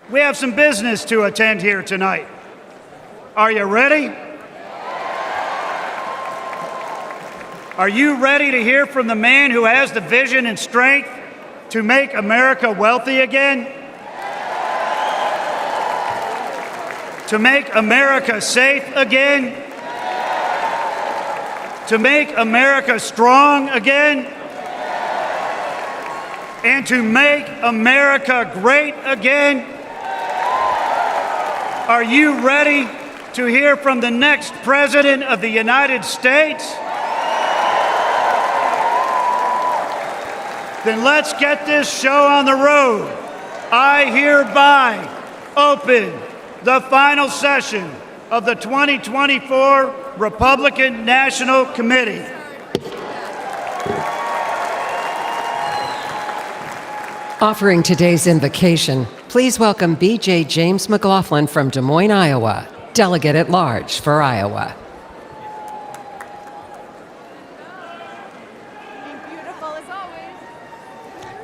We have some business to attend here tonight. Are you ready? Are you ready to hear from the man who has the vision and strength to make America wealthy again? To make America safe again? To make America strong again? And to make America great again? Are you ready to hear from the next President of the United States? Then let's get this show on the road. I hereby open the final session of the 2024 Republican National Committee. Offering today's invocation, please welcome B.J. James McLaughlin from Des Moines, Iowa, Delegate at Large for Iowa. Beautiful as always.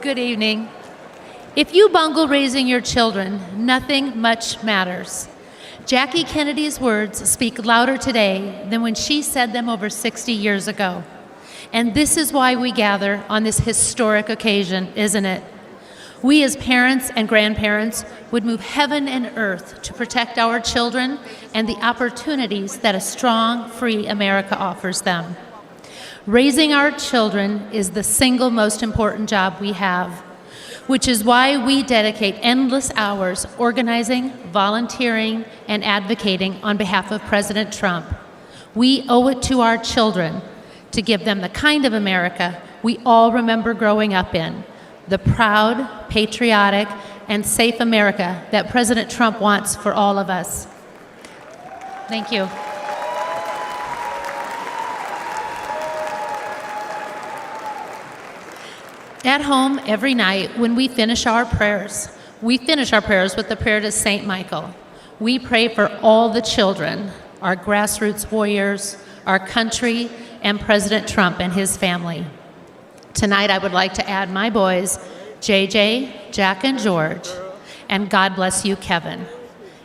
Good evening. If you bungle raising your children, nothing much matters. Jackie Kennedy's words speak louder today than when she said them over 60 years ago. And this is why we gather on this historic occasion, isn't it? We as parents and grandparents would move heaven and earth to protect our children and the opportunities that a strong, free America offers them. Raising our children is the single most important job we have, which is why we dedicate endless hours organizing, volunteering, and advocating on behalf of President Trump. We owe it to our children to give them the kind of America we all remember growing up in, the proud, patriotic, and safe America that President Trump wants for all of us. Thank you. At home, every night, when we finish our prayers with the prayer to St. Michael. We pray for all the children, our grassroots warriors, our country, and President Trump and his family. Tonight, I would like to add my boys, JJ, Jack, and George, and God bless you, Kevin.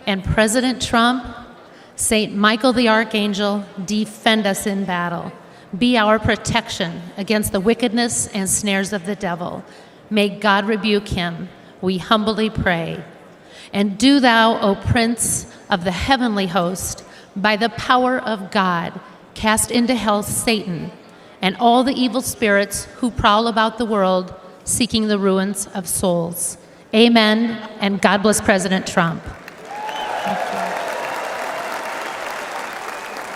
And President Trump, St. Michael the Archangel, defend us in battle. Be our protection against the wickedness and snares of the devil. May God rebuke him, we humbly pray. And do thou, O Prince of the heavenly host, by the power of God, cast into hell Satan and all the evil spirits who prowl about the world seeking the ruins of souls. Amen, and God bless President Trump.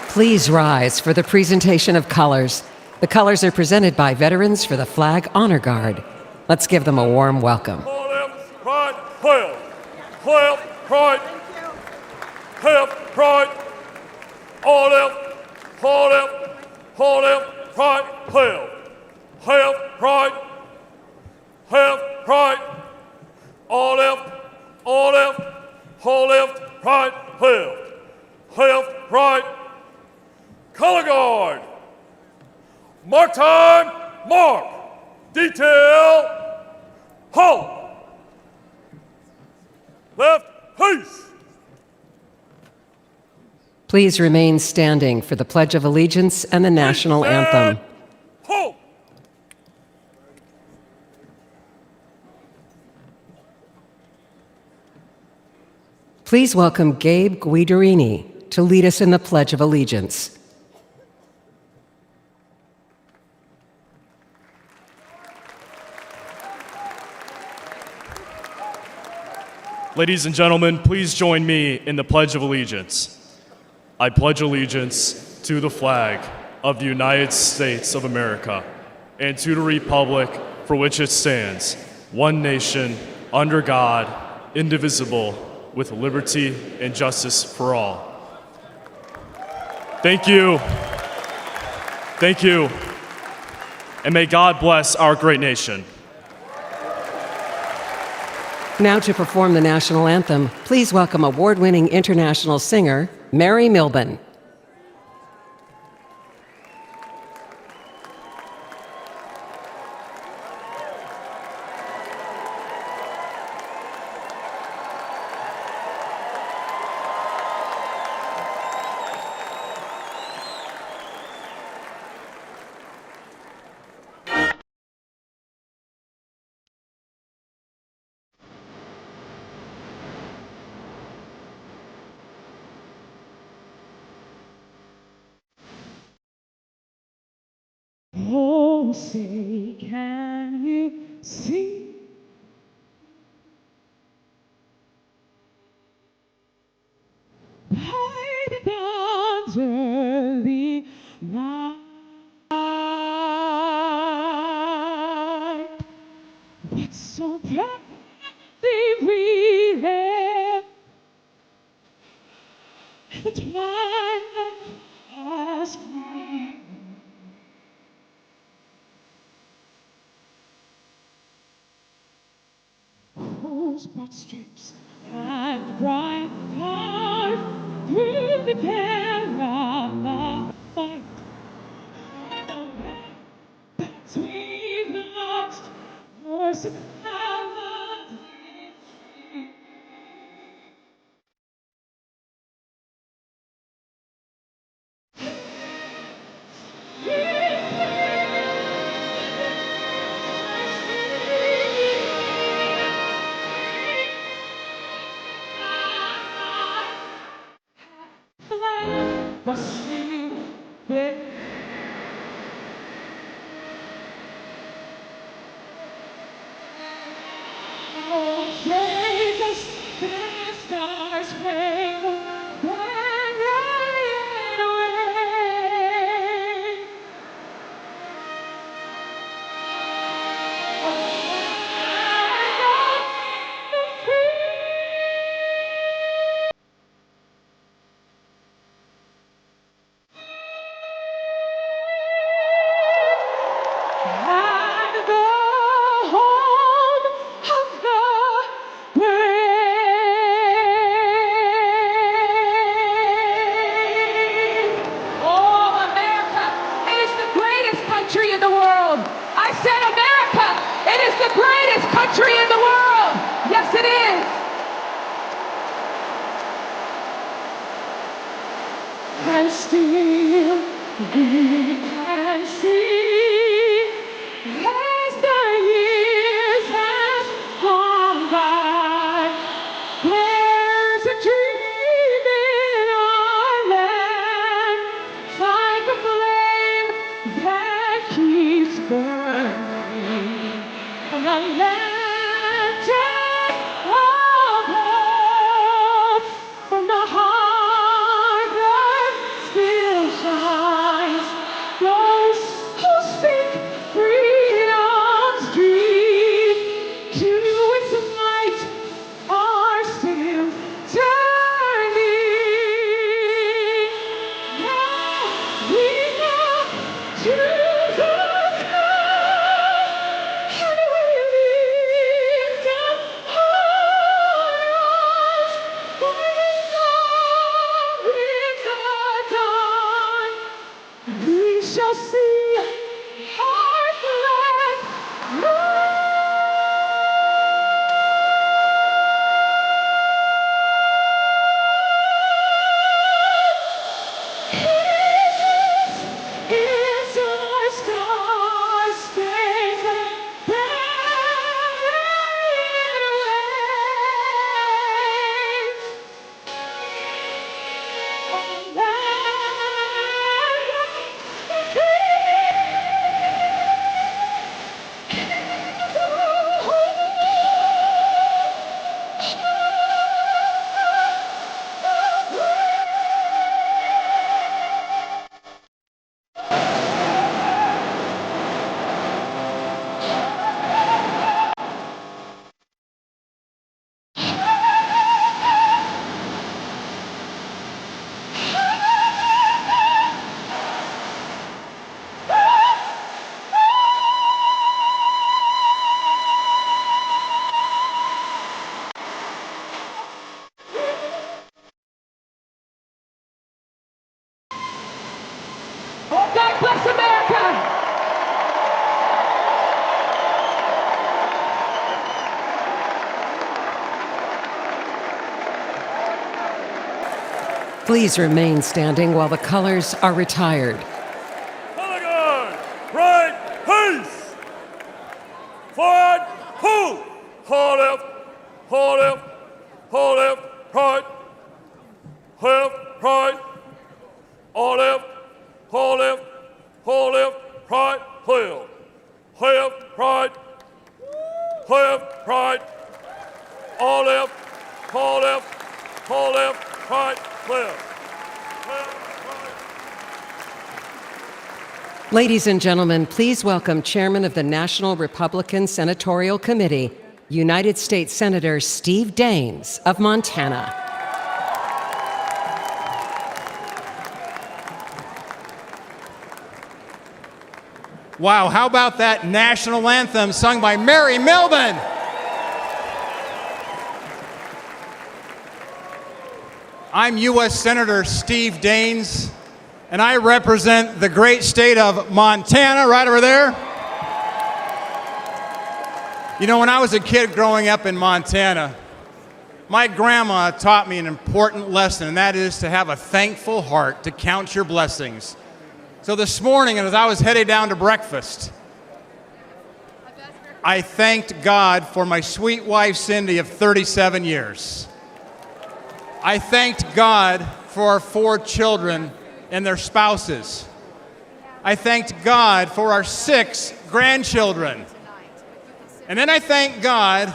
Please rise for the presentation of colors. The colors are presented by Veterans for the Flag Honor Guard. Let's give them a warm welcome. Pride, pride, pride, all left, pride, pride, pride, all left, pride, pride, color guard, mark time, mark, detail, halt, left, peace. Please remain standing for the Pledge of Allegiance and the National Anthem. Halt. Please welcome Gabe Guidarini to lead us in the Pledge of Allegiance. Ladies and gentlemen, please join me in the Pledge of Allegiance. I pledge allegiance to the flag of the United States of America and to the republic for which it stands, one nation, under God, indivisible, with liberty and justice for all. Thank you. Thank you. And may God bless our great nation. Now to perform the national anthem, please welcome award-winning international singer, Mary Milben. Oh, say, can you see? By the dawn's early night, it's so proudly we have the twilight has come. Those broad strips and bright light through the panorama fight. Sweet lost, mercy, power. God bless America. Please remain standing while the colors are retired. Color guard, right, peace. Forward, hold. Hold left, hold left, hold left, right. Left, right. All left, hold left, right. left, left, right, left, right, all left, right, left. Ladies and gentlemen, please welcome Chairman of the National Republican Senatorial Committee, United States Senator Steve Daines of Montana. Wow, how about that national anthem sung by Mary Milburn? I'm U.S. Senator Steve Daines, and I represent the great state of Montana, right over there. You know, when I was a kid growing up in Montana, my grandma taught me an important lesson, and that is to have a thankful heart, to count your blessings. So this morning, as I was headed down to breakfast, I thanked God for my sweet wife, Cindy, of 37 years. I thanked God for our 4 children and their spouses. I thanked God for our 6 grandchildren. And then I thank God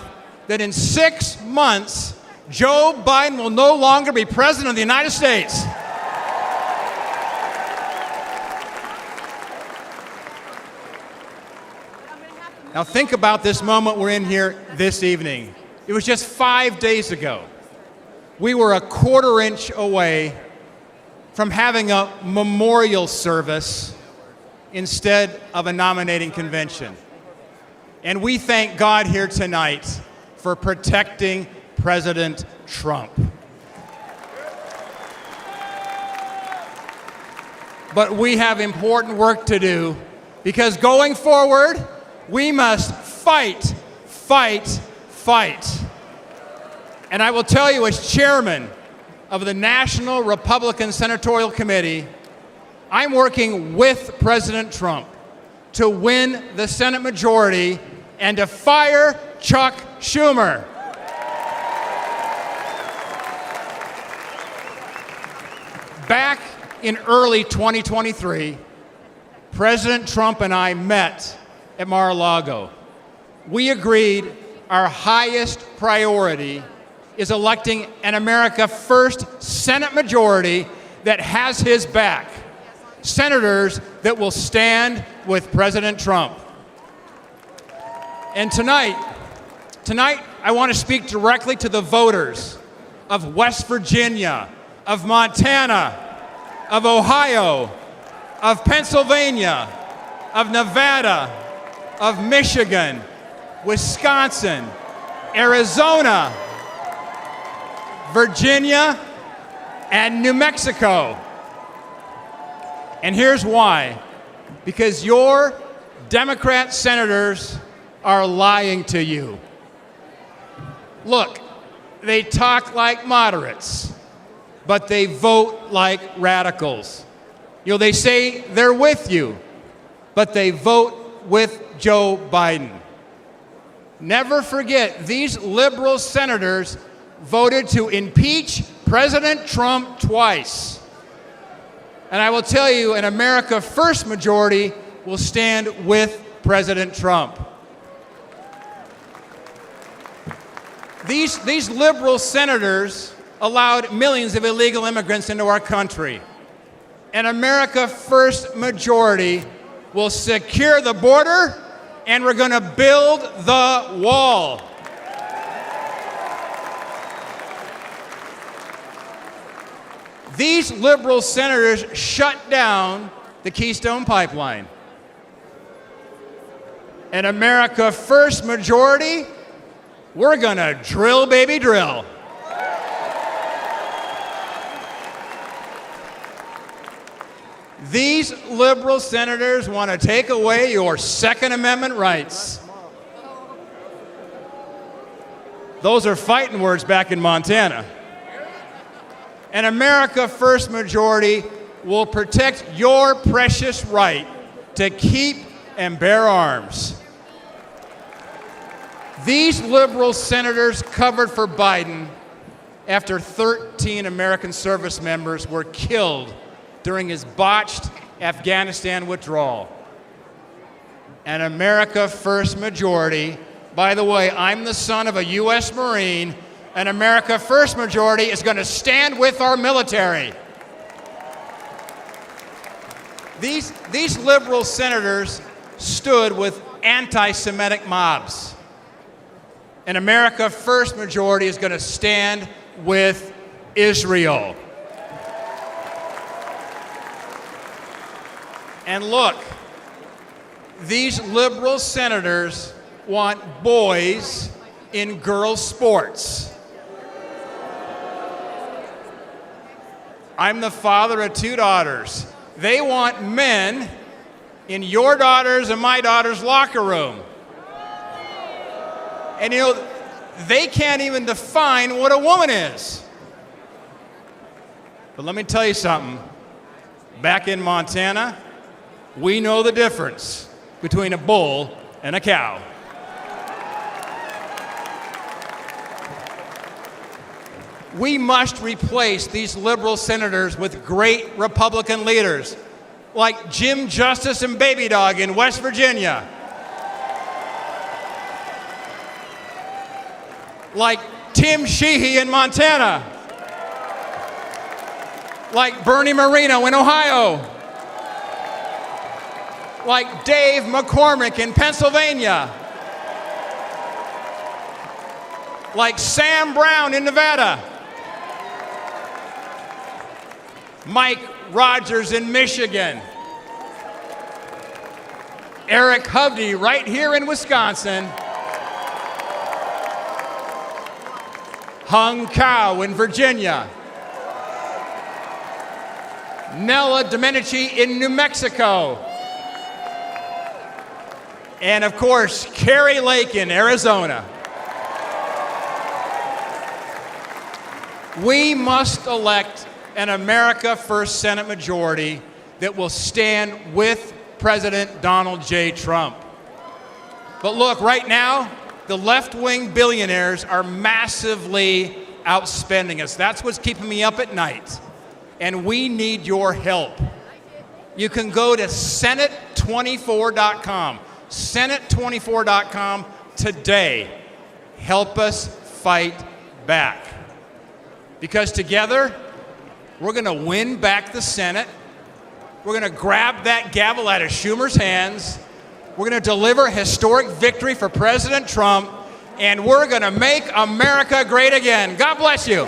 that in 6 months, Joe Biden will no longer be president of the United States. Now think about this moment we're in here this evening. It was just 5 days ago. We were a quarter-inch away from having a memorial service instead of a nominating convention. And we thank God here tonight for protecting President Trump. But we have important work to do, because going forward, we must fight, fight, fight. And I will tell you, as chairman of the National Republican Senatorial Committee, I'm working with President Trump to win the Senate majority and to fire Chuck Schumer. Back in early 2023, President Trump and I met at Mar-a-Lago. We agreed our highest priority is electing an America First Senate majority that has his back. Senators that will stand with President Trump. And tonight, I want to speak directly to the voters of West Virginia, of Montana, of Ohio, of Pennsylvania, of Nevada, of Michigan, Wisconsin, Arizona, Virginia, and New Mexico. And here's why. Because your Democrat senators are lying to you. Look, they talk like moderates, but they vote like radicals. You know, they say they're with you, but they vote with Joe Biden. Never forget, these liberal senators voted to impeach President Trump twice. And I will tell you, an America First majority will stand with President Trump. These liberal senators allowed millions of illegal immigrants into our country. An America First majority will secure the border, and we're going to build the wall. These liberal senators shut down the Keystone Pipeline. An America First majority, we're going to drill, baby, drill. These liberal senators want to take away your Second Amendment rights. Those are fighting words back in Montana. An America First majority will protect your precious right to keep and bear arms. These liberal senators covered for Biden after 13 American service members were killed during his botched Afghanistan withdrawal. an America First majority. By the way, I'm the son of a U.S. Marine. An America First majority is going to stand with our military. These liberal senators stood with anti-Semitic mobs. An America First majority is going to stand with Israel. And look, these liberal senators want boys in girls' sports. I'm the father of 2 daughters. They want men in your daughter's and my daughter's locker room. And you know, they can't even define what a woman is. But let me tell you something. Back in Montana, we know the difference between a bull and a cow. We must replace these liberal senators with great Republican leaders like Jim Justice and Baby Dog in West Virginia, like Tim Sheehy in Montana, like Bernie Moreno in Ohio, like Dave McCormick in Pennsylvania, like Sam Brown in Nevada, Mike Rogers in Michigan, Eric Hovde right here in Wisconsin, Hung Cao in Virginia, Nella Domenici in New Mexico, and of course, Carrie Lake in Arizona. We must elect an America First Senate majority that will stand with President Donald J. Trump. But look, right now, the left-wing billionaires are massively outspending us. That's what's keeping me up at night. And we need your help. You can go to Senate24.com. Senate24.com today. Help us fight back. Because together, we're going to win back the Senate. We're going to grab that gavel out of Schumer's hands. We're going to deliver a historic victory for President Trump. And we're going to make America great again. God bless you.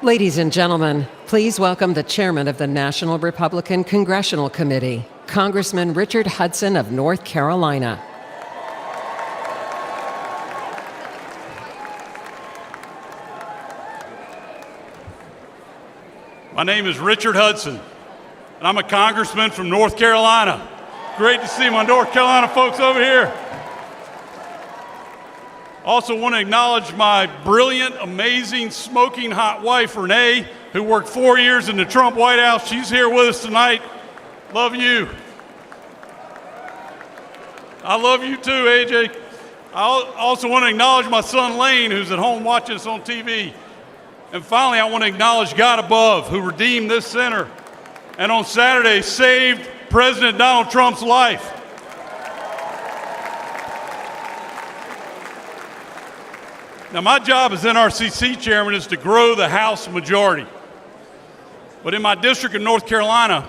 Ladies and gentlemen, please welcome the chairman of the National Republican Congressional Committee, Congressman Richard Hudson of North Carolina. My name is Richard Hudson, and I'm a congressman from North Carolina. Great to see my North Carolina folks over here. Also want to acknowledge my brilliant, amazing, smoking hot wife, Renee, who worked 4 years in the Trump White House. She's here with us tonight. Love you. I love you too, AJ. I also want to acknowledge my son, Lane, who's at home watching us on TV. And finally, I want to acknowledge God above, who redeemed this center and on Saturday saved President Donald Trump's life. Now, my job as NRCC chairman is to grow the House majority. But in my district of North Carolina,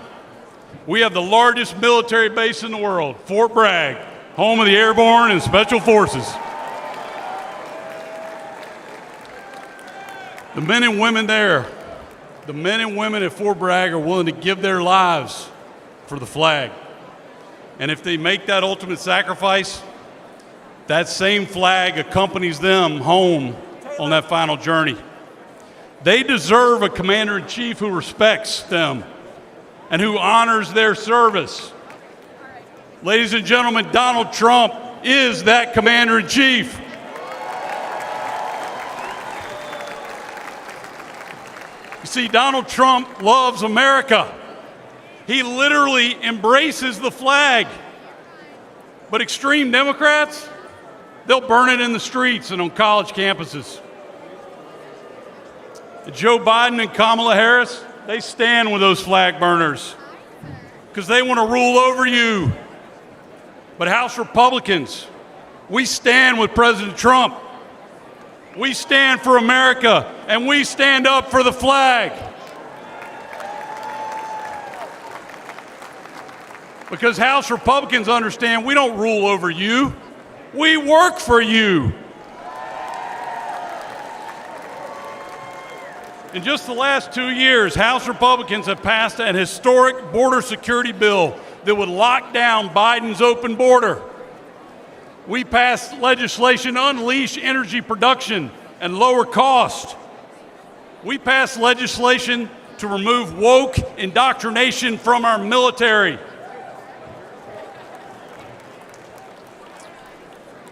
we have the largest military base in the world, Fort Bragg, home of the Airborne and Special Forces. The men and women there, the men and women at Fort Bragg are willing to give their lives for the flag. And if they make that ultimate sacrifice, that same flag accompanies them home on that final journey. They deserve a commander-in-chief who respects them and who honors their service. Ladies and gentlemen, Donald Trump is that commander-in-chief. You see, Donald Trump loves America. He literally embraces the flag. But extreme Democrats, they'll burn it in the streets and on college campuses. Joe Biden and Kamala Harris, they stand with those flag burners because they want to rule over you. But House Republicans, we stand with President Trump. We stand for America, and we stand up for the flag. Because House Republicans understand we don't rule over you. We work for you. In just the last 2 years, House Republicans have passed an historic border security bill that would lock down Biden's open border. We passed legislation to unleash energy production and lower cost. We passed legislation to remove woke indoctrination from our military.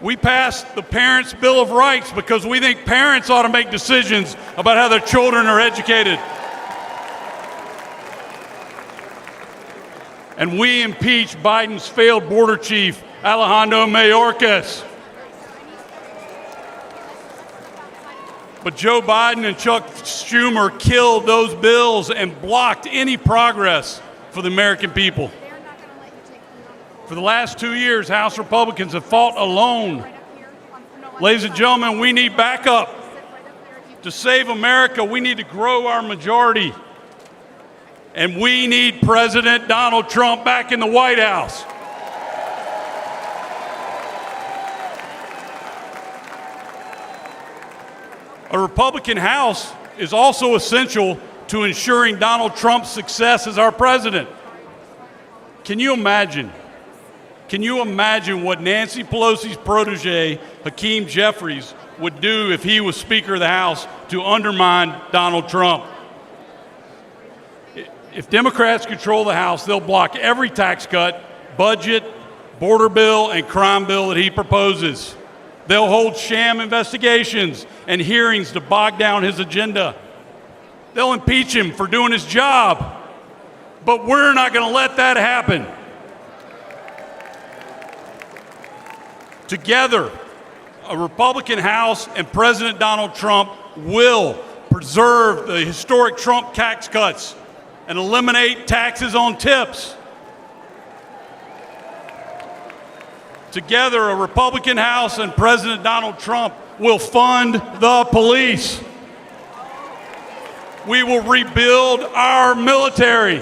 We passed the Parents' Bill of Rights because we think parents ought to make decisions about how their children are educated. And we impeached Biden's failed border chief, Alejandro Mayorkas. But Joe Biden and Chuck Schumer killed those bills and blocked any progress for the American people. For the last 2 years, House Republicans have fought alone. Ladies and gentlemen, we need backup. To save America, we need to grow our majority. And we need President Donald Trump back in the White House. A Republican House is also essential to ensuring Donald Trump's success as our president. Can you imagine what Nancy Pelosi's protege, Hakeem Jeffries, would do if he was Speaker of the House to undermine Donald Trump? If Democrats control the House, they'll block every tax cut, budget, border bill, and crime bill that he proposes. They'll hold sham investigations and hearings to bog down his agenda. They'll impeach him for doing his job. But we're not going to let that happen. Together, a Republican House and President Donald Trump will preserve the historic Trump tax cuts and eliminate taxes on tips. Together, a Republican House and President Donald Trump will fund the police. We will rebuild our military.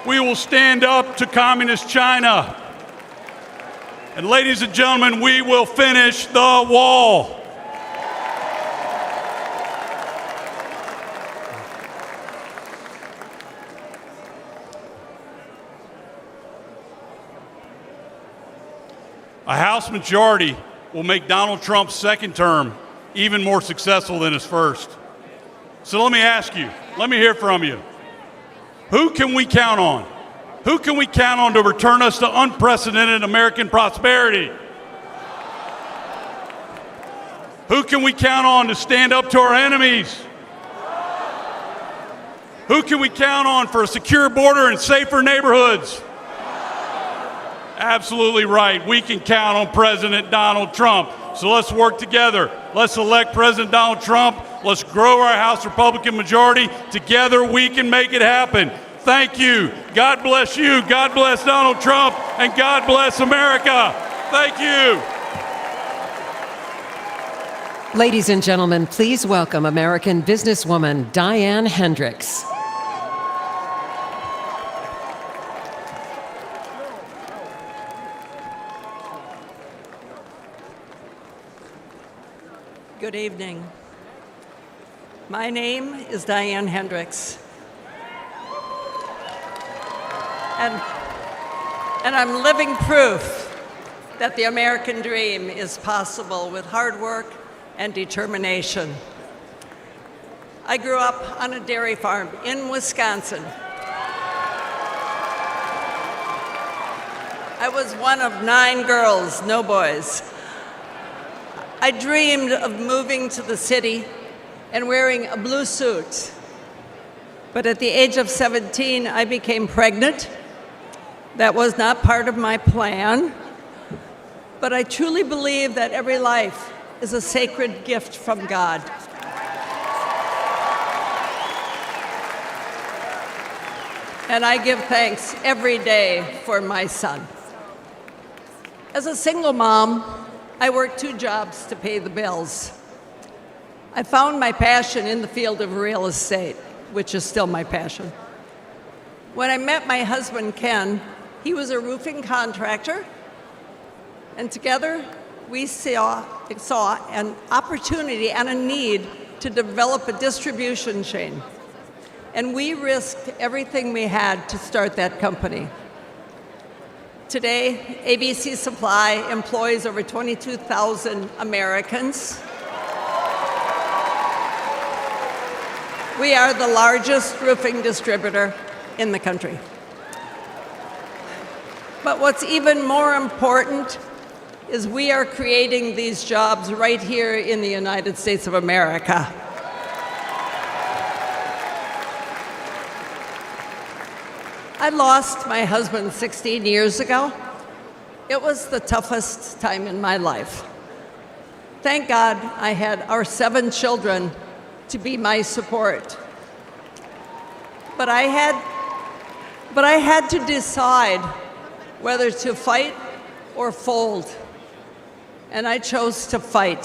We will stand up to communist China. And ladies and gentlemen, we will finish the wall. A House majority will make Donald Trump's second term even more successful than his first. So let me ask you, let me hear from you. Who can we count on? Who can we count on to return us to unprecedented American prosperity? Who can we count on to stand up to our enemies? Who can we count on for a secure border and safer neighborhoods? Absolutely right. We can count on President Donald Trump. So let's work together. Let's elect President Donald Trump. Let's grow our House Republican majority. Together we can make it happen. Thank you. God bless you. God bless Donald Trump. And God bless America. Thank you. Ladies and gentlemen, please welcome American businesswoman Diane Hendricks. Good evening. My name is Diane Hendricks. And I'm living proof that the American dream is possible with hard work and determination. I grew up on a dairy farm in Wisconsin. I was one of 9 girls, no boys. I dreamed of moving to the city and wearing a blue suit. But at the age of 17, I became pregnant. That was not part of my plan. But I truly believe that every life is a sacred gift from God. And I give thanks every day for my son. As a single mom, I worked 2 jobs to pay the bills. I found my passion in the field of real estate, which is still my passion. When I met my husband, Ken, he was a roofing contractor, and together we saw an opportunity and a need to develop a distribution chain. And we risked everything we had to start that company. Today, ABC Supply employs over 22,000 Americans. We are the largest roofing distributor in the country. But what's even more important is we are creating these jobs right here in the United States of America. I lost my husband 16 years ago. It was the toughest time in my life. Thank God I had our 7 children to be my support. But I had to decide whether to fight or fold. And I chose to fight.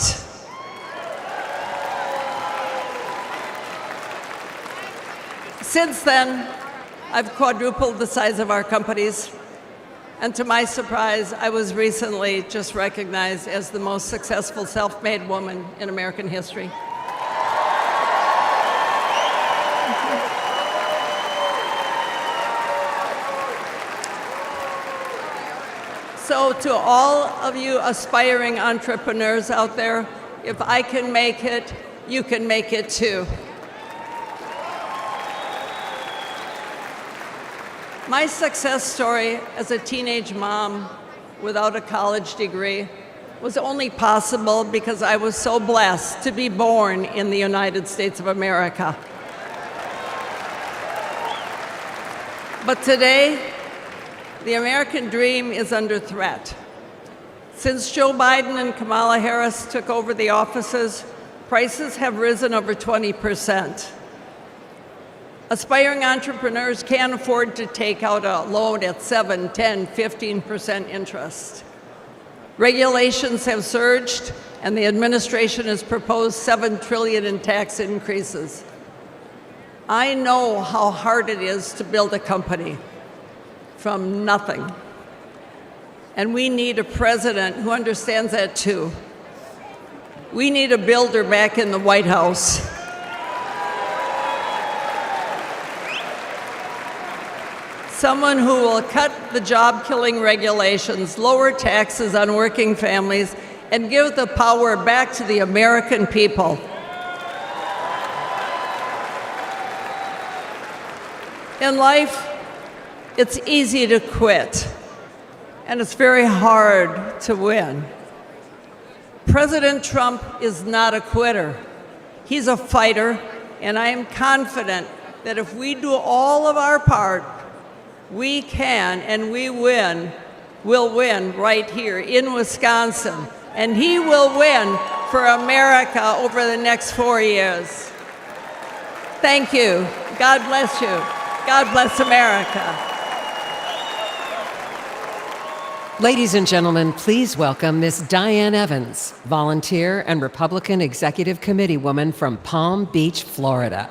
Since then, I've quadrupled the size of our companies, and to my surprise, I was recently just recognized as the most successful self-made woman in American history. So to all of you aspiring entrepreneurs out there, if I can make it, you can make it too. My success story as a teenage mom without a college degree was only possible because I was so blessed to be born in the United States of America. But today, the American dream is under threat. Since Joe Biden and Kamala Harris took over the offices, prices have risen over 20%. Aspiring entrepreneurs can't afford to take out a loan at 7, 10, 15% interest. Regulations have surged, and the administration has proposed $7 trillion in tax increases. I know how hard it is to build a company from nothing. And we need a president who understands that too. We need a builder back in the White House. someone who will cut the job-killing regulations, lower taxes on working families, and give the power back to the American people. In life, it's easy to quit, and it's very hard to win. President Trump is not a quitter. He's a fighter, and I am confident that if we do all of our part, we can and we will win right here in Wisconsin. And he will win for America over the next 4 years. Thank you. God bless you. God bless America. Ladies and gentlemen, please welcome Ms. Diane Evans, volunteer and Republican Executive Committee woman from Palm Beach, Florida.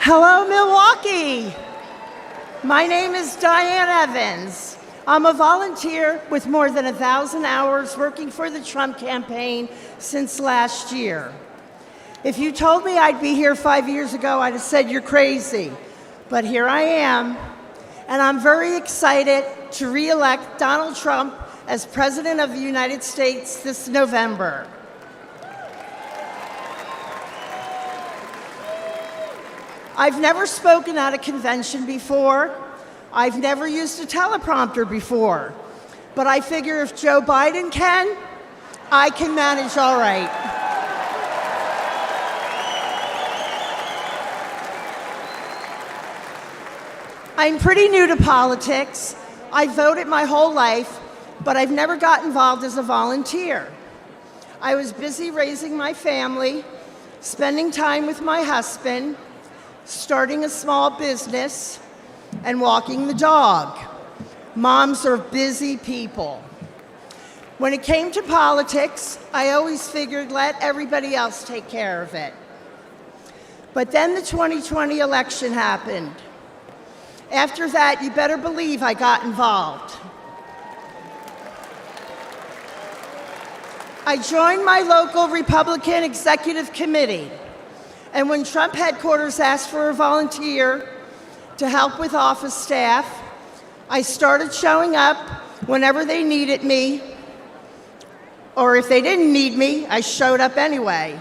Hello, Milwaukee. My name is Diane Evans. I'm a volunteer with more than 1,000 hours working for the Trump campaign since last year. If you told me I'd be here 5 years ago, I'd have said you're crazy. But here I am, and I'm very excited to re-elect Donald Trump as President of the United States this November. I've never spoken at a convention before. I've never used a teleprompter before. But I figure if Joe Biden can, I can manage all right. I'm pretty new to politics. I voted my whole life, but I've never got involved as a volunteer. I was busy raising my family, spending time with my husband, starting a small business, and walking the dog. Moms are busy people. When it came to politics, I always figured let everybody else take care of it. But then the 2020 election happened. After that, you better believe I got involved. I joined my local Republican Executive Committee. And when Trump headquarters asked for a volunteer to help with office staff, I started showing up whenever they needed me, or if they didn't need me, I showed up anyway.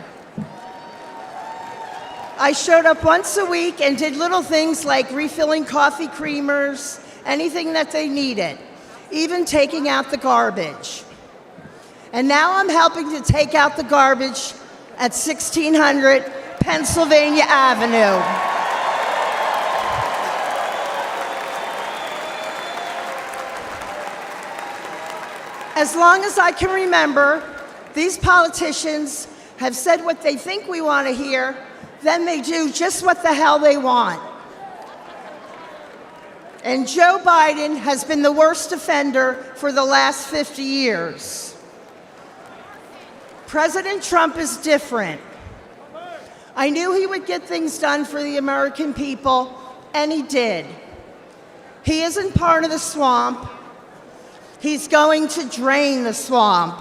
I showed up once a week and did little things like refilling coffee creamers, anything that they needed, even taking out the garbage. And now I'm helping to take out the garbage at 1600 Pennsylvania Avenue. As long as I can remember, these politicians have said what they think we want to hear, then they do just what the hell they want. And Joe Biden has been the worst offender for the last 50 years. President Trump is different. I knew he would get things done for the American people, and he did. He isn't part of the swamp. He's going to drain the swamp.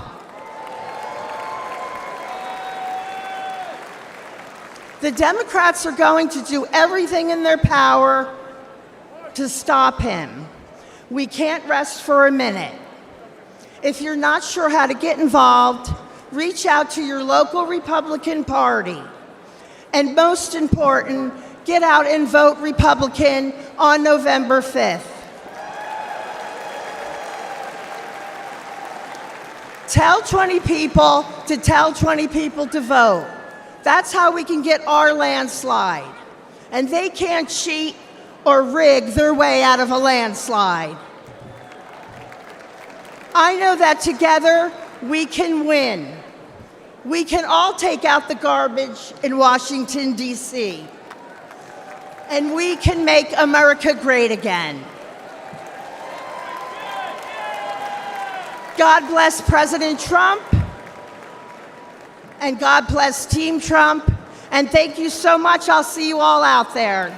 The Democrats are going to do everything in their power to stop him. We can't rest for a minute. If you're not sure how to get involved, reach out to your local Republican Party. And most important, get out and vote Republican on November 5th. Tell 20 people to tell 20 people to vote. That's how we can get our landslide. And they can't cheat or rig their way out of a landslide. I know that together we can win. We can all take out the garbage in Washington, D.C. And we can make America great again. God bless President Trump, and God bless Team Trump, and thank you so much. I'll see you all out there.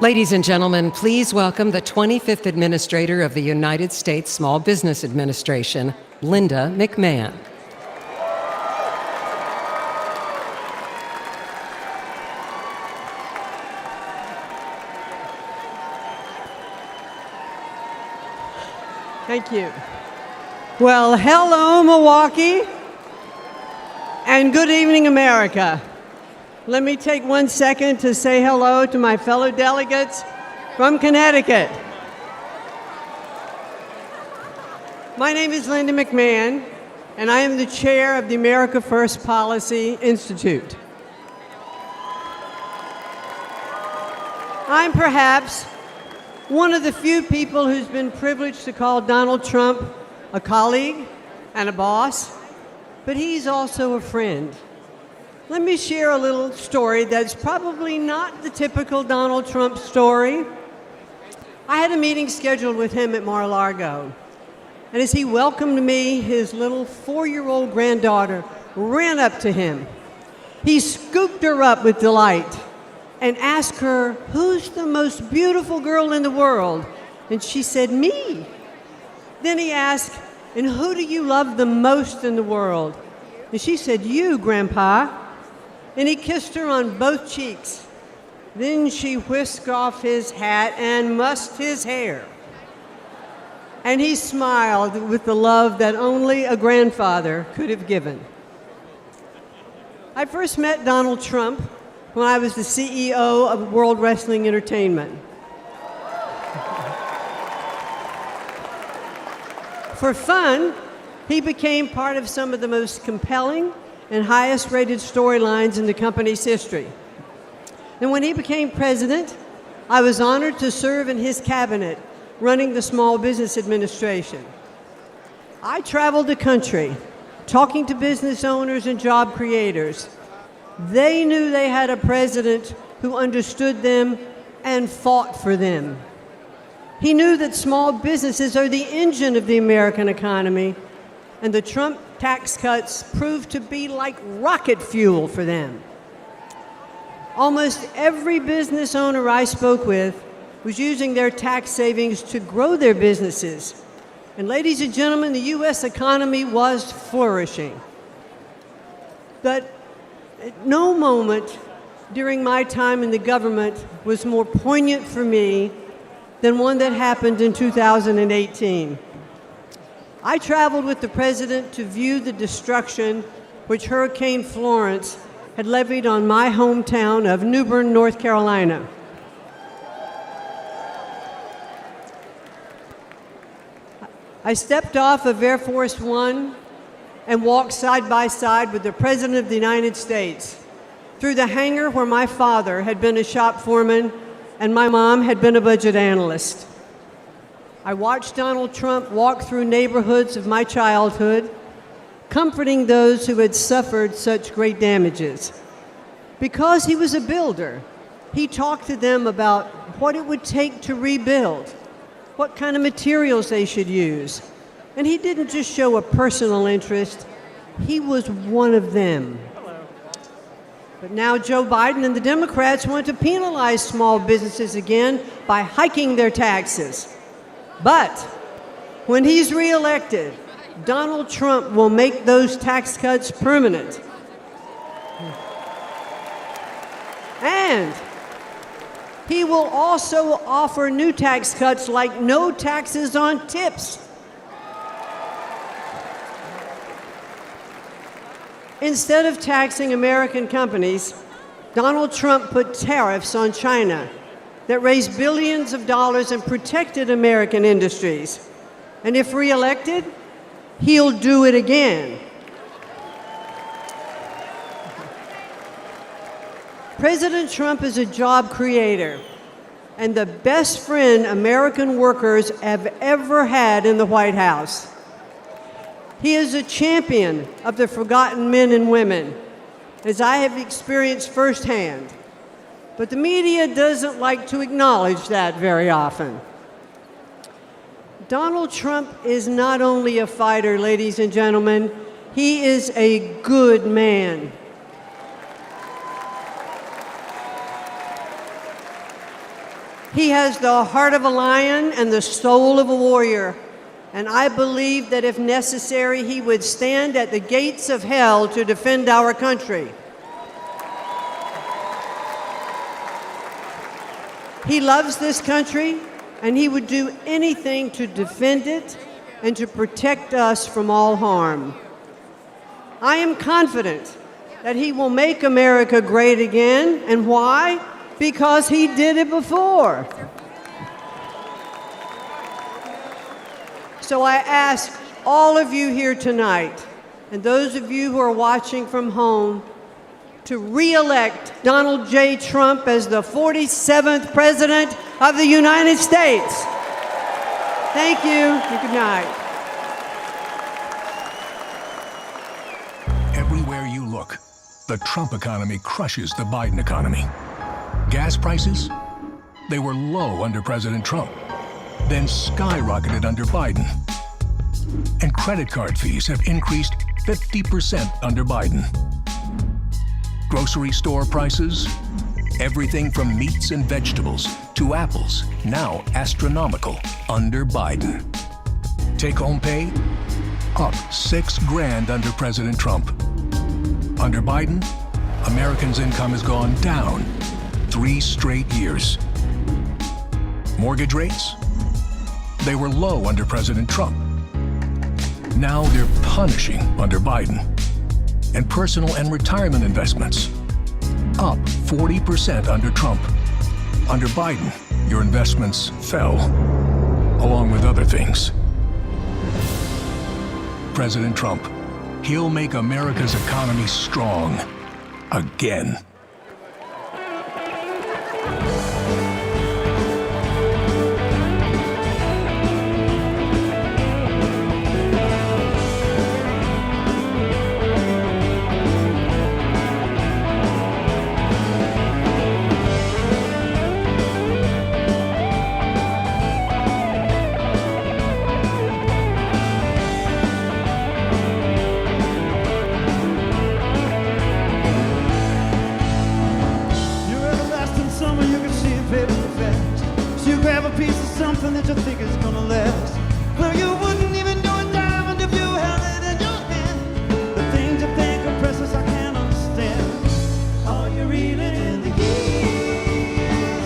Ladies and gentlemen, please welcome the 25th Administrator of the United States Small Business Administration, Linda McMahon. Thank you. Well, hello, Milwaukee, and good evening, America. Let me take 1 second to say hello to my fellow delegates from Connecticut. My name is Linda McMahon, and I am the chair of the America First Policy Institute. I'm perhaps one of the few people who's been privileged to call Donald Trump a colleague and a boss, but he's also a friend. Let me share a little story that's probably not the typical Donald Trump story. I had a meeting scheduled with him at Mar-a-Lago, and as he welcomed me, his little 4-year-old granddaughter ran up to him. He scooped her up with delight and asked her, "Who's the most beautiful girl in the world?" And she said, "Me." Then he asked, "And who do you love the most in the world?" And she said, "You, Grandpa." And he kissed her on both cheeks. Then she whisked off his hat and mussed his hair. And he smiled with the love that only a grandfather could have given. I first met Donald Trump when I was the CEO of World Wrestling Entertainment. For fun, he became part of some of the most compelling and highest rated storylines in the company's history. And when he became president, I was honored to serve in his cabinet running the Small Business Administration. I traveled the country talking to business owners and job creators. They knew they had a president who understood them and fought for them. He knew that small businesses are the engine of the American economy, and the Trump tax cuts proved to be like rocket fuel for them. Almost every business owner I spoke with was using their tax savings to grow their businesses. And ladies and gentlemen, the U.S. economy was flourishing. But at no moment during my time in the government was more poignant for me than one that happened in 2018. I traveled with the president to view the destruction which Hurricane Florence had levied on my hometown of New Bern, North Carolina. I stepped off of Air Force One and walked side by side with the President of the United States through the hangar where my father had been a shop foreman and my mom had been a budget analyst. I watched Donald Trump walk through neighborhoods of my childhood, comforting those who had suffered such great damages. Because he was a builder, he talked to them about what it would take to rebuild, what kind of materials they should use. And he didn't just show a personal interest, he was one of them. But now Joe Biden and the Democrats want to penalize small businesses again by hiking their taxes. But when he's reelected, Donald Trump will make those tax cuts permanent. And he will also offer new tax cuts like no taxes on tips. Instead of taxing American companies, Donald Trump put tariffs on China that raised billions of dollars and protected American industries. And if reelected, he'll do it again. President Trump is a job creator and the best friend American workers have ever had in the White House. He is a champion of the forgotten men and women, as I have experienced firsthand. But the media doesn't like to acknowledge that very often. Donald Trump is not only a fighter, ladies and gentlemen, he is a good man. He has the heart of a lion and the soul of a warrior. And I believe that if necessary, he would stand at the gates of hell to defend our country. He loves this country, and he would do anything to defend it and to protect us from all harm. I am confident that he will make America great again. And why? Because he did it before. So I ask all of you here tonight, and those of you who are watching from home, to re-elect Donald J. Trump as the 47th President of the United States. Thank you, and good night. Everywhere you look, the Trump economy crushes the Biden economy. Gas prices, they were low under President Trump, then skyrocketed under Biden. And credit card fees have increased 50% under Biden. Grocery store prices, everything from meats and vegetables to apples, now astronomical under Biden. Take-home pay, up $6,000 under President Trump. Under Biden, Americans' income has gone down 3 straight years. Mortgage rates, they were low under President Trump. Now they're punishing under Biden. And personal and retirement investments, up 40% under Trump. Under Biden, your investments fell, along with other things. President Trump, he'll make America's economy strong again. That you think is gonna last. Well, you wouldn't even do a diamond if you held it in your hand. The things you think are precious, I can't understand. Are you reeling in the years?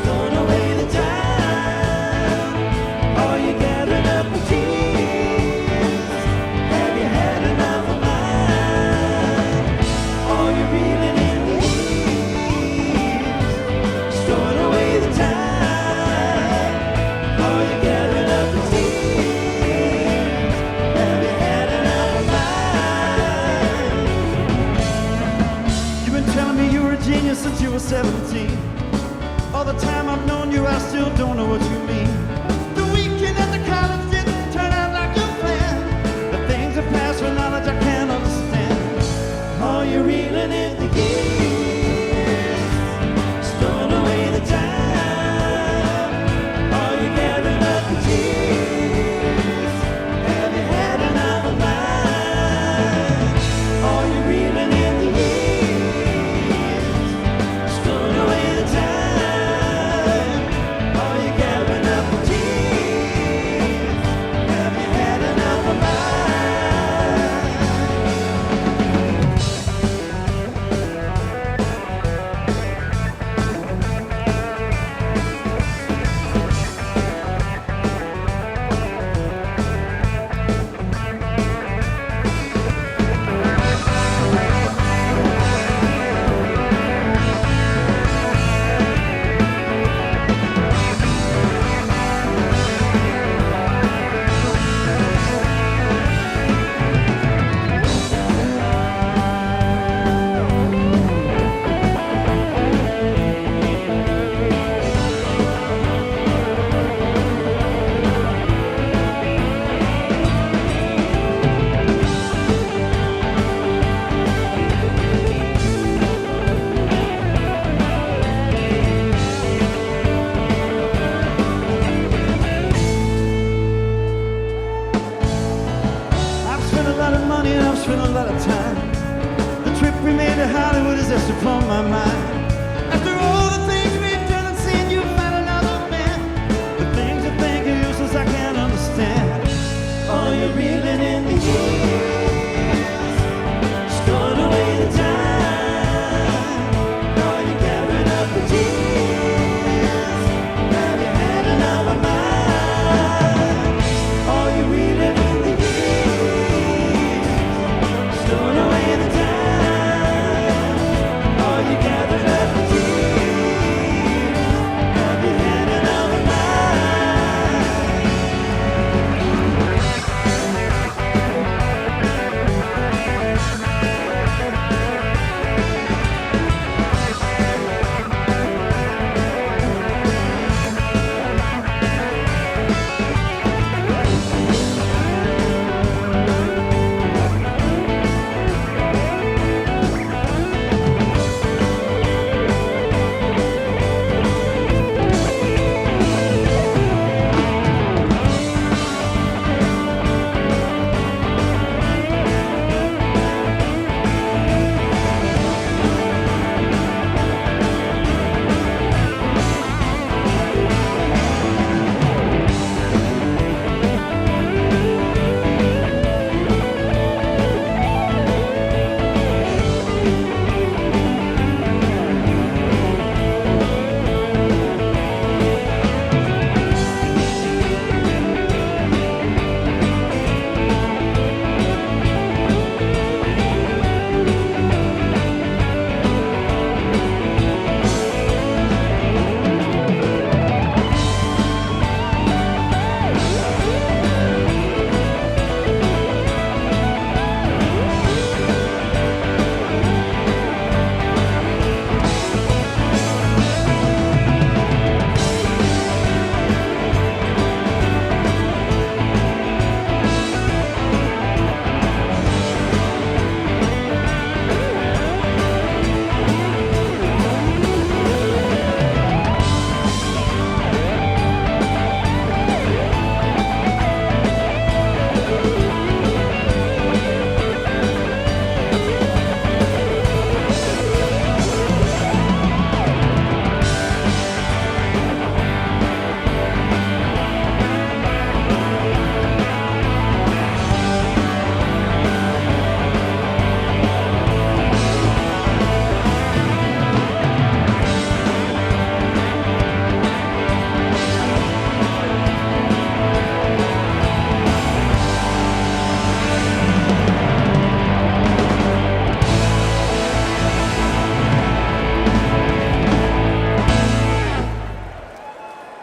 Storing away the time? Are you gathering up the tears? Have you had enough of mine? Are you reeling in the years? Storing away the time? Since you were 17. All the time I've known you, I still don't know what you mean. The weekend at the college didn't turn out like you planned. The things that pass for knowledge I can't understand. Are you reeling in the years? Storing away the time? Are you gathering up the tears? Have you had enough of mine? Are you reeling in the years? Hollywood is just upon my mind. After all the things we've done and seen, you find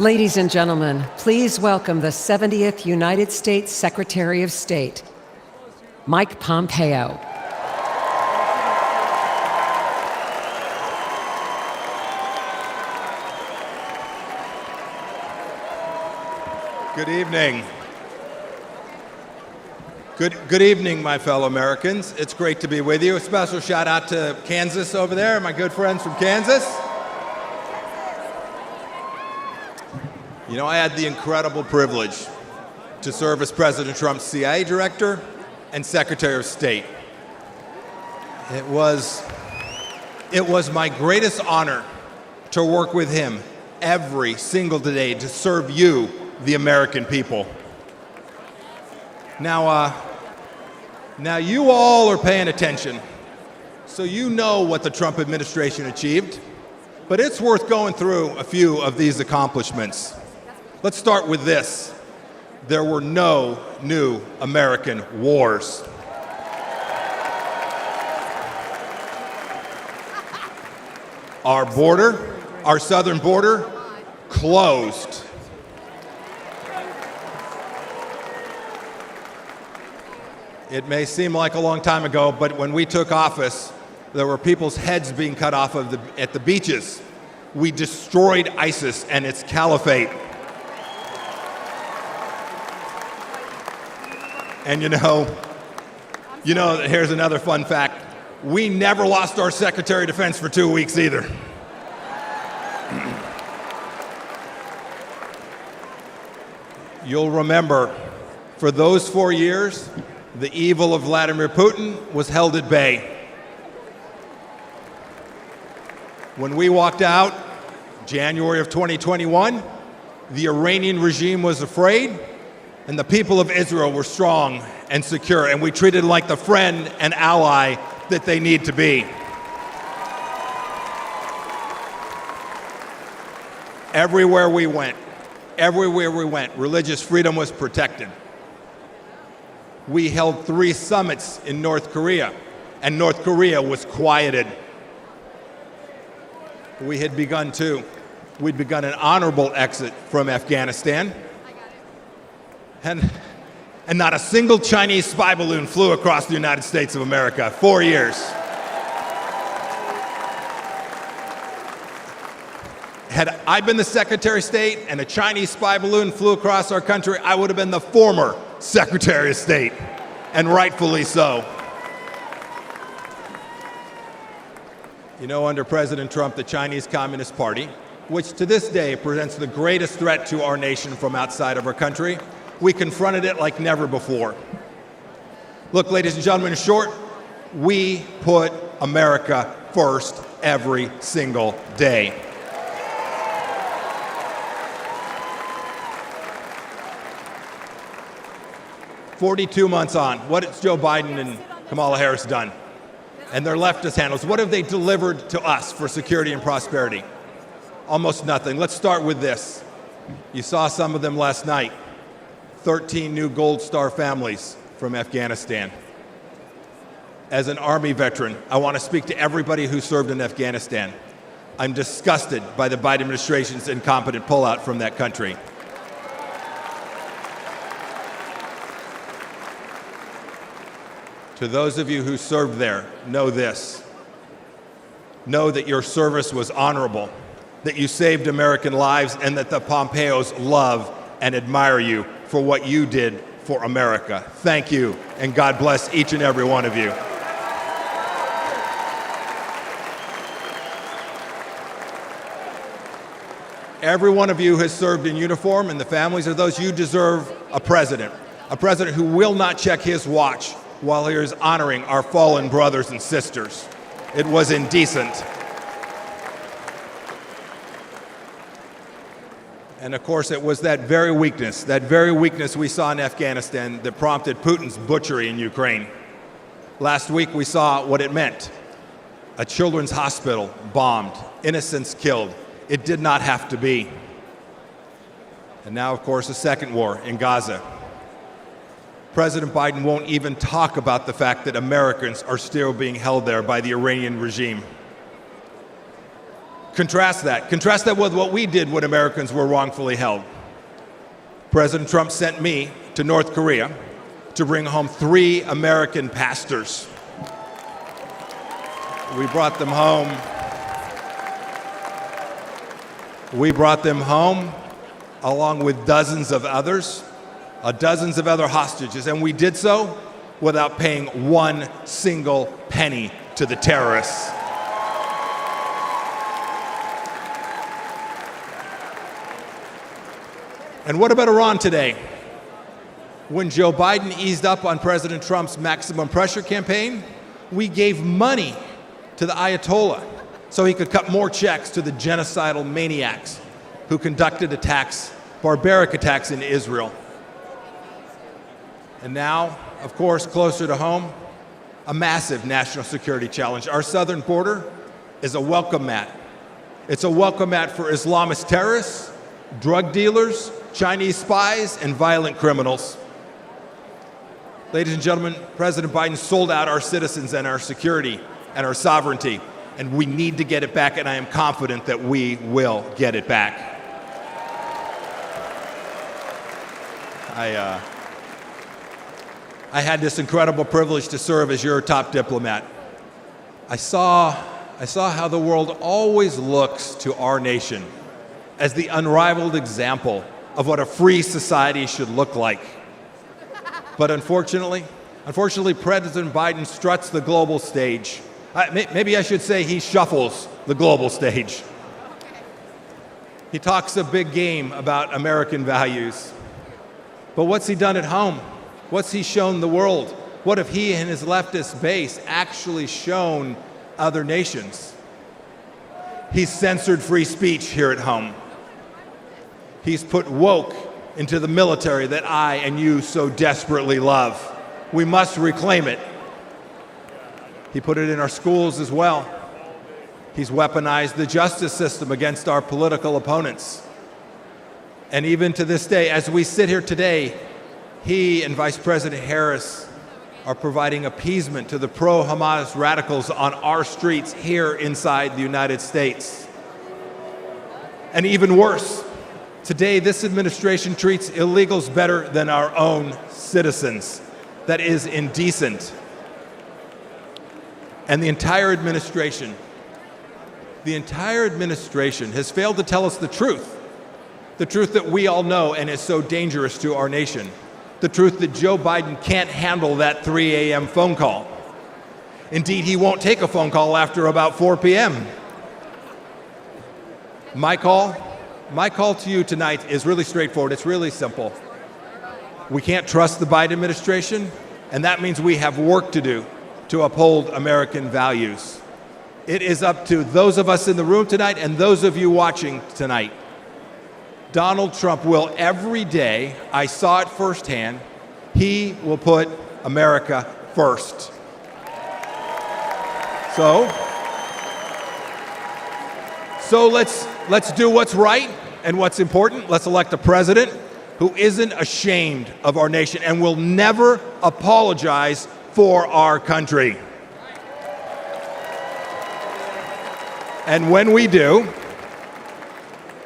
Ladies and gentlemen, please welcome the 70th United States Secretary of State, Mike Pompeo. Good evening. Good evening, my fellow Americans. It's great to be with you. A special shout out to Kansas over there, my good friends from Kansas. You know, I had the incredible privilege to serve as President Trump's CIA Director and Secretary of State. It was my greatest honor to work with him every single day to serve you, the American people. Now you all are paying attention, so you know what the Trump administration achieved, but it's worth going through a few of these accomplishments. Let's start with this. There were no new American wars. Our border, our southern border, closed. It may seem like a long time ago, but when we took office, there were people's heads being cut off at the beaches. We destroyed ISIS and its caliphate. And you know, here's another fun fact. We never lost our Secretary of Defense for 2 weeks either. You'll remember, for those 4 years, the evil of Vladimir Putin was held at bay. When we walked out, January of 2021, the Iranian regime was afraid, and the people of Israel were strong and secure, and we treated them like the friend and ally that they need to be. Everywhere we went, religious freedom was protected. We held 3 summits in North Korea, and North Korea was quieted. We'd begun an honorable exit from Afghanistan, and not a single Chinese spy balloon flew across the United States of America. 4 years. Had I been the Secretary of State and a Chinese spy balloon flew across our country, I would have been the former Secretary of State, and rightfully so. You know, under President Trump, the Chinese Communist Party, which to this day presents the greatest threat to our nation from outside of our country, we confronted it like never before. Look, ladies and gentlemen, in short, we put America first every single day. "42 months on, what has Joe Biden and Kamala Harris done? And their leftist handlers, what have they delivered to us for security and prosperity? Almost nothing. Let's start with this. You saw some of them last night. 13 new Gold Star families from Afghanistan. As an Army veteran, I want to speak to everybody who served in Afghanistan. I'm disgusted by the Biden administration's incompetent pullout from that country. To those of you who served there, know this. Know that your service was honorable, that you saved American lives, and that the Pompeos love and admire you for what you did for America. Thank you, and God bless each and every one of you. Every one of you has served in uniform, and the families of those, you deserve a president who will not check his watch while he is honoring our fallen brothers and sisters. It was indecent. And of course, it was that very weakness we saw in Afghanistan that prompted Putin's butchery in Ukraine. Last week, we saw what it meant. A children's hospital bombed, innocents killed. It did not have to be. And now, of course, a second war in Gaza. President Biden won't even talk about the fact that Americans are still being held there by the Iranian regime. Contrast that. Contrast that with what we did when Americans were wrongfully held. President Trump sent me to North Korea to bring home 3 American pastors. We brought them home. We brought them home along with dozens of others, dozens of other hostages, and we did so without paying 1 single penny to the terrorists. And what about Iran today? When Joe Biden eased up on President Trump's maximum pressure campaign, we gave money to the Ayatollah so he could cut more checks to the genocidal maniacs who conducted attacks, barbaric attacks in Israel. And now, of course, closer to home, a massive national security challenge. Our southern border is a welcome mat. It's a welcome mat for Islamist terrorists, drug dealers, Chinese spies, and violent criminals. Ladies and gentlemen, President Biden sold out our citizens and our security and our sovereignty, and we need to get it back, and I am confident that we will get it back. I had this incredible privilege to serve as your top diplomat. I saw how the world always looks to our nation as the unrivaled example of what a free society should look like. But unfortunately, President Biden struts the global stage. Maybe I should say he shuffles the global stage. He talks a big game about American values. But what's he done at home? What's he shown the world? What have he and his leftist base actually shown other nations? He's censored free speech here at home. He's put woke into the military that I and you so desperately love. We must reclaim it. He put it in our schools as well. He's weaponized the justice system against our political opponents. And even to this day, as we sit here today, he and Vice President Harris are providing appeasement to the pro-Hamas radicals on our streets here inside the United States. And even worse, today this administration treats illegals better than our own citizens. That is indecent. And the entire administration has failed to tell us the truth that we all know and is so dangerous to our nation. The truth that Joe Biden can't handle that 3 a.m. phone call. Indeed, he won't take a phone call after about 4 p.m. My call to you tonight is really straightforward. It's really simple. We can't trust the Biden administration, and that means we have work to do to uphold American values. It is up to those of us in the room tonight and those of you watching tonight. Donald Trump will every day, I saw it firsthand, he will put America first. So let's do what's right and what's important. Let's elect a president who isn't ashamed of our nation and will never apologize for our country. And when we do,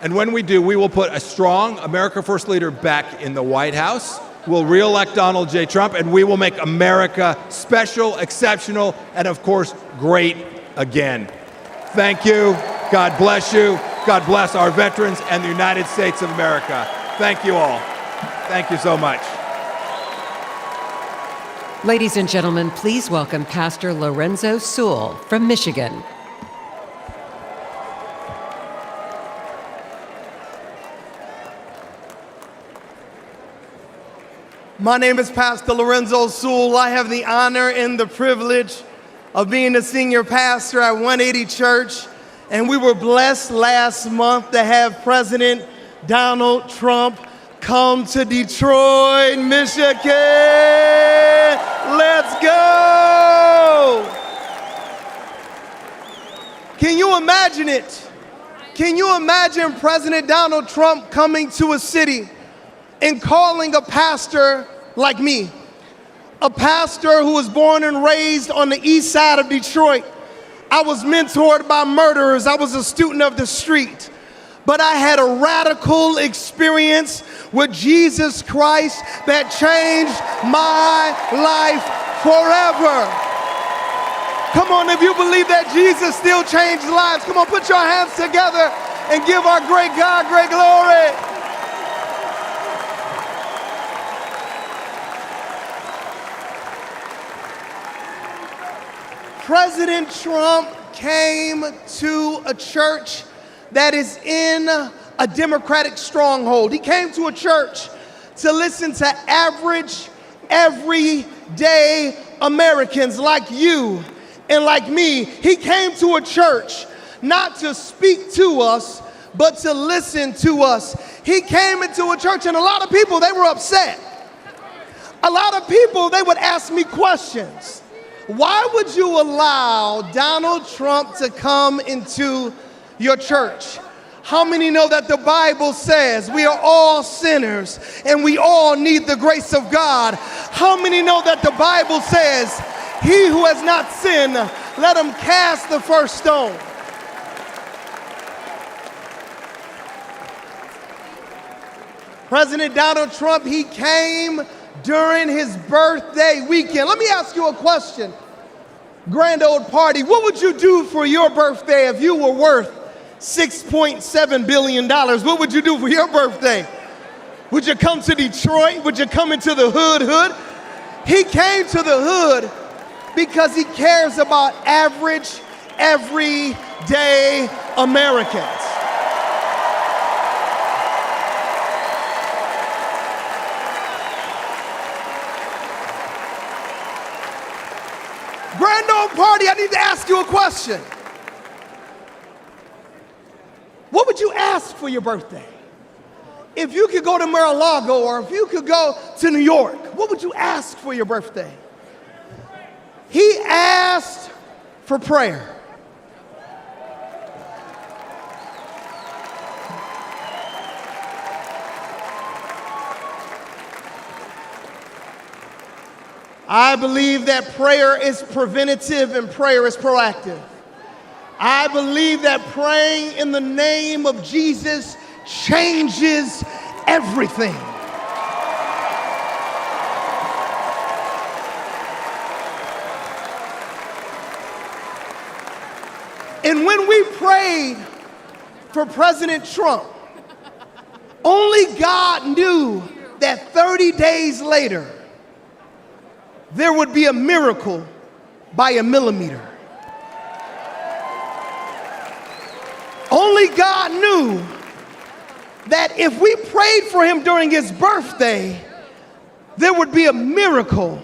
we will put a strong America First leader back in the White House. We'll re-elect Donald J. Trump, and we will make America special, exceptional, and of course, great again. Thank you. God bless you. God bless our veterans and the United States of America. Thank you all. Thank you so much. Ladies and gentlemen, please welcome Pastor Lorenzo Sewell from Michigan. My name is Pastor Lorenzo Sewell. I have the honor and the privilege of being the senior pastor at 180 Church. And we were blessed last month to have President Donald Trump come to Detroit, Michigan. Let's go! Can you imagine it? Can you imagine President Donald Trump coming to a city and calling a pastor like me, a pastor who was born and raised on the east side of Detroit, I was mentored by murderers. I was a student of the street. But I had a radical experience with Jesus Christ that changed my life forever. Come on, if you believe that Jesus still changed lives, come on, put your hands together and give our great God great glory. President Trump came to a church that is in a Democratic stronghold. He came to a church to listen to average, everyday Americans like you and like me. He came to a church not to speak to us, but to listen to us. He came into a church, and a lot of people, they were upset. A lot of people, they would ask me questions. Why would you allow Donald Trump to come into your church? How many know that the Bible says we are all sinners and we all need the grace of God? How many know that the Bible says, he who has not sinned, let him cast the first stone? President Donald Trump, he came during his birthday weekend. Let me ask you a question. Grand old party, what would you do for your birthday if you were worth $6.7 billion? What would you do for your birthday? Would you come to Detroit? Would you come into the hood? He came to the hood because he cares about average, everyday Americans. Grand old party, I need to ask you a question. What would you ask for your birthday? If you could go to Mar-a-Lago or if you could go to New York, what would you ask for your birthday? He asked for prayer. I believe that prayer is preventative and prayer is proactive. I believe that praying in the name of Jesus changes everything. And when we prayed for President Trump, only God knew that 30 days later, there would be a miracle by a millimeter. Only God knew that if we prayed for him during his birthday, there would be a miracle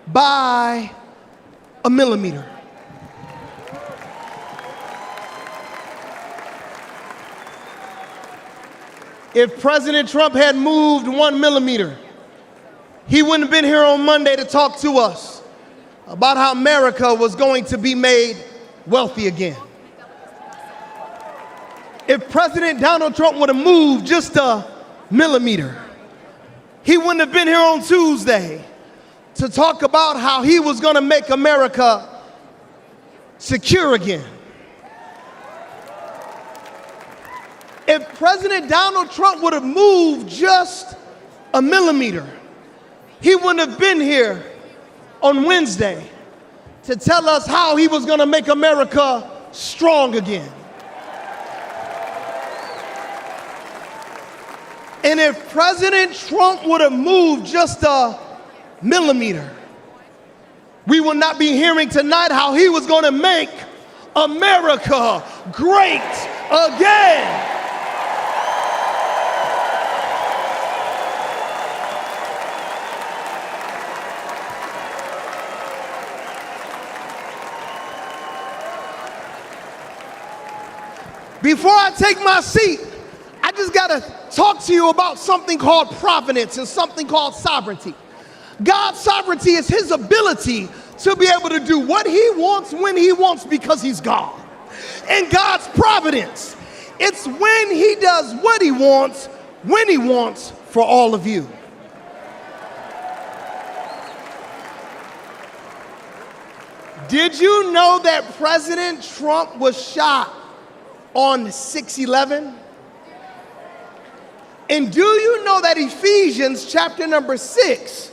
by a millimeter. If President Trump had moved 1 millimeter, he wouldn't have been here on Monday to talk to us about how America was going to be made wealthy again. If President Donald Trump would have moved just a millimeter, he wouldn't have been here on Tuesday to talk about how he was going to make America secure again. If President Donald Trump would have moved just a millimeter, he wouldn't have been here on Wednesday to tell us how he was going to make America strong again. And if President Trump would have moved just a millimeter, we would not be hearing tonight how he was going to make America great again. Before I take my seat, I just got to talk to you about something called providence and something called sovereignty. God's sovereignty is his ability to be able to do what he wants when he wants because he's God. And God's providence, it's when he does what he wants, when he wants for all of you. Did you know that President Trump was shot on 6/11? And do you know that Ephesians chapter number 6,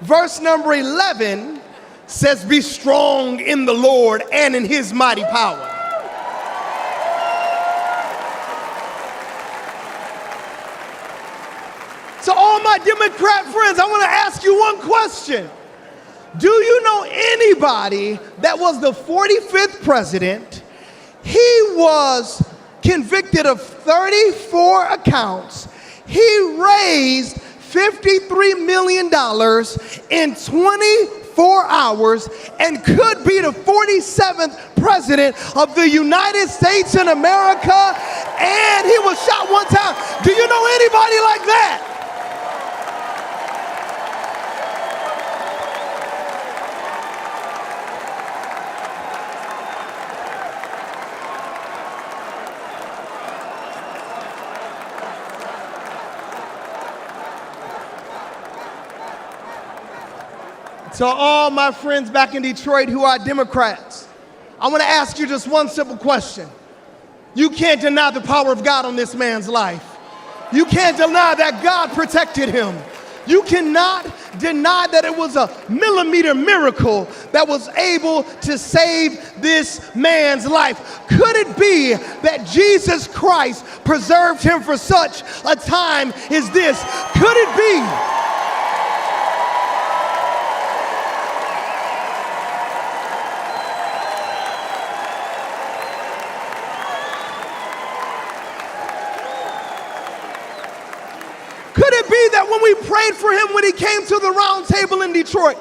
verse number 11 says, be strong in the Lord and in his mighty power? So all my Democrat friends, I want to ask you one question. Do you know anybody that was the 45th president? He was convicted of 34 accounts. He raised $53 million in 24 hours and could be the 47th president of the United States in America. And he was shot one time. Do you know anybody like that? To all my friends back in Detroit who are Democrats, I want to ask you just one simple question. You can't deny the power of God on this man's life. You can't deny that God protected him. You cannot deny that it was a millimeter miracle that was able to save this man's life. Could it be that Jesus Christ preserved him for such a time as this? Could it be? Could it be that when we prayed for him when he came to the round table in Detroit,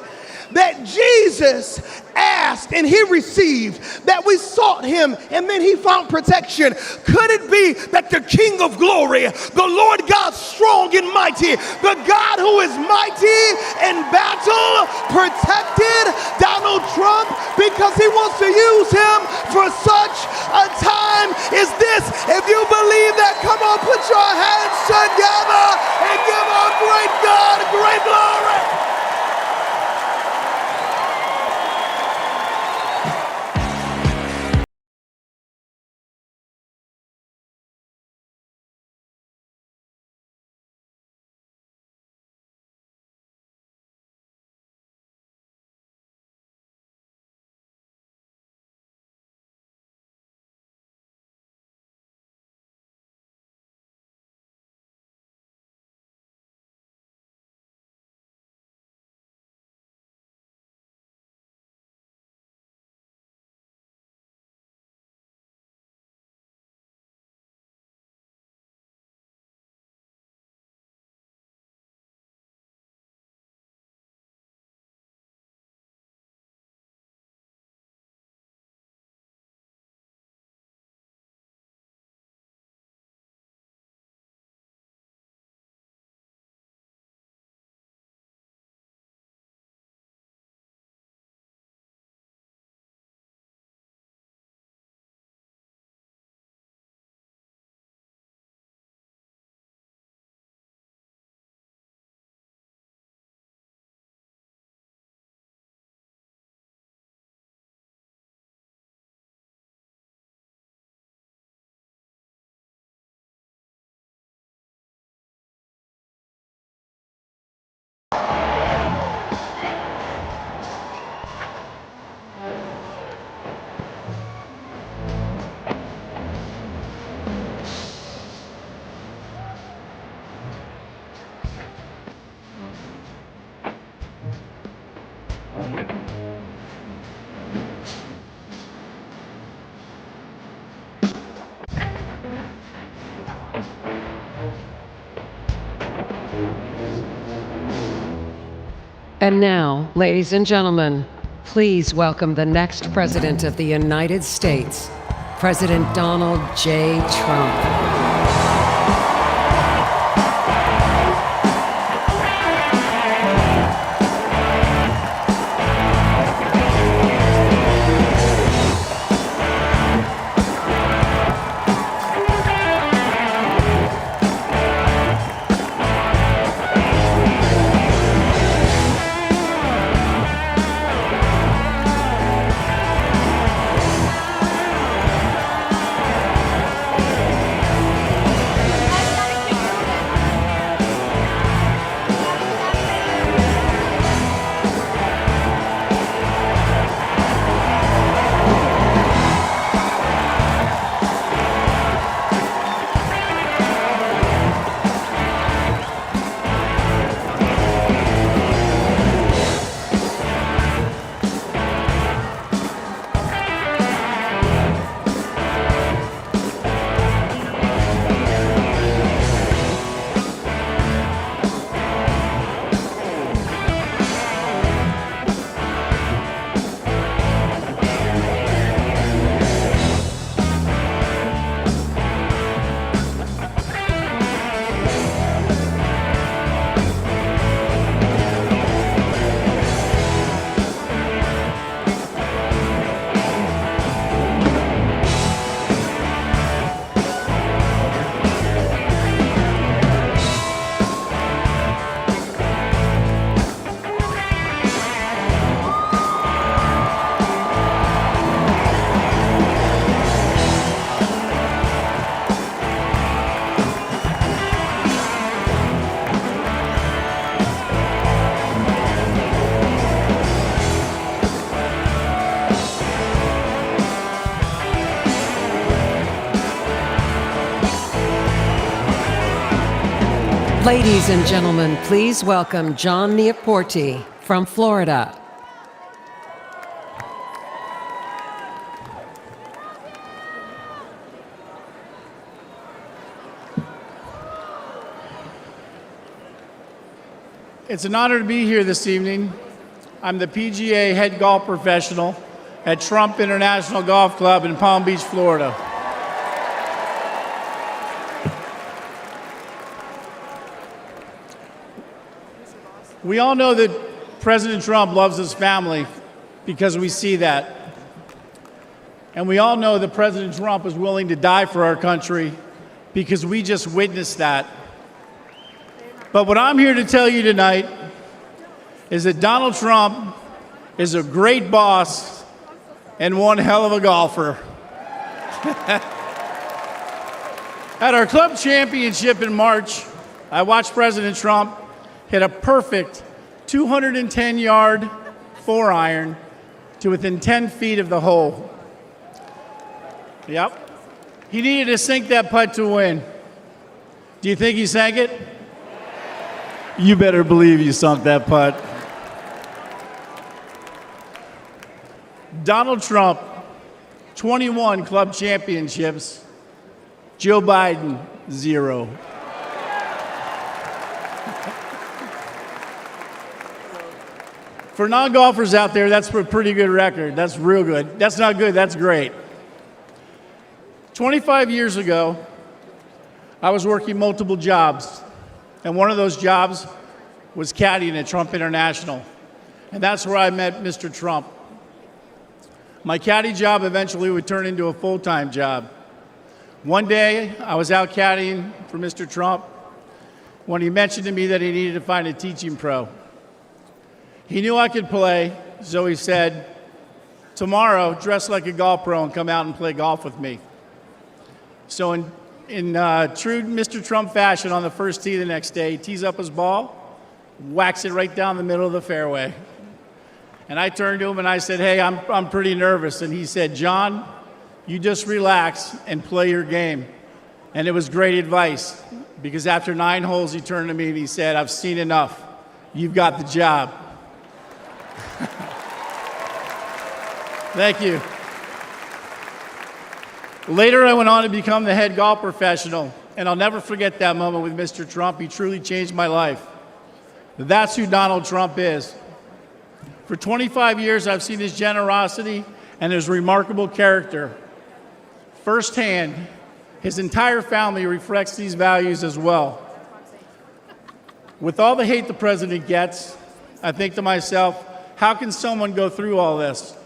that Jesus asked and he received, that we sought him and then he found protection? Could it be that the King of glory, the Lord God strong and mighty, the God who is mighty in battle, protected Donald Trump because he wants to use him for such a time as this? If you believe that, come on, put your hands together and give our great God great glory. And now, ladies and gentlemen, please welcome the next President of the United States, President Donald J. Trump. Ladies and gentlemen, please welcome John Neaporti from Florida. It's an honor to be here this evening. I'm the PGA head golf professional at Trump International Golf Club in Palm Beach, Florida. We all know that President Trump loves his family because we see that. And we all know that President Trump is willing to die for our country because we just witnessed that. But what I'm here to tell you tonight is that Donald Trump is a great boss and one hell of a golfer. At our club championship in March, I watched President Trump hit a perfect 210-yard 4-iron to within 10 feet of the hole. Yep. He needed to sink that putt to win. Do you think he sank it? You better believe you sunk that putt. Donald Trump, 21 club championships. Joe Biden, 0. For non-golfers out there, that's a pretty good record. That's real good. That's not good, that's great. 25 years ago, I was working multiple jobs. And one of those jobs was caddying at Trump International. And that's where I met Mr. Trump. My caddy job eventually would turn into a full-time job. One day, I was out caddying for Mr. Trump when he mentioned to me that he needed to find a teaching pro. He knew I could play, so he said, tomorrow, dress like a golf pro and come out and play golf with me. So in true Mr. Trump fashion, on the first tee the next day, he tees up his ball, whacks it right down the middle of the fairway. And I turned to him and I said, hey, I'm pretty nervous. And he said, John, you just relax and play your game. And it was great advice, because after 9 holes, he turned to me and he said, I've seen enough. You've got the job. Thank you. Later, I went on to become the head golf professional, and I'll never forget that moment with Mr. Trump. He truly changed my life. That's who Donald Trump is. For 25 years, I've seen his generosity and his remarkable character firsthand. His entire family reflects these values as well. With all the hate the president gets, I think to myself, how can someone go through all this?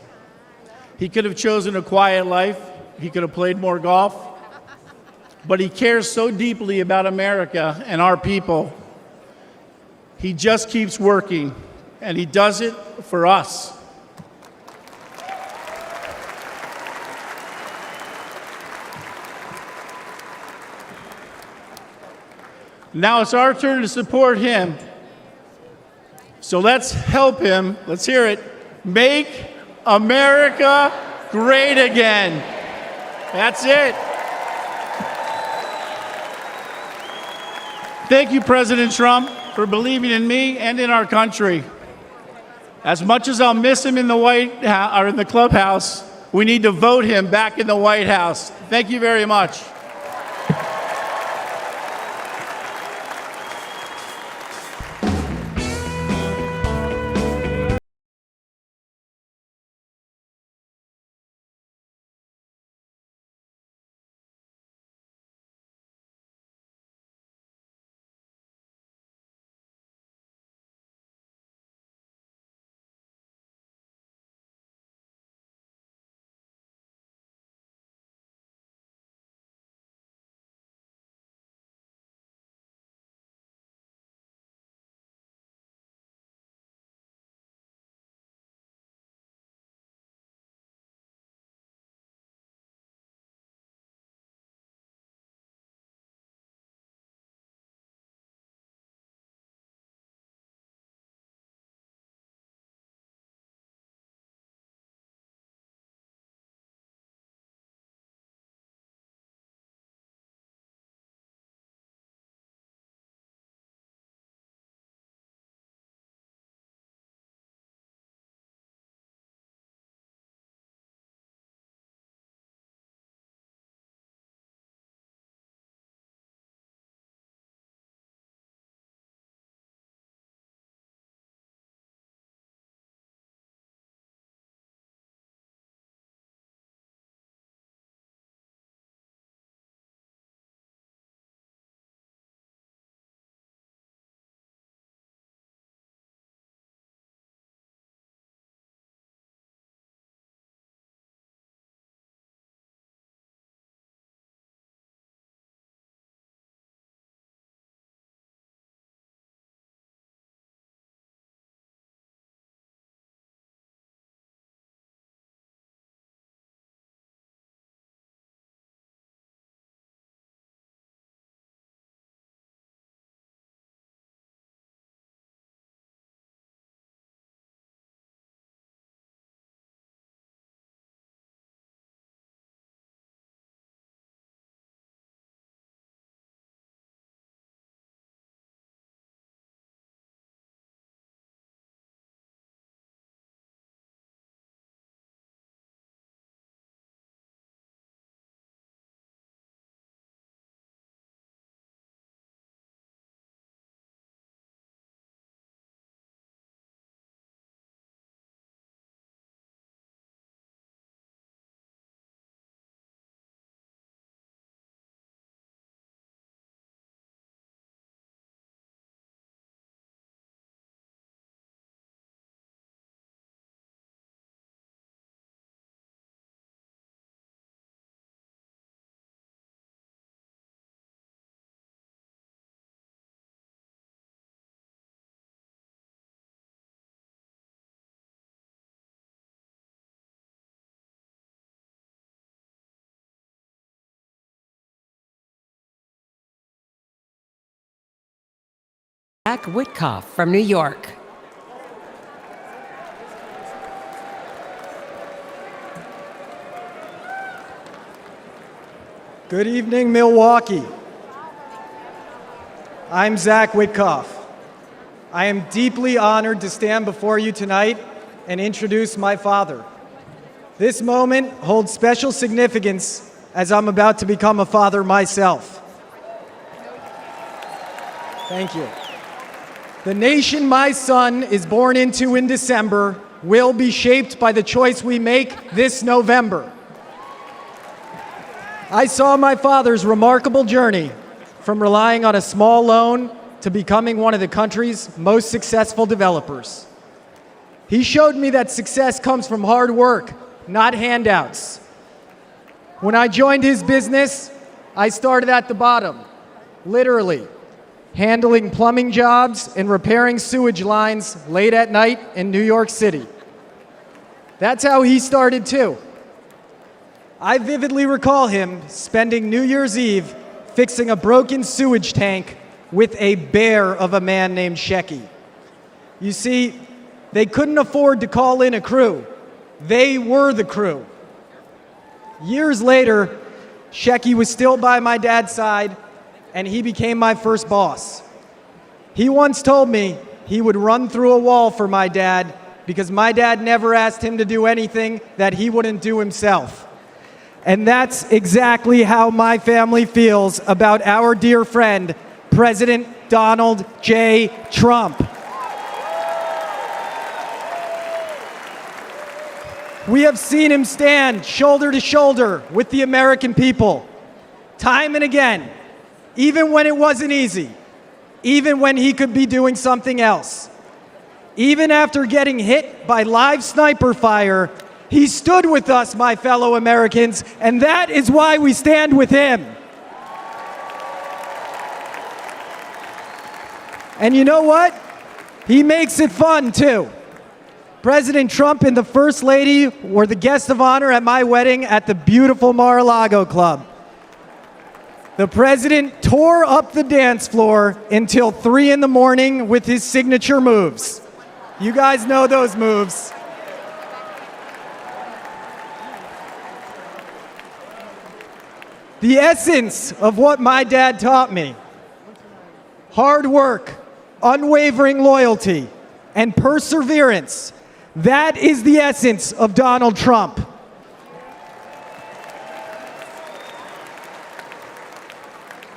He could have chosen a quiet life. He could have played more golf, but he cares so deeply about America and our people. He just keeps working, and he does it for us. Now it's our turn to support him. So let's help him. Let's hear it. Make America great again. That's it. Thank you, President Trump, for believing in me and in our country. As much as I'll miss him in the White House or in the clubhouse, we need to vote him back in the White House. Thank you very much. Witkoff from New York. Good evening, Milwaukee. I'm Zach Witkoff. I am deeply honored to stand before you tonight and introduce my father. This moment holds special significance as I'm about to become a father myself. Thank you. The nation my son is born into in December will be shaped by the choice we make this November. I saw my father's remarkable journey from relying on a small loan to becoming one of the country's most successful developers. He showed me that success comes from hard work, not handouts. When I joined his business, I started at the bottom, literally, handling plumbing jobs and repairing sewage lines late at night in New York City. That's how he started too. I vividly recall him spending New Year's Eve fixing a broken sewage tank with a bear of a man named Shecky. You see, they couldn't afford to call in a crew. They were the crew. Years later, Shecky was still by my dad's side, and he became my first boss. He once told me he would run through a wall for my dad because my dad never asked him to do anything that he wouldn't do himself. And that's exactly how my family feels about our dear friend, President Donald J. Trump. We have seen him stand shoulder to shoulder with the American people, time and again, even when it wasn't easy, even when he could be doing something else. Even after getting hit by live sniper fire, he stood with us, my fellow Americans, and that is why we stand with him. And you know what? He makes it fun, too. President Trump and the First Lady were the guests of honor at my wedding at the beautiful Mar-a-Lago Club. The president tore up the dance floor until 3 in the morning with his signature moves. You guys know those moves. The essence of what my dad taught me: hard work, unwavering loyalty, and perseverance. That is the essence of Donald Trump.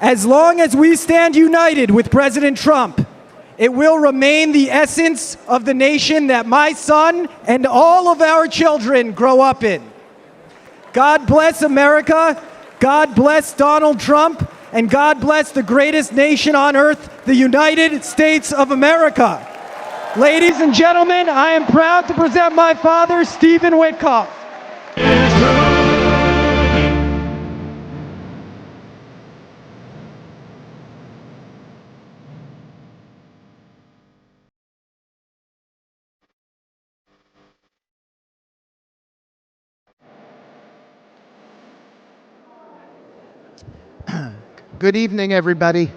As long as we stand united with President Trump, it will remain the essence of the nation that my son and all of our children grow up in. God bless America. God bless Donald Trump, and God bless the greatest nation on earth, the United States of America. Ladies and gentlemen, I am proud to present my father, Stephen Witkoff. Good evening, everybody.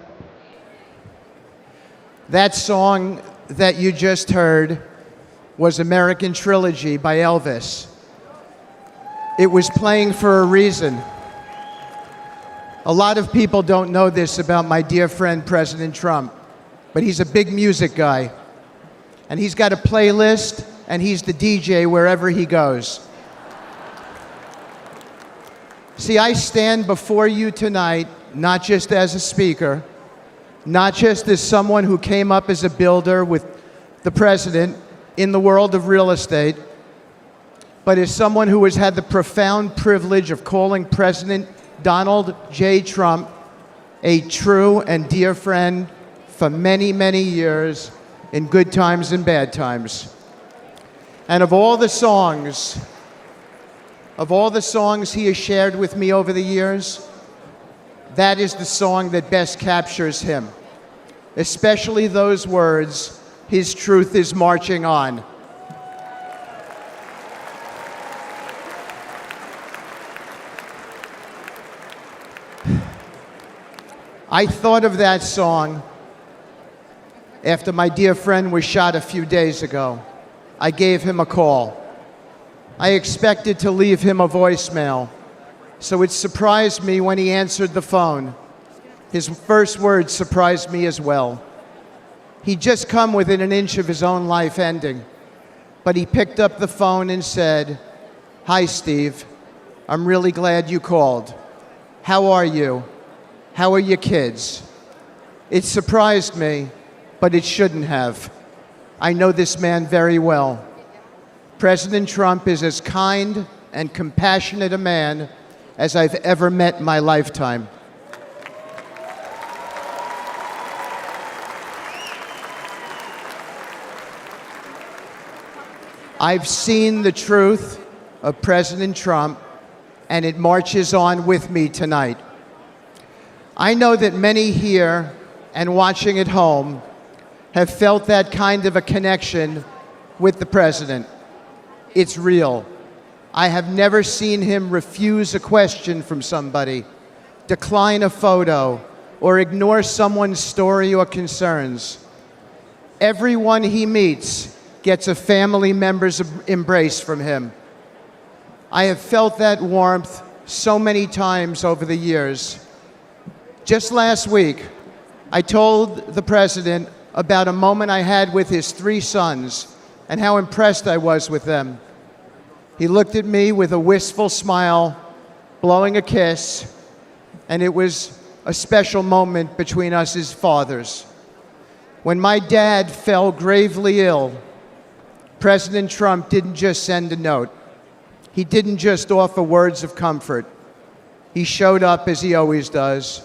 That song that you just heard was American Trilogy by Elvis. It was playing for a reason. A lot of people don't know this about my dear friend, President Trump, but he's a big music guy. And he's got a playlist, and he's the DJ wherever he goes. See, I stand before you tonight not just as a speaker, not just as someone who came up as a builder with the president in the world of real estate, but as someone who has had the profound privilege of calling President Donald J. Trump a true and dear friend for many, many years, in good times and bad times. And of all the songs he has shared with me over the years, that is the song that best captures him, especially those words, "His truth is marching on." I thought of that song after my dear friend was shot a few days ago. I gave him a call. I expected to leave him a voicemail, so it surprised me when he answered the phone. His first words surprised me as well. He'd just come within an inch of his own life ending, but he picked up the phone and said, "Hi, Steve. I'm really glad you called. How are you? How are your kids?" It surprised me, but it shouldn't have. I know this man very well. President Trump is as kind and compassionate a man as I've ever met in my lifetime. I've seen the truth of President Trump, and it marches on with me tonight. I know that many here and watching at home have felt that kind of a connection with the president. It's real. I have never seen him refuse a question from somebody, decline a photo, or ignore someone's story or concerns. Everyone he meets gets a family member's embrace from him. I have felt that warmth so many times over the years. Just last week, I told the president about a moment I had with his 3 sons and how impressed I was with them. He looked at me with a wistful smile, blowing a kiss, and it was a special moment between us as fathers. When my dad fell gravely ill, President Trump didn't just send a note. He didn't just offer words of comfort. He showed up as he always does.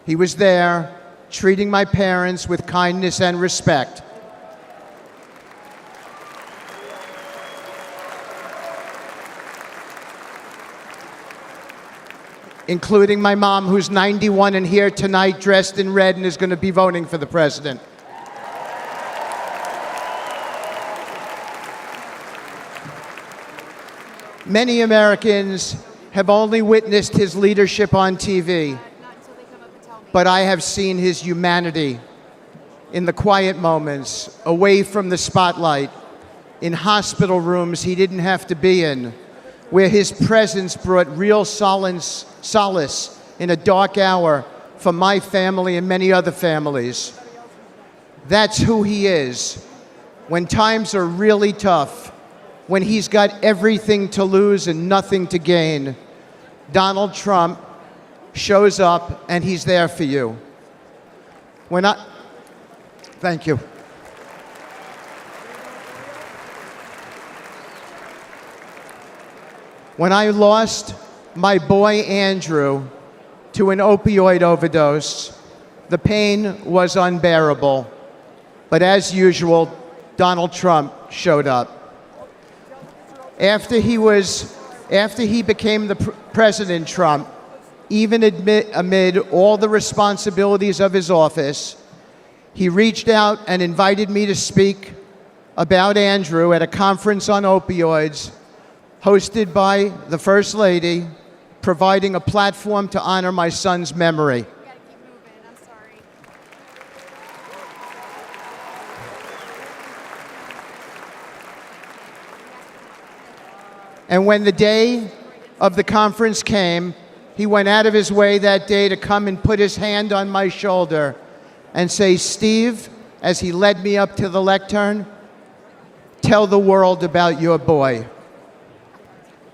He was there, treating my parents with kindness and respect. Including my mom, who's 91 and here tonight dressed in red and is going to be voting for the president. Many Americans have only witnessed his leadership on TV, but I have seen his humanity in the quiet moments, away from the spotlight, in hospital rooms he didn't have to be in, where his presence brought real solace in a dark hour for my family and many other families. That's who he is. When times are really tough, when he's got everything to lose and nothing to gain, Donald Trump shows up and he's there for you. Thank you. When I lost my boy Andrew to an opioid overdose, the pain was unbearable. But as usual, Donald Trump showed up. After he became the President Trump, even amid all the responsibilities of his office, he reached out and invited me to speak about Andrew at a conference on opioids hosted by the First Lady, providing a platform to honor my son's memory. And when the day of the conference came, he went out of his way that day to come and put his hand on my shoulder and say, "Steve," as he led me up to the lectern, "tell the world about your boy."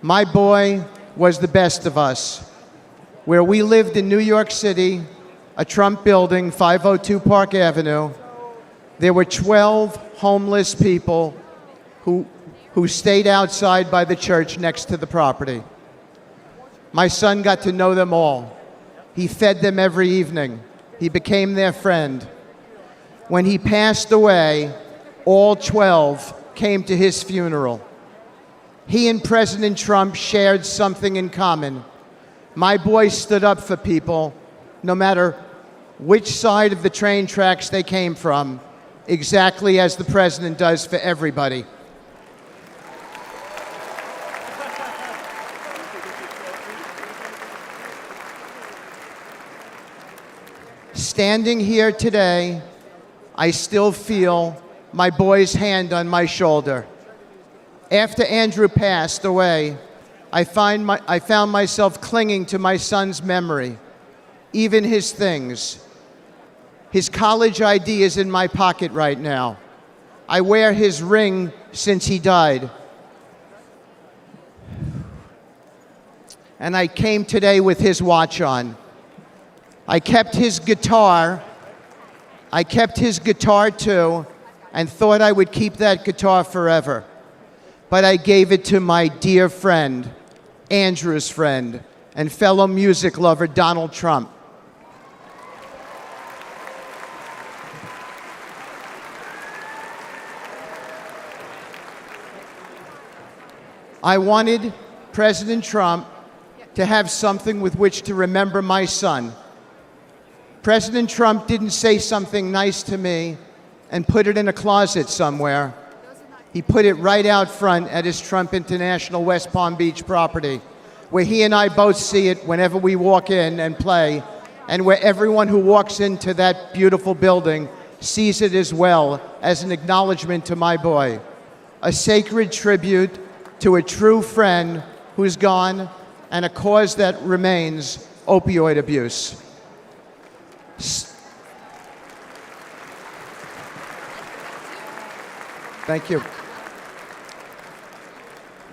My boy was the best of us. Where we lived in New York City, a Trump building, 502 Park Avenue, there were 12 homeless people who stayed outside by the church next to the property. My son got to know them all. He fed them every evening. He became their friend. When he passed away, all 12 came to his funeral. He and President Trump shared something in common. My boy stood up for people, no matter which side of the train tracks they came from, exactly as the president does for everybody. Standing here today, I still feel my boy's hand on my shoulder. After Andrew passed away, I found myself clinging to my son's memory, even his things. His college ID is in my pocket right now. I wear his ring since he died. And I came today with his watch on. I kept his guitar too, and thought I would keep that guitar forever. But I gave it to my dear friend, Andrew's friend, and fellow music lover, Donald Trump. I wanted President Trump to have something with which to remember my son. President Trump didn't say something nice to me and put it in a closet somewhere. He put it right out front at his Trump International West Palm Beach property, where he and I both see it whenever we walk in and play, and where everyone who walks into that beautiful building sees it as well as an acknowledgement to my boy, a sacred tribute to a true friend who's gone, and a cause that remains opioid abuse. Thank you.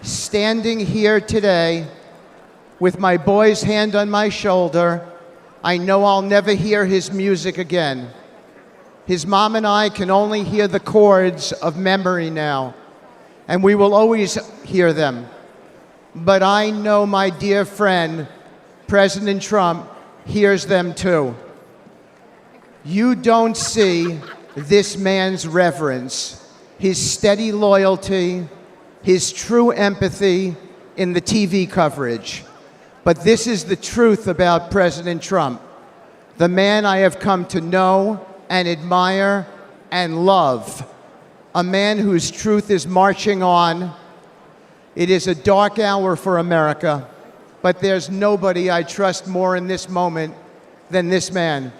Standing here today with my boy's hand on my shoulder, I know I'll never hear his music again. His mom and I can only hear the chords of memory now, and we will always hear them. But I know my dear friend, President Trump, hears them too. You don't see this man's reverence, his steady loyalty, his true empathy in the TV coverage. But this is the truth about President Trump, the man I have come to know and admire and love, a man whose truth is marching on. It is a dark hour for America, but there's nobody I trust more in this moment than this man.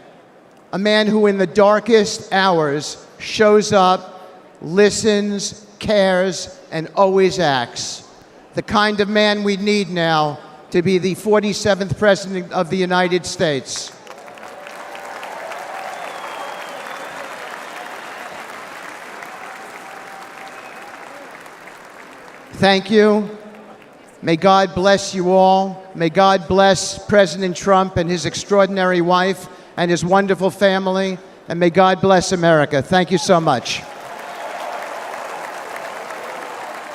A man who in the darkest hours shows up, listens, cares, and always acts. The kind of man we need now to be the 47th President of the United States. Thank you. May God bless you all. May God bless President Trump and his extraordinary wife and his wonderful family. And may God bless America. Thank you so much.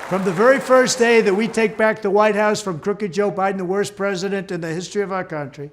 From the very first day that we take back the White House from crooked Joe Biden, the worst president in the history of our country,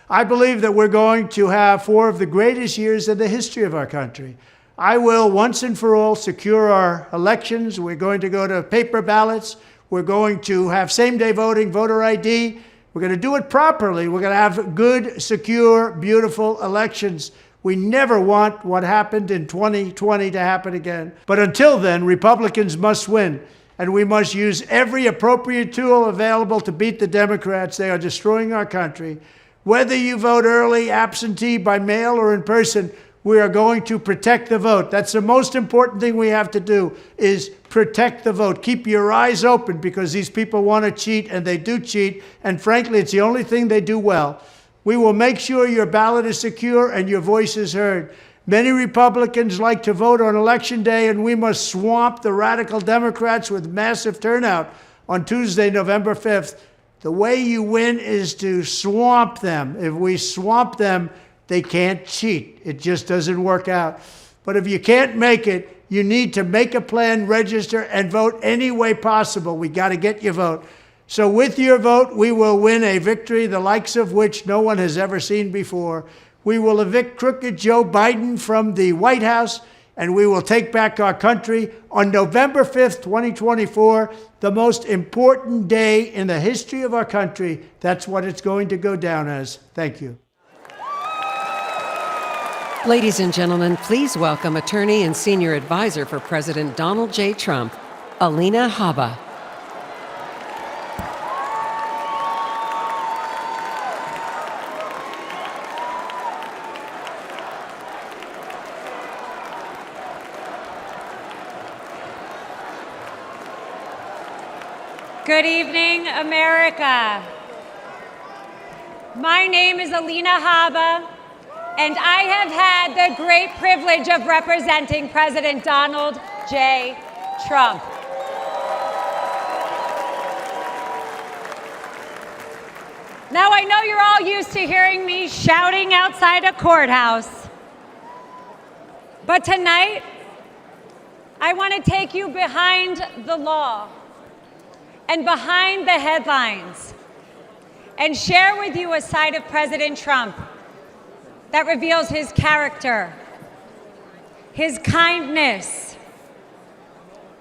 I believe that we're going to have 4 of the greatest years in the history of our country. I will once and for all secure our elections. We're going to go to paper ballots. We're going to have same-day voting, voter ID. We're going to do it properly. We're going to have good, secure, beautiful elections. We never want what happened in 2020 to happen again. But until then, Republicans must win. And we must use every appropriate tool available to beat the Democrats. They are destroying our country. Whether you vote early, absentee, by mail, or in person, we are going to protect the vote. That's the most important thing we have to do, is protect the vote. Keep your eyes open, because these people want to cheat, and they do cheat. And frankly, it's the only thing they do well. We will make sure your ballot is secure and your voice is heard. Many Republicans like to vote on Election Day, and we must swamp the radical Democrats with massive turnout on Tuesday, November 5th. The way you win is to swamp them. If we swamp them, they can't cheat. It just doesn't work out. But if you can't make it, you need to make a plan, register, and vote any way possible. We got to get your vote. So with your vote, we will win a victory the likes of which no one has ever seen before. We will evict crooked Joe Biden from the White House, and we will take back our country on November 5th, 2024, the most important day in the history of our country. That's what it's going to go down as. Thank you. Ladies and gentlemen, please welcome attorney and senior advisor for President Donald J. Trump, Alina Habba. Good evening, America. My name is Alina Habba, and I have had the great privilege of representing President Donald J. Trump. Now, I know you're all used to hearing me shouting outside a courthouse, but tonight, I want to take you behind the law and behind the headlines and share with you a side of President Trump that reveals his character, his kindness,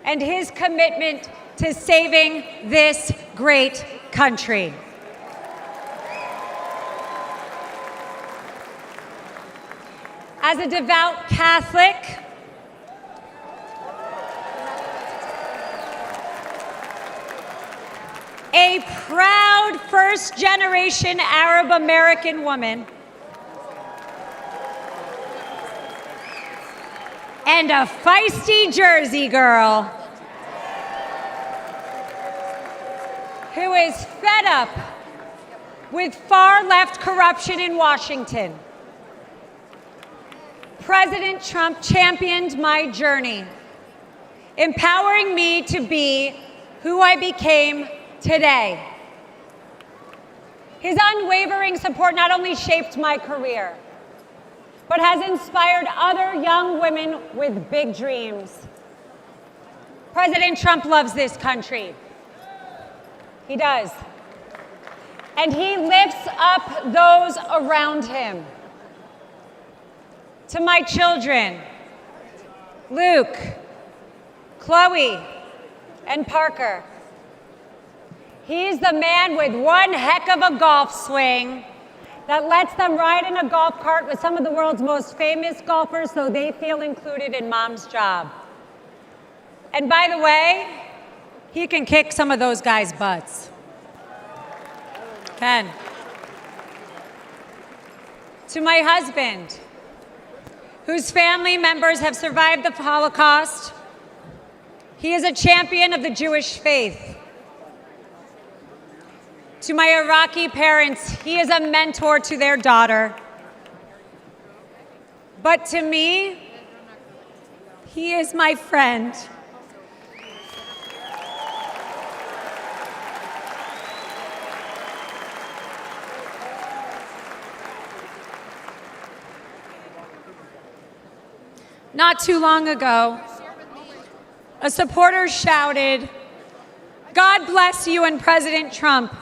and his commitment to saving this great country. As a devout Catholic, a proud first-generation Arab-American woman, and a feisty Jersey girl who is fed up with far-left corruption in Washington. President Trump championed my journey, empowering me to be who I became today. His unwavering support not only shaped my career, but has inspired other young women with big dreams. President Trump loves this country. He does. And he lifts up those around him. To my children, Luke, Chloe, and Parker, he's the man with one heck of a golf swing that lets them ride in a golf cart with some of the world's most famous golfers so they feel included in mom's job. And by the way, he can kick some of those guys' butts. Ken. To my husband, whose family members have survived the Holocaust, he is a champion of the Jewish faith. To my Iraqi parents, he is a mentor to their daughter. But to me, he is my friend. Not too long ago, a supporter shouted, "God bless you and President Trump,"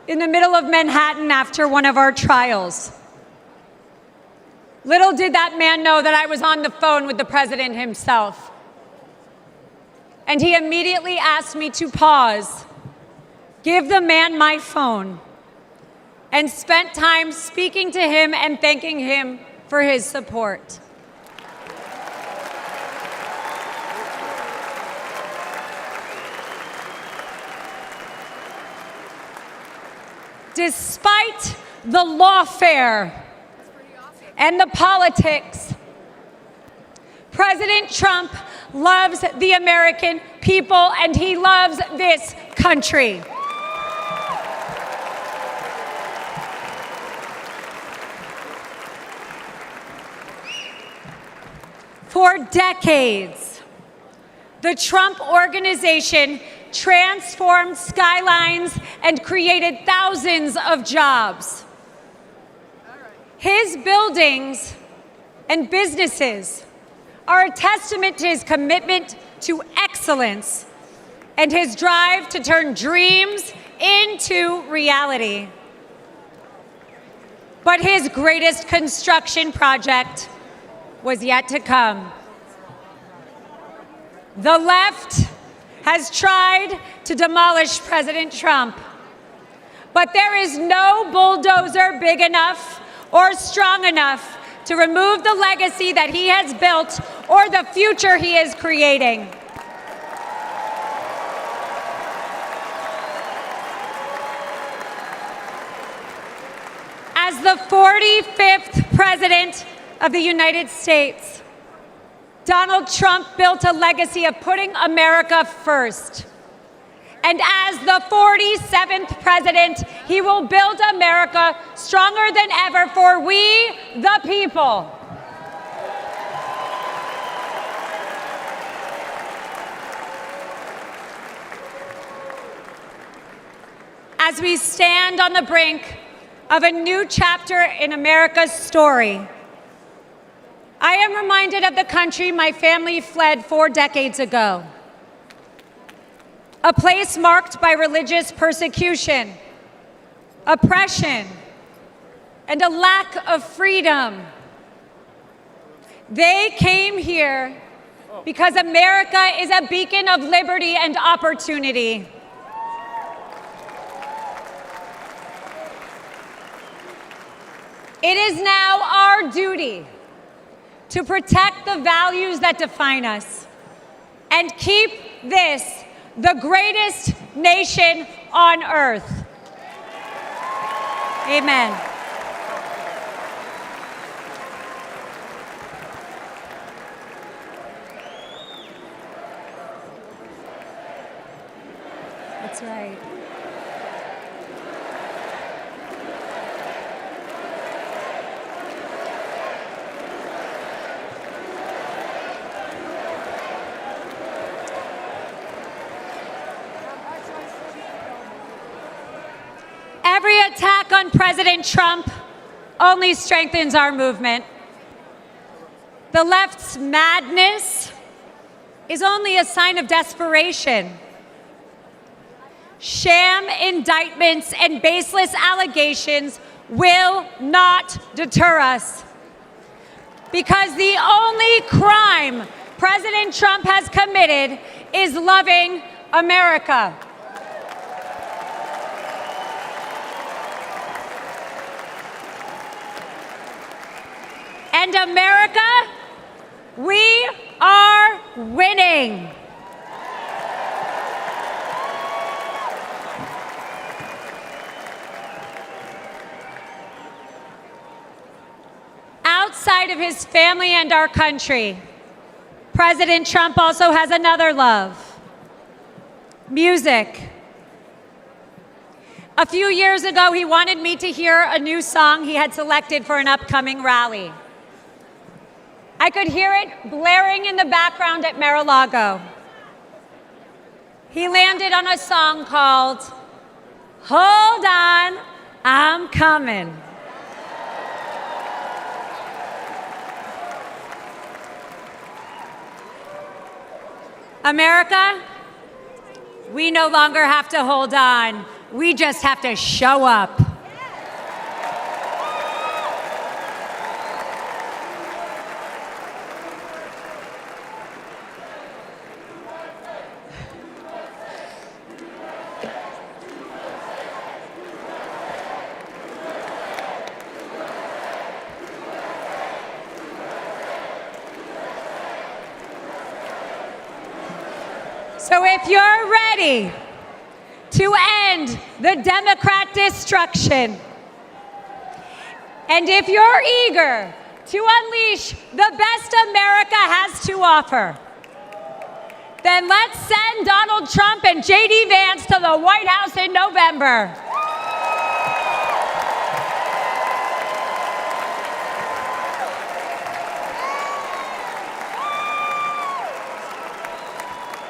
in the middle of Manhattan after one of our trials. Little did that man know that I was on the phone with the president himself. And he immediately asked me to pause, give the man my phone, and spent time speaking to him and thanking him for his support. Despite the lawfare and the politics, President Trump loves the American people and he loves this country. For decades, the Trump Organization transformed skylines and created thousands of jobs. His buildings and businesses are a testament to his commitment to excellence and his drive to turn dreams into reality. But his greatest construction project was yet to come. The left has tried to demolish President Trump, but there is no bulldozer big enough or strong enough to remove the legacy that he has built or the future he is creating. As the 45th President of the United States, Donald Trump built a legacy of putting America first And as the 47th president, he will build America stronger than ever for we, the people. As we stand on the brink of a new chapter in America's story, I am reminded of the country my family fled 4 decades ago. A place marked by religious persecution, oppression, and a lack of freedom. They came here because America is a beacon of liberty and opportunity. It is now our duty to protect the values that define us and keep this the greatest nation on earth. Amen. That's right. Every attack on President Trump only strengthens our movement. The left's madness is only a sign of desperation. Sham indictments and baseless allegations will not deter us, because the only crime President Trump has committed is loving America. And America, we are winning. Outside of his family and our country, President Trump also has another love: music. A few years ago, he wanted me to hear a new song he had selected for an upcoming rally. I could hear it blaring in the background at Mar-a-Lago. He landed on a song called "Hold On, I'm Coming." America, we no longer have to hold on. We just have to show up. So if you're ready to end the Democrat destruction, and if you're eager to unleash the best America has to offer, then let's send Donald Trump and J.D. Vance to the White House in November.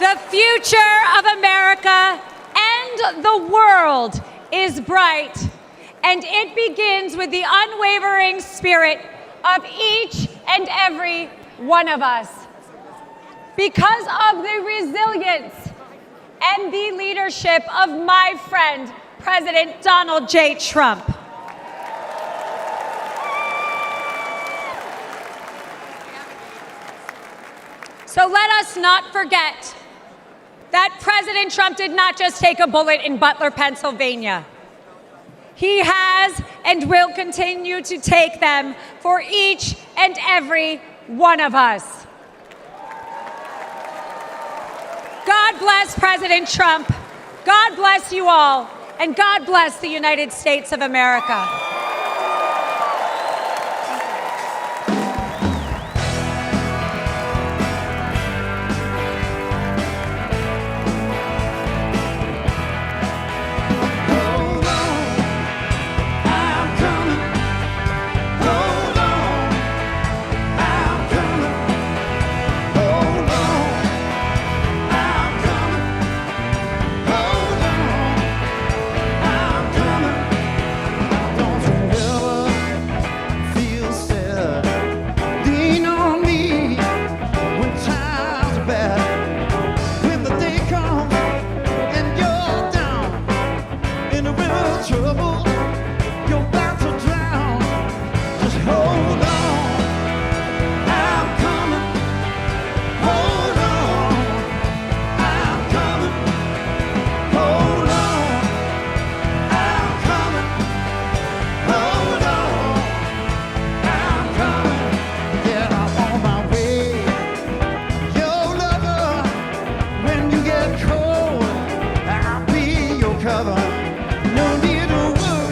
The future of America and the world is bright, and it begins with the unwavering spirit of each and every one of us. Because of the resilience and the leadership of my friend, President Donald J. Trump. So let us not forget that President Trump did not just take a bullet in Butler, Pennsylvania. He has and will continue to take them for each and every one of us. God bless President Trump. God bless you all. And God bless the United States of America. trouble, you're about to drown. Just hold on, I'm coming. Hold on, I'm coming. Hold on, I'm coming. Hold on, I'm coming. Yeah, I'm on my way. Your lover, when you get cold, I'll be your cover. No need to worry.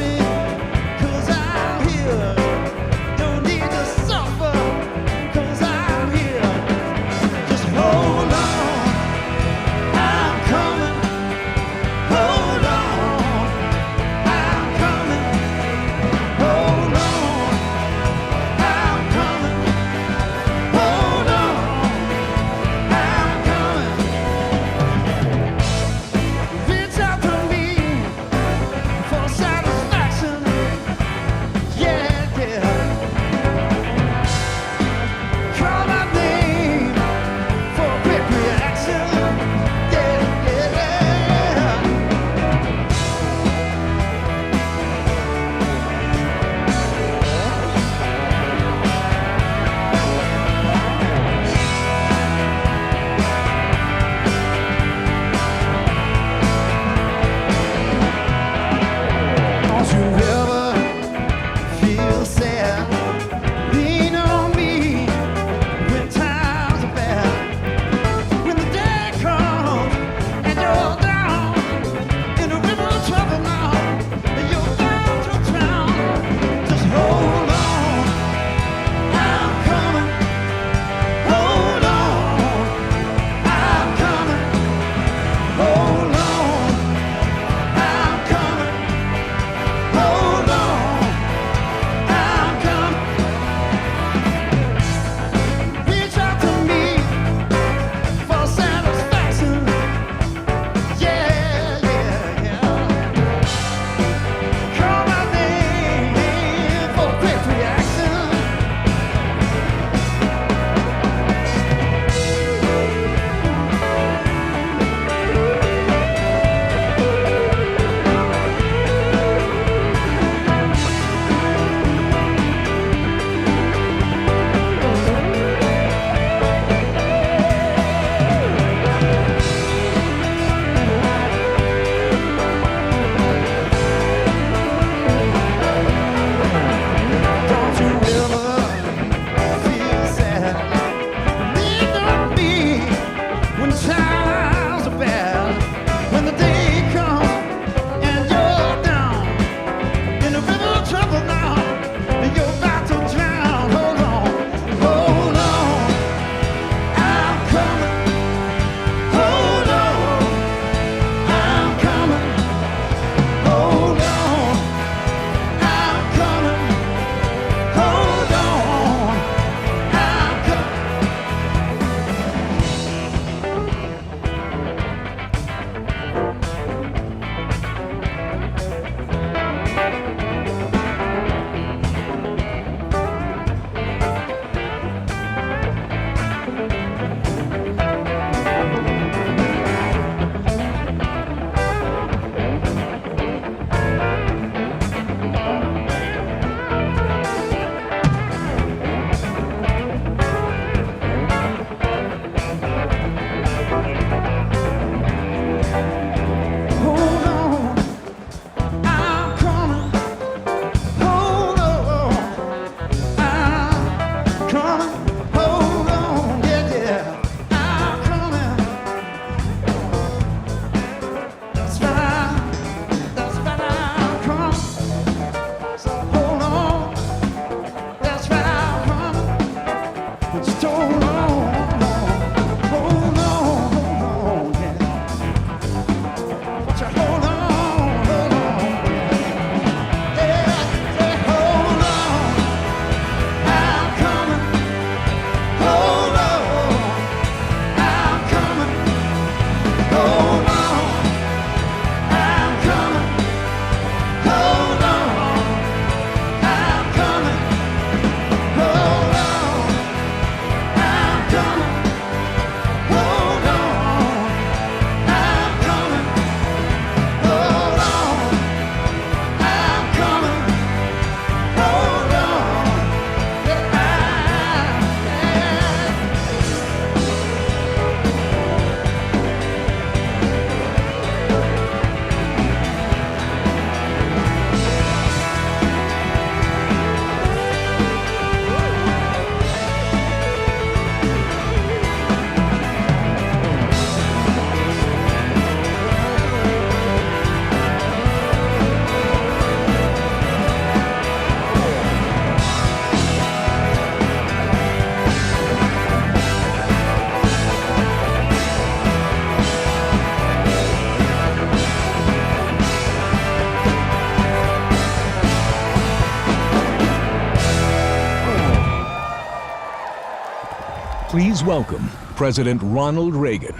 Please welcome President Ronald Reagan,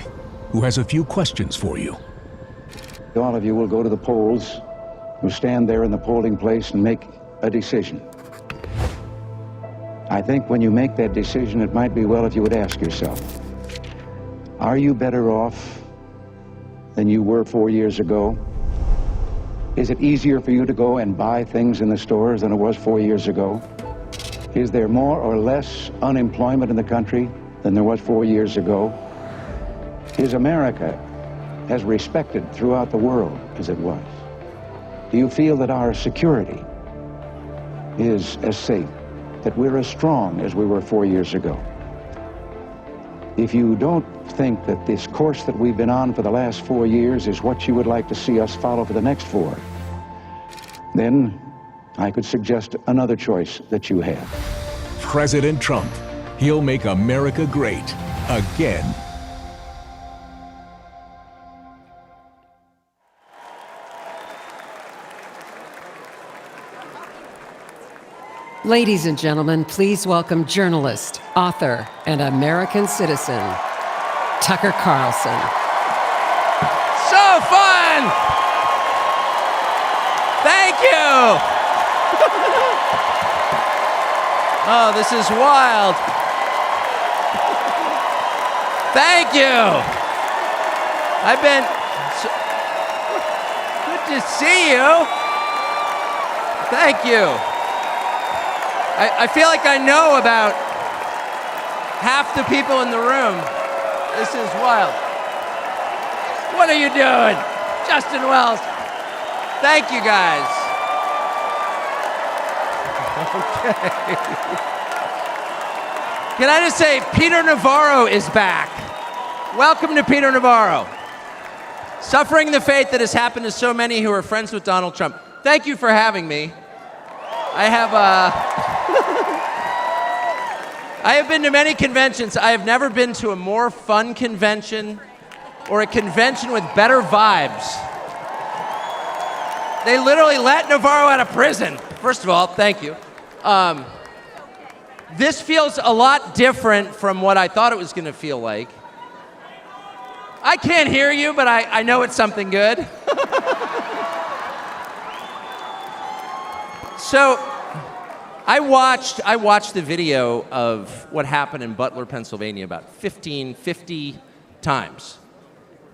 who has a few questions for you. All of you will go to the polls, who stand there in the polling place and make a decision. I think when you make that decision, it might be well if you would ask yourself, are you better off than you were 4 years ago? Is it easier for you to go and buy things in the stores than it was 4 years ago? Is there more or less unemployment in the country than there was 4 years ago? Is America as respected throughout the world as it was? Do you feel that our security is as safe, that we're as strong as we were 4 years ago? If you don't think that this course that we've been on for the last 4 years is what you would like to see us follow for the next 4, then I could suggest another choice that you have. President Trump. He'll make America great again. Ladies and gentlemen, please welcome journalist, author, and American citizen, Tucker Carlson. So fun! Thank you! Oh, this is wild. Thank you! I've been... Good to see you. Thank you. I feel like I know about half the people in the room. This is wild. What are you doing? Justin Wells. Thank you, guys. Okay. Can I just say, Peter Navarro is back. Welcome to Peter Navarro. Suffering the fate that has happened to so many who are friends with Donald Trump. Thank you for having me. I have been to many conventions. I have never been to a more fun convention or a convention with better vibes. They literally let Navarro out of prison. First of all, thank you. This feels a lot different from what I thought it was going to feel like. I can't hear you, but I know it's something good. So, I watched the video of what happened in Butler, Pennsylvania about 50 times.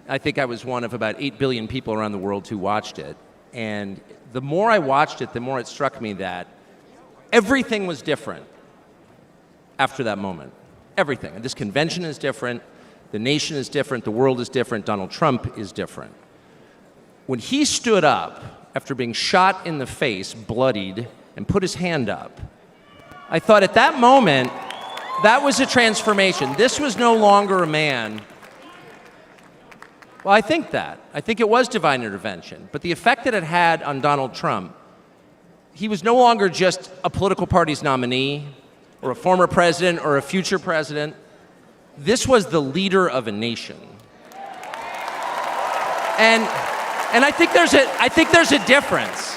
I think I was one of about 8 billion people around the world who watched it. And the more I watched it, the more it struck me that everything was different after that moment. Everything. And this convention is different. The nation is different. The world is different. Donald Trump is different. When he stood up after being shot in the face, bloodied, and put his hand up, I thought at that moment, that was a transformation. This was no longer a man. Well, I think it was divine intervention. But the effect that it had on Donald Trump, he was no longer just a political party's nominee or a former president or a future president. This was the leader of a nation. And I think there's a difference.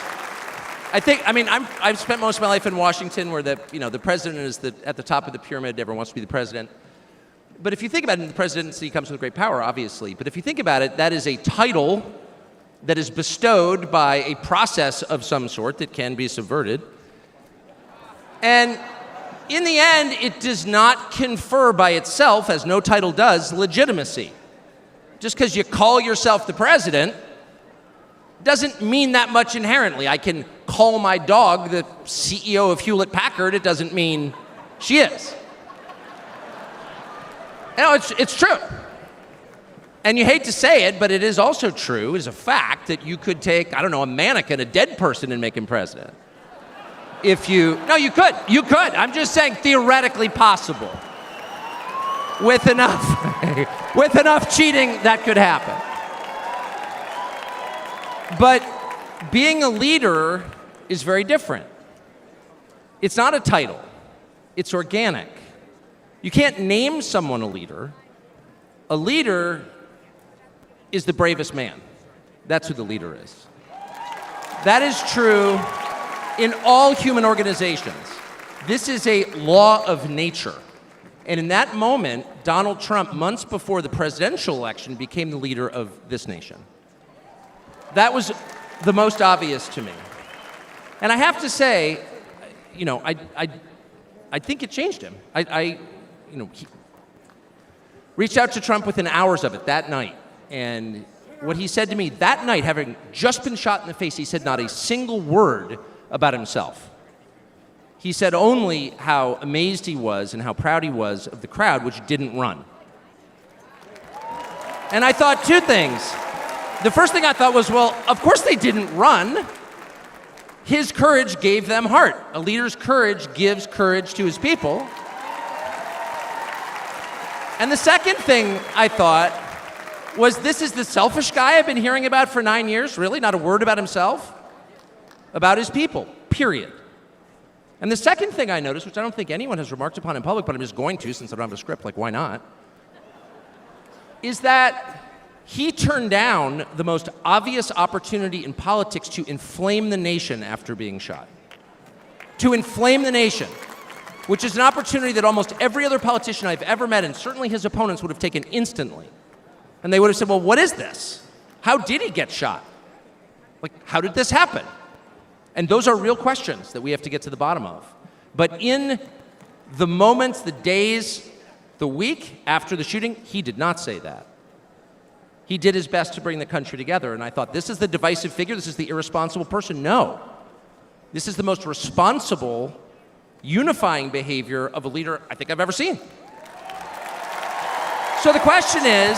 I've spent most of my life in Washington where the president is at the top of the pyramid, everyone wants to be the president. But if you think about it, the presidency comes with great power, obviously. But if you think about it, that is a title that is bestowed by a process of some sort that can be subverted. And in the end, it does not confer by itself, as no title does, legitimacy. Just because you call yourself the president doesn't mean that much inherently. I can call my dog the CEO of Hewlett-Packard. It doesn't mean she is. It's true. And you hate to say it, but it is also true, as a fact, that you could take, a mannequin, a dead person, and make him president. You could. I'm just saying theoretically possible. With enough cheating, that could happen. But being a leader is very different. It's not a title. It's organic. You can't name someone a leader. A leader is the bravest man. That's who the leader is. That is true in all human organizations. This is a law of nature. And in that moment, Donald Trump, months before the presidential election, became the leader of this nation. That was the most obvious to me. And I have to say, you know, I think it changed him. He reached out to Trump within hours of it that night. And what he said to me that night, having just been shot in the face, he said not a single word about himself. He said only how amazed he was and how proud he was of the crowd, which didn't run. And I thought two things. The first thing I thought was, well, of course they didn't run. His courage gave them heart. A leader's courage gives courage to his people. And the second thing I thought was, this is the selfish guy I've been hearing about for 9 years, really? Not a word about himself? About his people, period. And the second thing I noticed, which I don't think anyone has remarked upon in public, but I'm just going to since I don't have a script, like why not, is that he turned down the most obvious opportunity in politics to inflame the nation after being shot. To inflame the nation, which is an opportunity that almost every other politician I've ever met, and certainly his opponents, would have taken instantly. And they would have said, well, what is this? How did he get shot? Like, how did this happen? And those are real questions that we have to get to the bottom of. But in the moments, the days, the week after the shooting, he did not say that. He did his best to bring the country together. And I thought, this is the divisive figure? This is the irresponsible person? No. This is the most responsible, unifying behavior of a leader I think I've ever seen. So the question is,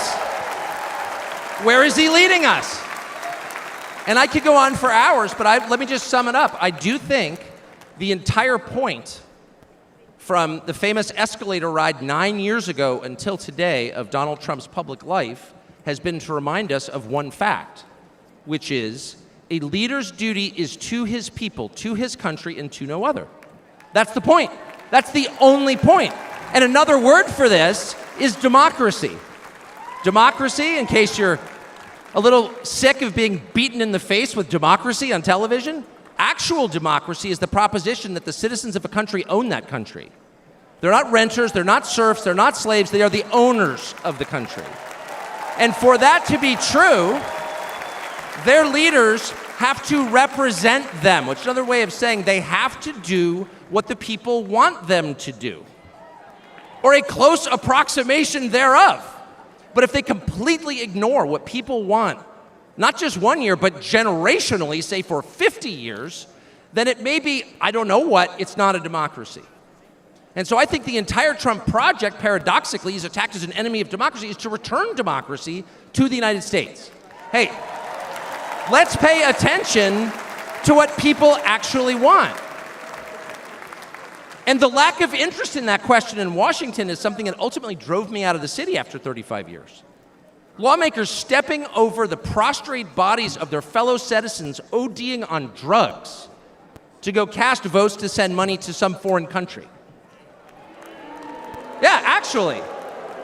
where is he leading us? And I could go on for hours, but let me just sum it up. I do think the entire point from the famous escalator ride 9 years ago until today of Donald Trump's public life has been to remind us of one fact, which is a leader's duty is to his people, to his country, and to no other. That's the point. That's the only point. And another word for this is democracy. Democracy, in case you're a little sick of being beaten in the face with democracy on television, actual democracy is the proposition that the citizens of a country own that country. They're not renters, they're not serfs, they're not slaves, they are the owners of the country. And for that to be true, their leaders have to represent them, which is another way of saying they have to do what the people want them to do, or a close approximation thereof. But if they completely ignore what people want, not just 1 year, but generationally, say for 50 years, then it may be, I don't know what, it's not a democracy. And so I think the entire Trump project, paradoxically, is attacked as an enemy of democracy, is to return democracy to the United States. Hey, let's pay attention to what people actually want. And the lack of interest in that question in Washington is something that ultimately drove me out of the city after 35 years. Lawmakers stepping over the prostrate bodies of their fellow citizens ODing on drugs to go cast votes to send money to some foreign country. Yeah, actually,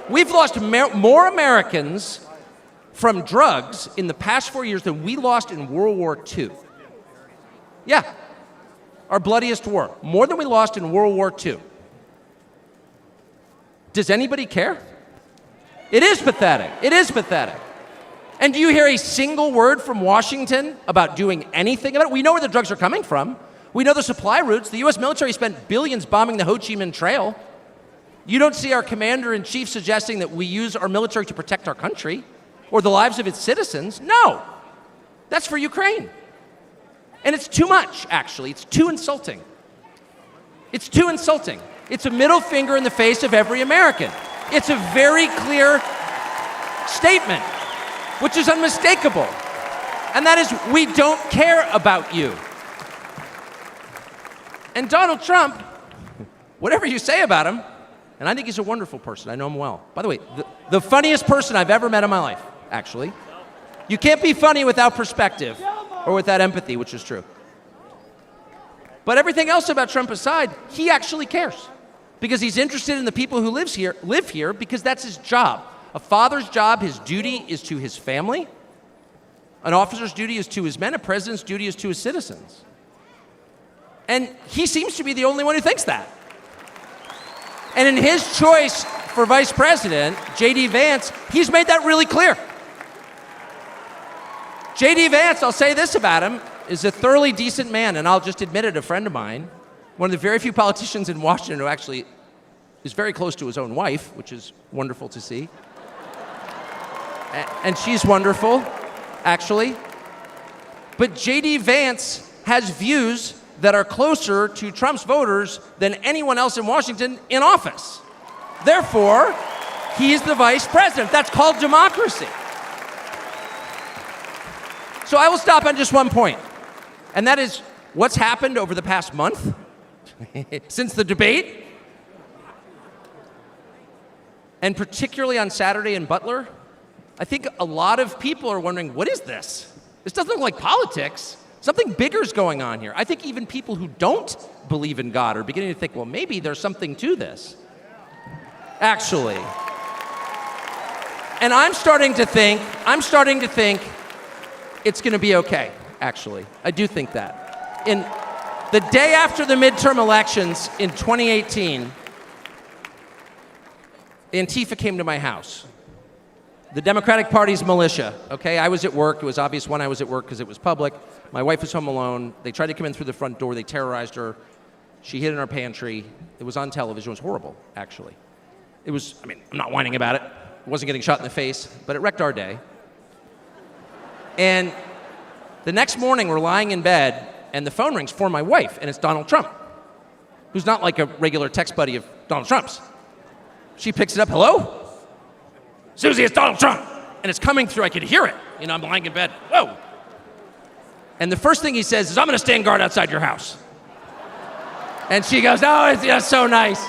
we've lost more Americans from drugs in the past 4 years than we lost in World War II. Yeah. Our bloodiest war, more than we lost in World War II. Does anybody care? It is pathetic. It is pathetic. And do you hear a single word from Washington about doing anything about it? We know where the drugs are coming from. We know the supply routes. The U.S. military spent billions bombing the Ho Chi Minh Trail. You don't see our commander-in-chief suggesting that we use our military to protect our country or the lives of its citizens. No. That's for Ukraine. And it's too much, actually. It's too insulting. It's too insulting. It's a middle finger in the face of every American. It's a very clear statement, which is unmistakable. And that is, we don't care about you. And Donald Trump, whatever you say about him, and I think he's a wonderful person. I know him well. By the way, the funniest person I've ever met in my life, actually. You can't be funny without perspective. Or without empathy, which is true. But everything else about Trump aside, he actually cares. Because he's interested in the people who live here, because that's his job. A father's job, his duty is to his family. An officer's duty is to his men. A president's duty is to his citizens. And he seems to be the only one who thinks that. And in his choice for vice president, J.D. Vance, he's made that really clear. J.D. Vance, I'll say this about him, is a thoroughly decent man, and I'll just admit it, a friend of mine, one of the very few politicians in Washington who actually is very close to his own wife, which is wonderful to see. And she's wonderful, actually. But J.D. Vance has views that are closer to Trump's voters than anyone else in Washington in office. Therefore, he's the vice president. That's called democracy. So I will stop on just one point, and that is what's happened over the past month since the debate, and particularly on Saturday in Butler. I think a lot of people are wondering, what is this? This doesn't look like politics. Something bigger is going on here. I think even people who don't believe in God are beginning to think, well, maybe there's something to this, actually. And I'm starting to think it's going to be okay, actually. I do think that. In the day after the midterm elections in 2018, Antifa came to my house. The Democratic Party's militia, okay? I was at work. It was obvious when I was at work because it was public. My wife was home alone. They tried to come in through the front door. They terrorized her. She hid in our pantry. It was on television. It was horrible, actually. It was, I mean, I'm not whining about it. It wasn't getting shot in the face, but it wrecked our day. And the next morning, we're lying in bed, and the phone rings for my wife, and it's Donald Trump, who's not like a regular text buddy of Donald Trump's. She picks it up. Hello? Susie, it's Donald Trump. And it's coming through. I could hear it. You know, I'm lying in bed. Whoa. And the first thing he says is, I'm going to stand guard outside your house. And she goes, oh, it's so nice.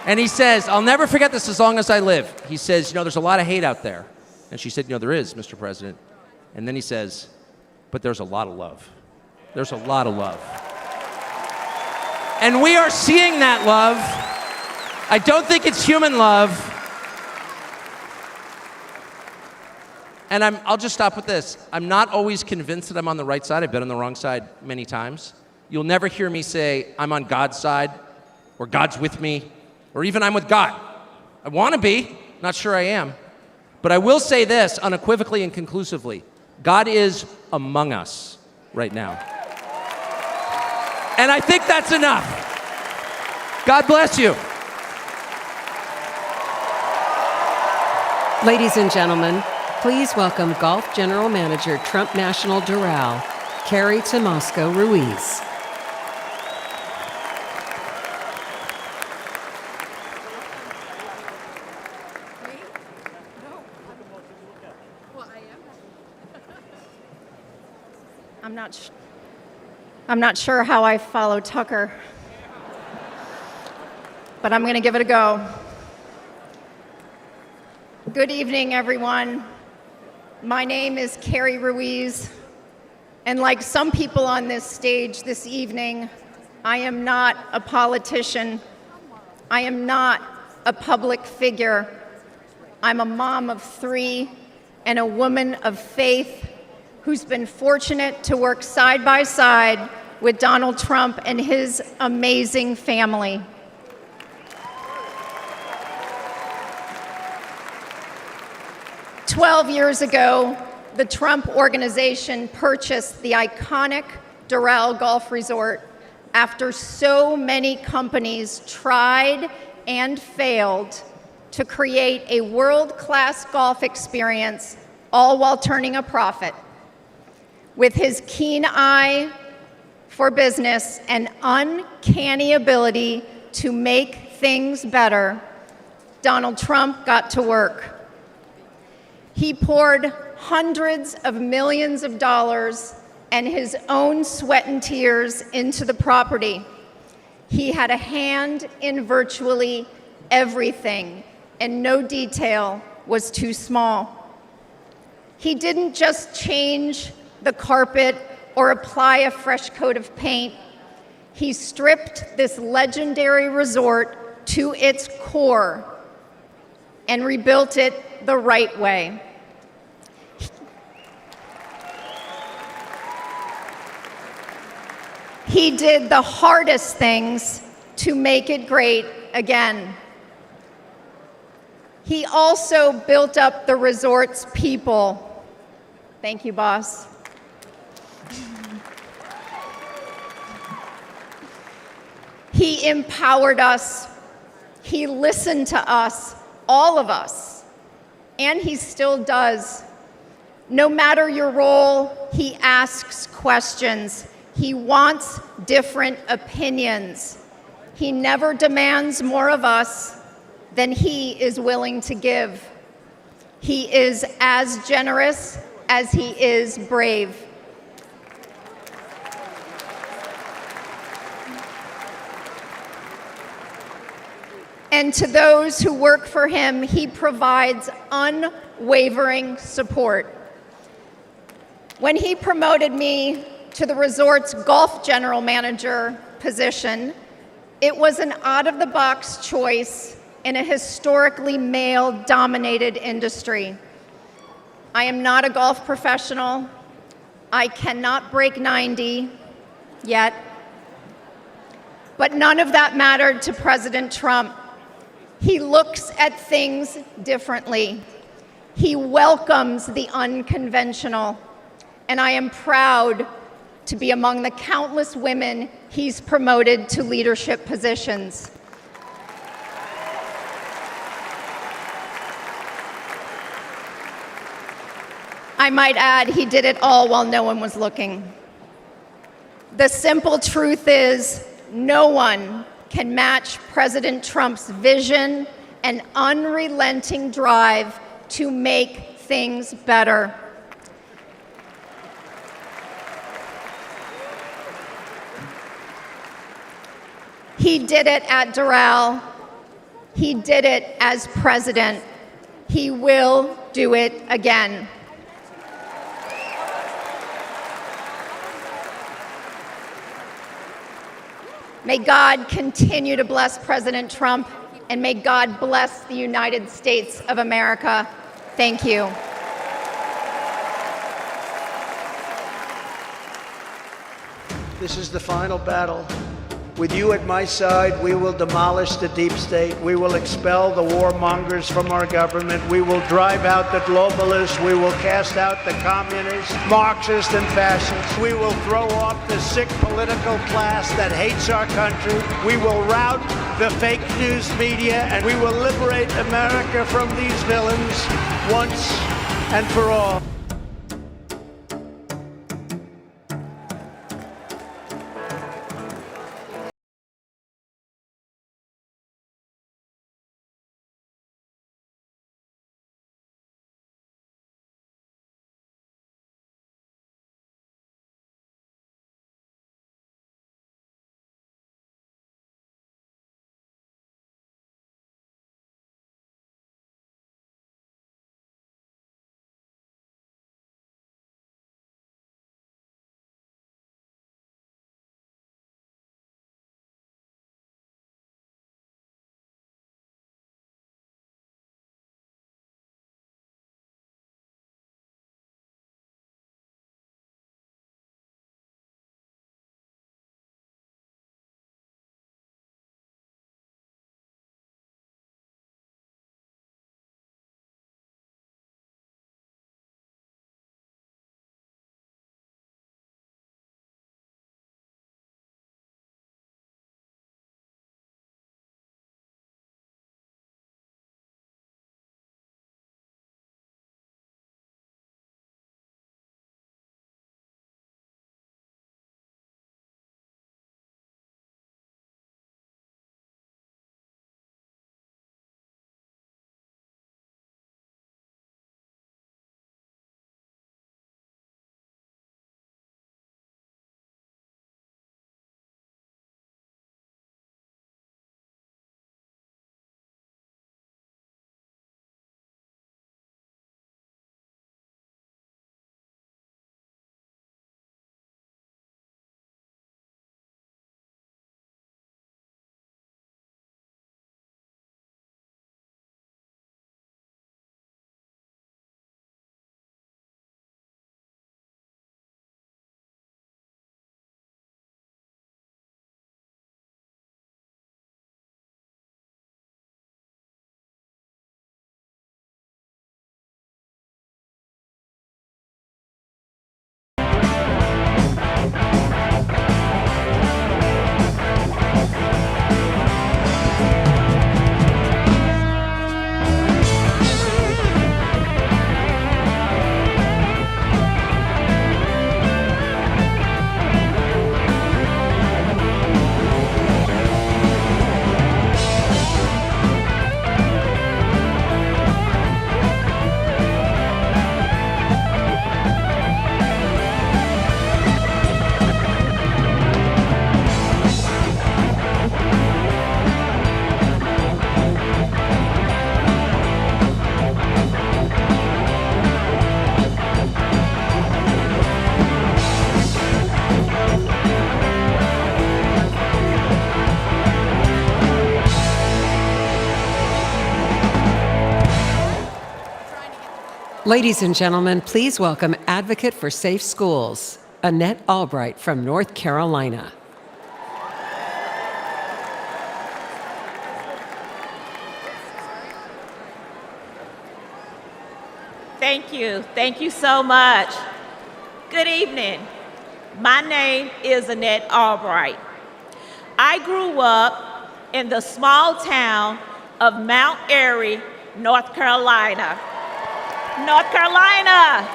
And he says, I'll never forget this as long as I live. He says, you know, there's a lot of hate out there. And she said, you know, there is, Mr. President. And then he says, but there's a lot of love. There's a lot of love. And we are seeing that love. I don't think it's human love. And I'll just stop with this. I'm not always convinced that I'm on the right side. I've been on the wrong side many times. You'll never hear me say, I'm on God's side, or God's with me, or even I'm with God. I want to be, not sure I am. But I will say this unequivocally and conclusively. God is among us right now. And I think that's enough. God bless you. Ladies and gentlemen, please welcome Golf General Manager, Trump National Doral, Carrie Ruiz. I'm not sure how I follow Tucker, but I'm going to give it a go. Good evening, everyone. My name is Carrie Ruiz, and like some people on this stage this evening, I am not a politician. I am not a public figure. I'm a mom of 3 and a woman of faith who's been fortunate to work side by side with Donald Trump and his amazing family. "12 years ago, the Trump Organization purchased the iconic Doral Golf Resort after so many companies tried and failed to create a world-class golf experience, all while turning a profit. With his keen eye for business and uncanny ability to make things better, Donald Trump got to work. He poured hundreds of millions of dollars and his own sweat and tears into the property. He had a hand in virtually everything, and no detail was too small. He didn't just change the carpet or apply a fresh coat of paint. He stripped this legendary resort to its core and rebuilt it the right way. He did the hardest things to make it great again. He also built up the resort's people. Thank you, boss. He empowered us. He listened to us, all of us, and he still does. No matter your role, he asks questions. He wants different opinions. He never demands more of us than he is willing to give. He is as generous as he is brave. And to those who work for him, he provides unwavering support. When he promoted me to the resort's golf general manager position, it was an out-of-the-box choice in a historically male-dominated industry. I am not a golf professional. I cannot break 90 yet. But none of that mattered to President Trump. He looks at things differently. He welcomes the unconventional. And I am proud to be among the countless women he's promoted to leadership positions. I might add, he did it all while no one was looking. The simple truth is, no one can match President Trump's vision and unrelenting drive to make things better. He did it at Doral. He did it as president. He will do it again. May God continue to bless President Trump, and may God bless the United States of America. Thank you. This is the final battle. With you at my side, we will demolish the deep state. We will expel the warmongers from our government. We will drive out the globalists. We will cast out the communists, Marxists, and fascists. We will throw off the sick political class that hates our country. We will rout the fake news media, and we will liberate America from these villains once and for all. Ladies and gentlemen, please welcome Advocate for Safe Schools, Annette Albright from North Carolina. Thank you. Thank you so much. Good evening. My name is Annette Albright. I grew up in the small town of Mount Airy, North Carolina. North Carolina!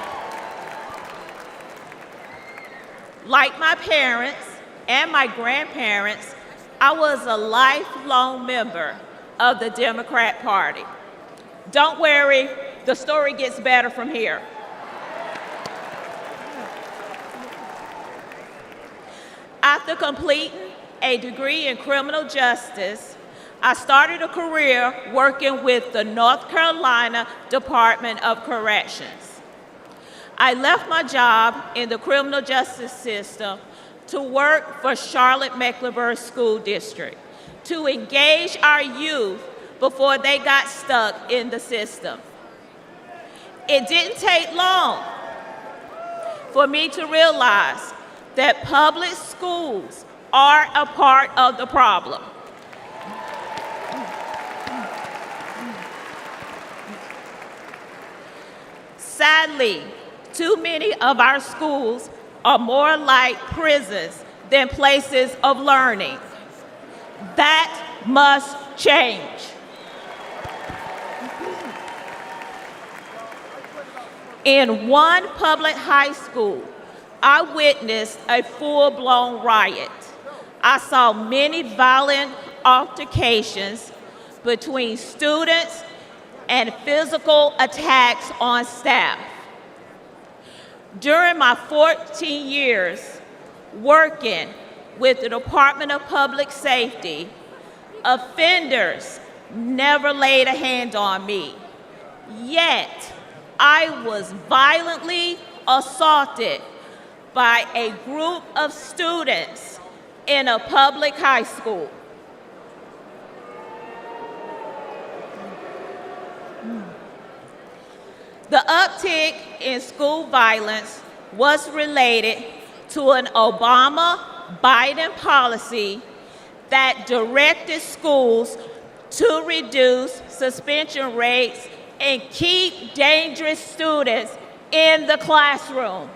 Like my parents and my grandparents, I was a lifelong member of the Democrat Party. Don't worry, the story gets better from here. After completing a degree in criminal justice, I started a career working with the North Carolina Department of Corrections. I left my job in the criminal justice system to work for Charlotte-Mecklenburg School District to engage our youth before they got stuck in the system. It didn't take long for me to realize that public schools are a part of the problem. Sadly, too many of our schools are more like prisons than places of learning. That must change. In one public high school, I witnessed a full-blown riot. I saw many violent altercations between students and physical attacks on staff. During my 14 years working with the Department of Public Safety, offenders never laid a hand on me. Yet, I was violently assaulted by a group of students in a public high school. The uptick in school violence was related to an Obama-Biden policy that directed schools to reduce suspension rates and keep dangerous students in the classroom.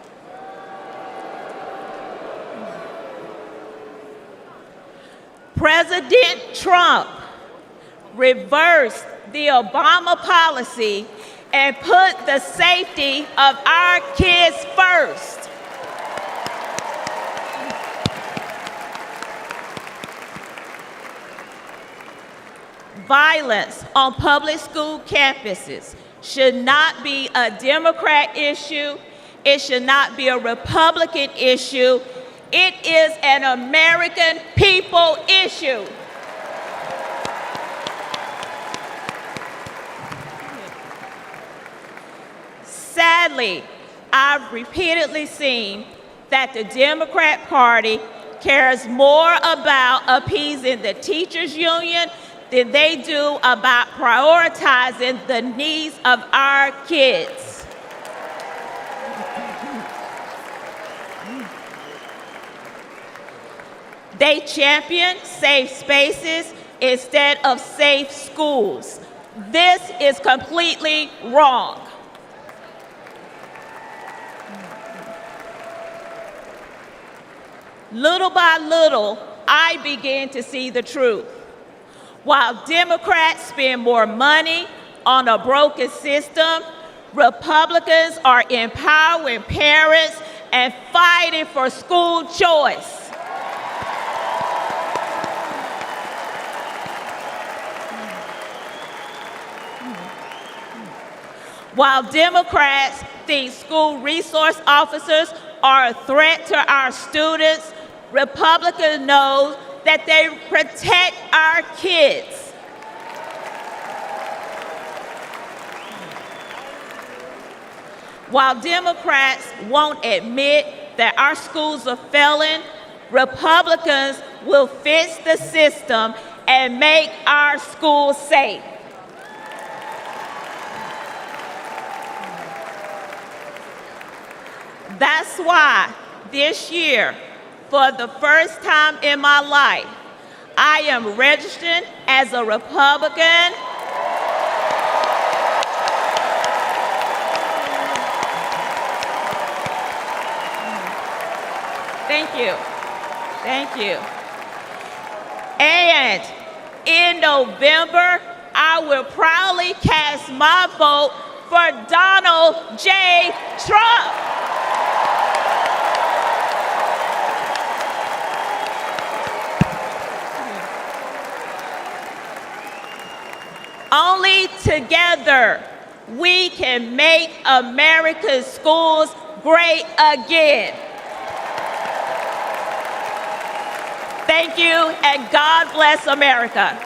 President Trump reversed the Obama policy and put the safety of our kids first. Violence on public school campuses should not be a Democrat issue. It should not be a Republican issue. It is an American people issue. Sadly, I've repeatedly seen that the Democrat Party cares more about appeasing the teachers' union than they do about prioritizing the needs of our kids. They champion safe spaces instead of safe schools. This is completely wrong. Little by little, I began to see the truth. While Democrats spend more money on a broken system, Republicans are empowering parents and fighting for school choice. While Democrats think school resource officers are a threat to our students, Republicans know that they protect our kids. While Democrats won't admit that our schools are failing, Republicans will fix the system and make our schools safe. That's why this year, for the first time in my life, I am registered as a Republican. Thank you. Thank you. And in November, I will proudly cast my vote for Donald J. Trump. Only together we can make America's schools great again. Thank you, and God bless America.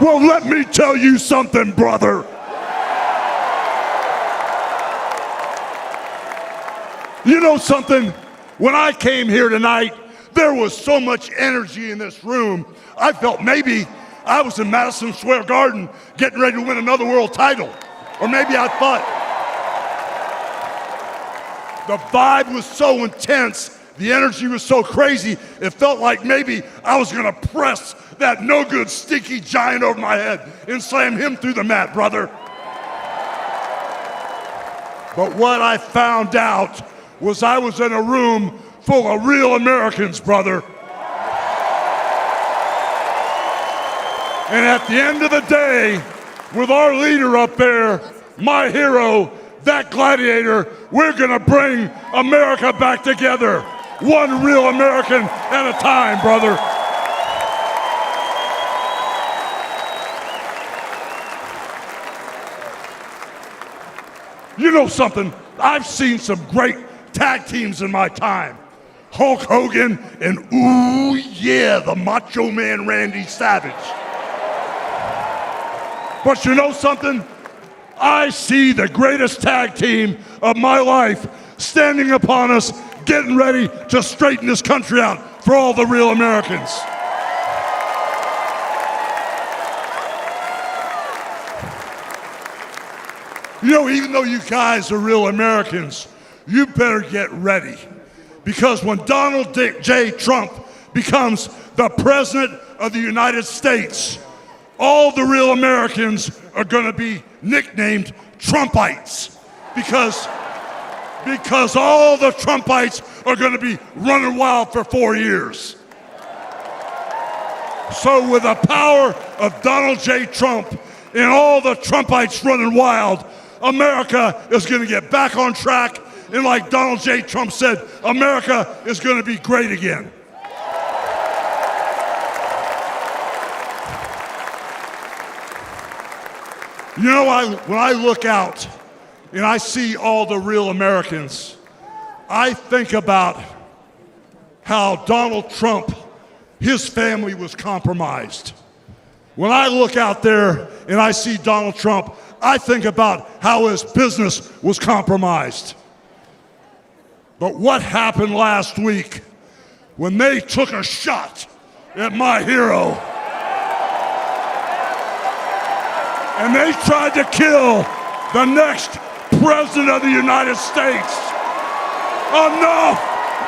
Well, let me tell you something, brother. You know something? When I came here tonight, there was so much energy in this room. I felt maybe I was in Madison Square Garden getting ready to win another world title. Or maybe I thought the vibe was so intense, the energy was so crazy, it felt like maybe I was gonna press that no-good stinky giant over my head and slam him through the mat, brother. But what I found out was I was in a room full of real Americans, brother. And at the end of the day, with our leader up there, my hero, that gladiator, we're gonna bring America back together. One real American at a time, brother. You know something? I've seen some great tag teams in my time. Hulk Hogan and, ooh yeah, the Macho Man Randy Savage. But you know something? I see the greatest tag team of my life standing upon us, getting ready to straighten this country out for all the real Americans. You know, even though you guys are real Americans, you better get ready. Because when Donald J. Trump becomes the President of the United States, all the real Americans are gonna be nicknamed Trumpites. Because all the Trumpites are gonna be running wild for 4 years. So with the power of Donald J. Trump and all the Trumpites running wild, America is gonna get back on track, and like Donald J. Trump said, America is gonna be great again. You know, when I look out and I see all the real Americans, I think about how Donald Trump, his family was compromised. When I look out there and I see Donald Trump, I think about how his business was compromised. But what happened last week when they took a shot at my hero and they tried to kill the next President of the United States? Enough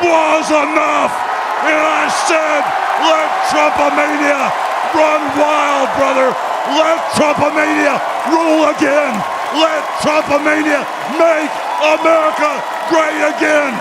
was enough. And I said, let Trumpomania run wild, brother. Let Trumpomania rule again. Let Trumpomania make America great again.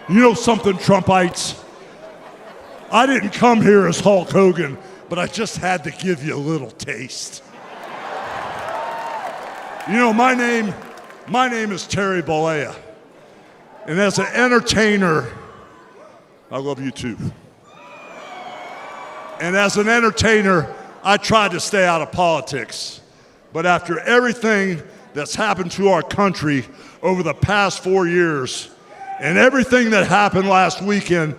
You know something, Trumpites? I didn't come here as Hulk Hogan, but I just had to give you a little taste. You know, my name is Terry Bollea. And as an entertainer, I love you too. And as an entertainer, I tried to stay out of politics. But after everything that's happened to our country over the past 4 years, and everything that happened last weekend,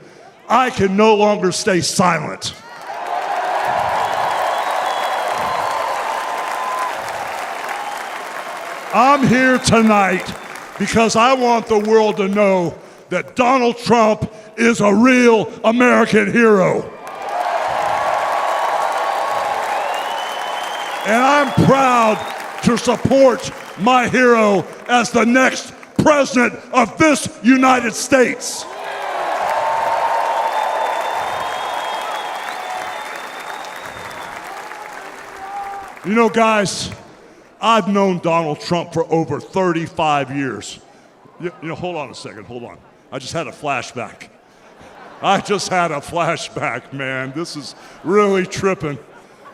I can no longer stay silent. I'm here tonight because I want the world to know that Donald Trump is a real American hero. And I'm proud to support my hero as the next President of this United States. You know, guys, I've known Donald Trump for over 35 years. You know, hold on a second, hold on. I just had a flashback. I just had a flashback, man. This is really tripping.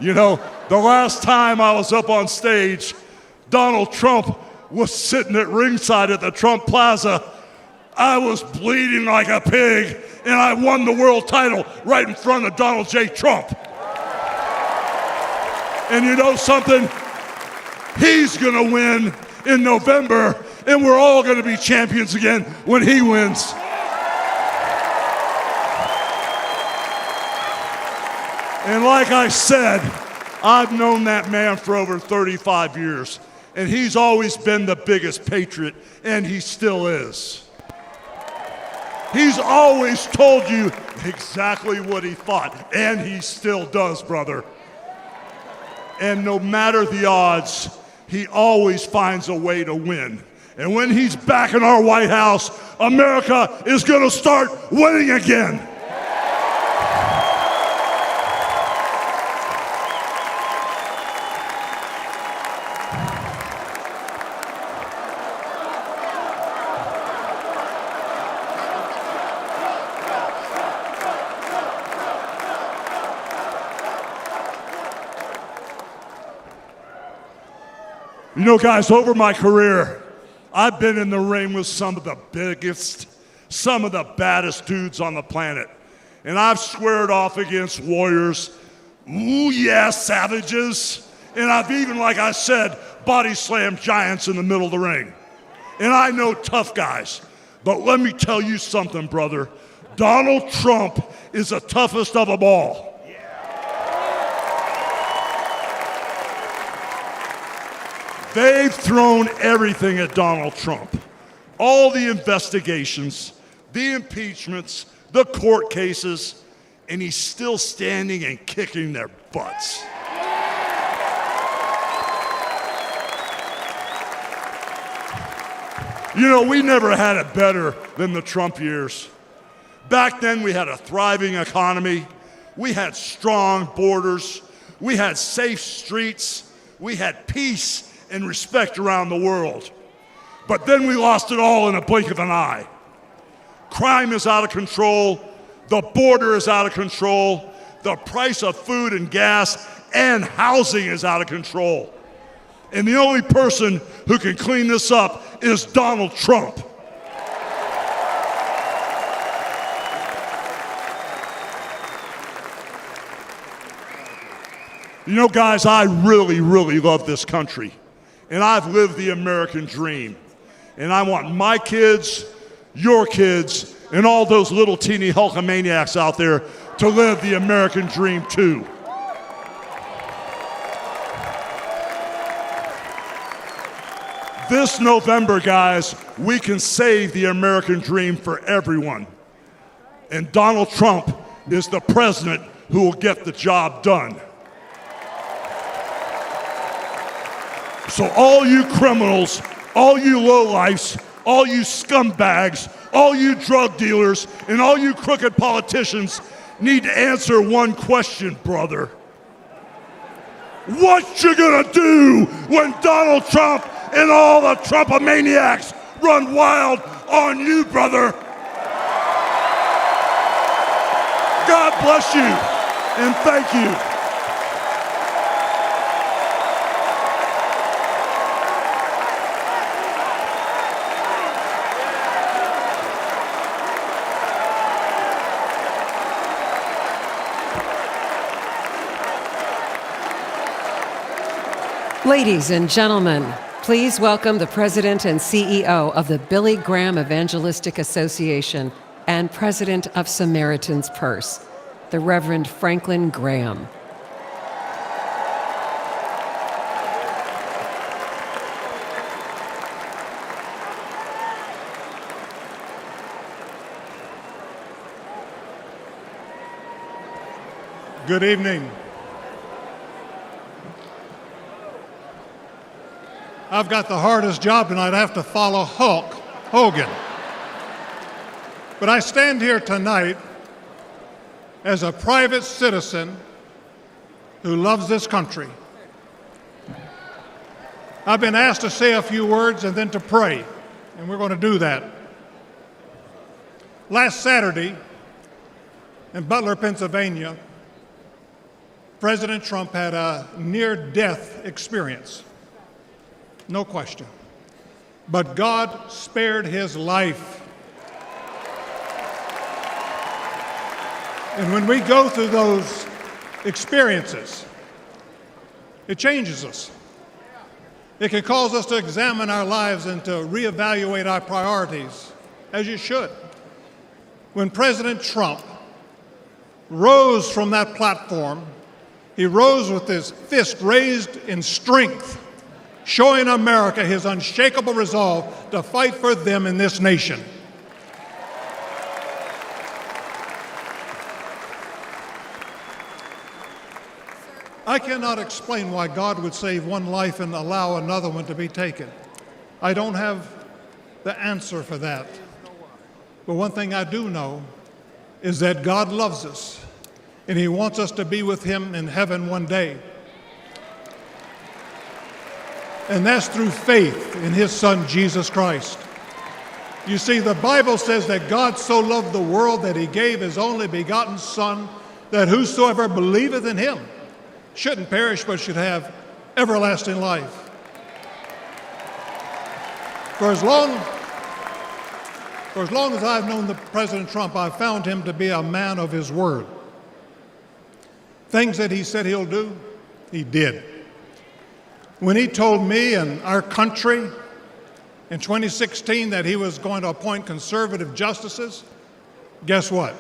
You know, the last time I was up on stage, Donald Trump was sitting at ringside at the Trump Plaza. I was bleeding like a pig, and I won the world title right in front of Donald J. Trump. And you know something? He's gonna win in November, and we're all gonna be champions again when he wins. And like I said, I've known that man for over 35 years, and he's always been the biggest patriot, and he still is. He's always told you exactly what he thought, and he still does, brother. And no matter the odds, he always finds a way to win. And when he's back in our White House, America is gonna start winning again. You know, guys, over my career, I've been in the ring with some of the biggest, some of the baddest dudes on the planet. And I've squared off against warriors, ooh yeah, savages. And I've even, like I said, body slammed giants in the middle of the ring. And I know tough guys. But let me tell you something, brother. Donald Trump is the toughest of them all. They've thrown everything at Donald Trump. All the investigations, the impeachments, the court cases, and he's still standing and kicking their butts. You know, we never had it better than the Trump years. Back then, we had a thriving economy. We had strong borders. We had safe streets. We had peace and respect around the world. But then we lost it all in a blink of an eye. Crime is out of control. The border is out of control. The price of food and gas and housing is out of control. And the only person who can clean this up is Donald Trump. You know, guys, I really, really love this country. And I've lived the American dream. And I want my kids, your kids, and all those little teeny Hulkamaniacs out there to live the American dream too. This November, guys, we can save the American dream for everyone. And Donald Trump is the president who will get the job done. So all you criminals, all you lowlifes, all you scumbags, all you drug dealers, and all you crooked politicians need to answer one question, brother. What you gonna do when Donald Trump and all the Trumpomaniacs run wild on you, brother? God bless you, and thank you. Ladies and gentlemen, please welcome the President and CEO of the Billy Graham Evangelistic Association and President of Samaritan's Purse, the Reverend Franklin Graham. Good evening. I've got the hardest job tonight. I have to follow Hogan. But I stand here tonight as a private citizen who loves this country. I've been asked to say a few words and then to pray, and we're going to do that. Last Saturday, In Butler, Pennsylvania, President Trump had a near-death experience, no question. But God spared his life. And when we go through those experiences, it changes us. It can cause us to examine our lives and to reevaluate our priorities, as you should. When President Trump rose from that platform, he rose with his fist raised in strength, showing America his unshakable resolve to fight for them in this nation. I cannot explain why God would save one life and allow another one to be taken. I don't have the answer for that. But one thing I do know is that God loves us, and he wants us to be with him in heaven one day. And that's through faith in his Son, Jesus Christ. You see, the Bible says that God so loved the world that he gave his only begotten Son, that whosoever believeth in him shouldn't perish but should have everlasting life. For as long as I've known the President Trump, I've found him to be a man of his word. Things that he said he'll do, he did. When he told me and our country in 2016 that he was going to appoint conservative justices, guess what?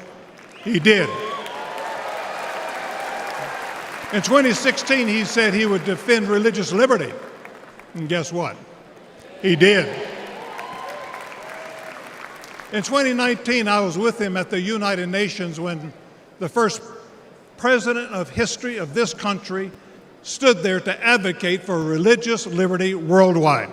He did. In 2016, he said he would defend religious liberty, and guess what? He did. In 2019, I was with him at the United Nations when the first president of history of this country stood there to advocate for religious liberty worldwide.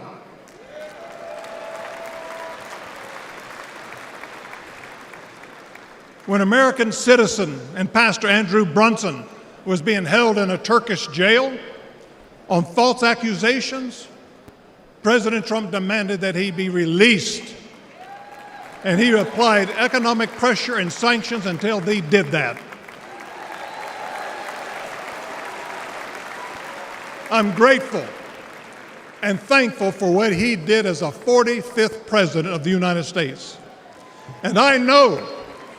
When American citizen and Pastor Andrew Brunson was being held in a Turkish jail on false accusations, President Trump demanded that he be released. And he applied economic pressure and sanctions until they did that. I'm grateful and thankful for what he did as a 45th president of the United States. And I know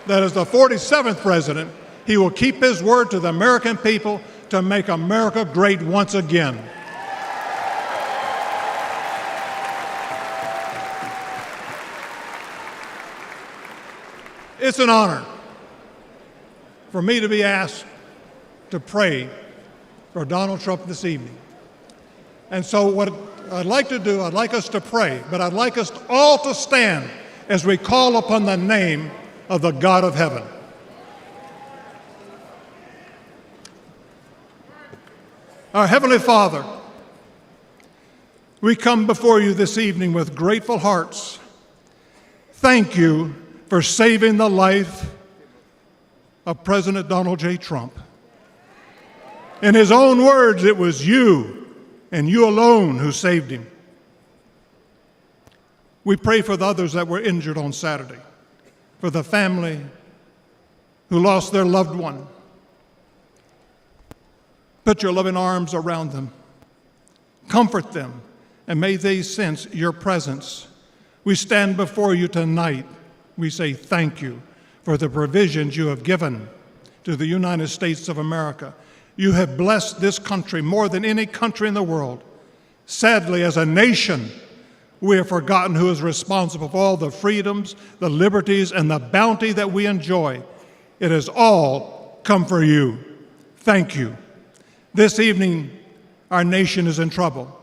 that as the 47th president, he will keep his word to the American people to make America great once again. It's an honor for me to be asked to pray for Donald Trump this evening. And so what I'd like to do, I'd like us to pray, but I'd like us all to stand as we call upon the name of the God of heaven. Our Heavenly Father, we come before you this evening with grateful hearts. Thank you for saving the life of President Donald J. Trump. In his own words, it was you and you alone who saved him. We pray for the others that were injured on Saturday, for the family who lost their loved one. Put your loving arms around them. Comfort them, and may they sense your presence. We stand before you tonight. We say thank you for the provisions you have given to the United States of America. You have blessed this country more than any country in the world. Sadly, as a nation, we have forgotten who is responsible for all the freedoms, the liberties, and the bounty that we enjoy. It has all come for you. Thank you. This evening, our nation is in trouble.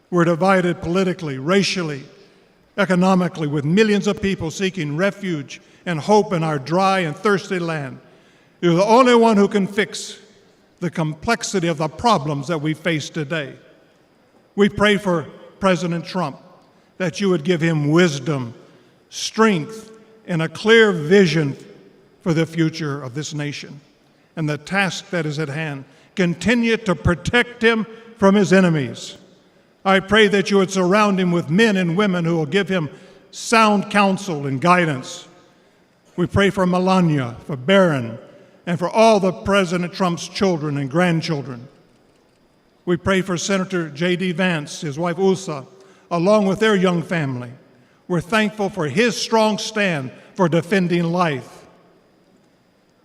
We're divided politically, racially, economically, with millions of people seeking refuge and hope in our dry and thirsty land. You're the only one who can fix the complexity of the problems that we face today. We pray for President Trump that you would give him wisdom, strength, and a clear vision for the future of this nation and the task that is at hand. Continue to protect him from his enemies. I pray that you would surround him with men and women who will give him sound counsel and guidance. We pray for Melania, for Barron, and for all the President Trump's children and grandchildren. We pray for Senator J.D. Vance, his wife Usa, along with their young family. We're thankful for his strong stand for defending life.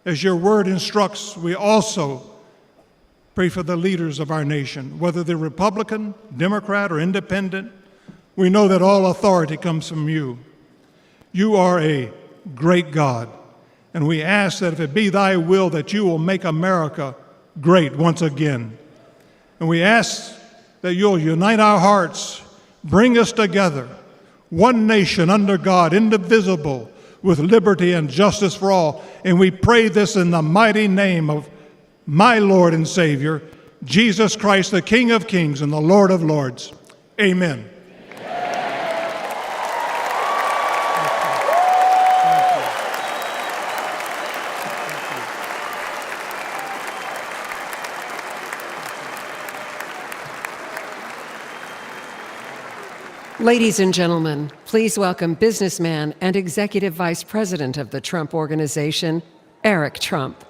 As your word instructs, we also pray for the leaders of our nation, whether they're Republican, Democrat, or Independent. We know that all authority comes from you. You are a great God, and we ask that if it be thy will that you will make America great once again. And we ask that you'll unite our hearts, bring us together, one nation under God, indivisible, with liberty and justice for all. And we pray this in the mighty name of my Lord and Savior, Jesus Christ, the King of Kings and the Lord of Lords. Amen. Ladies and gentlemen, please welcome businessman and Executive Vice President of the Trump Organization, Eric Trump.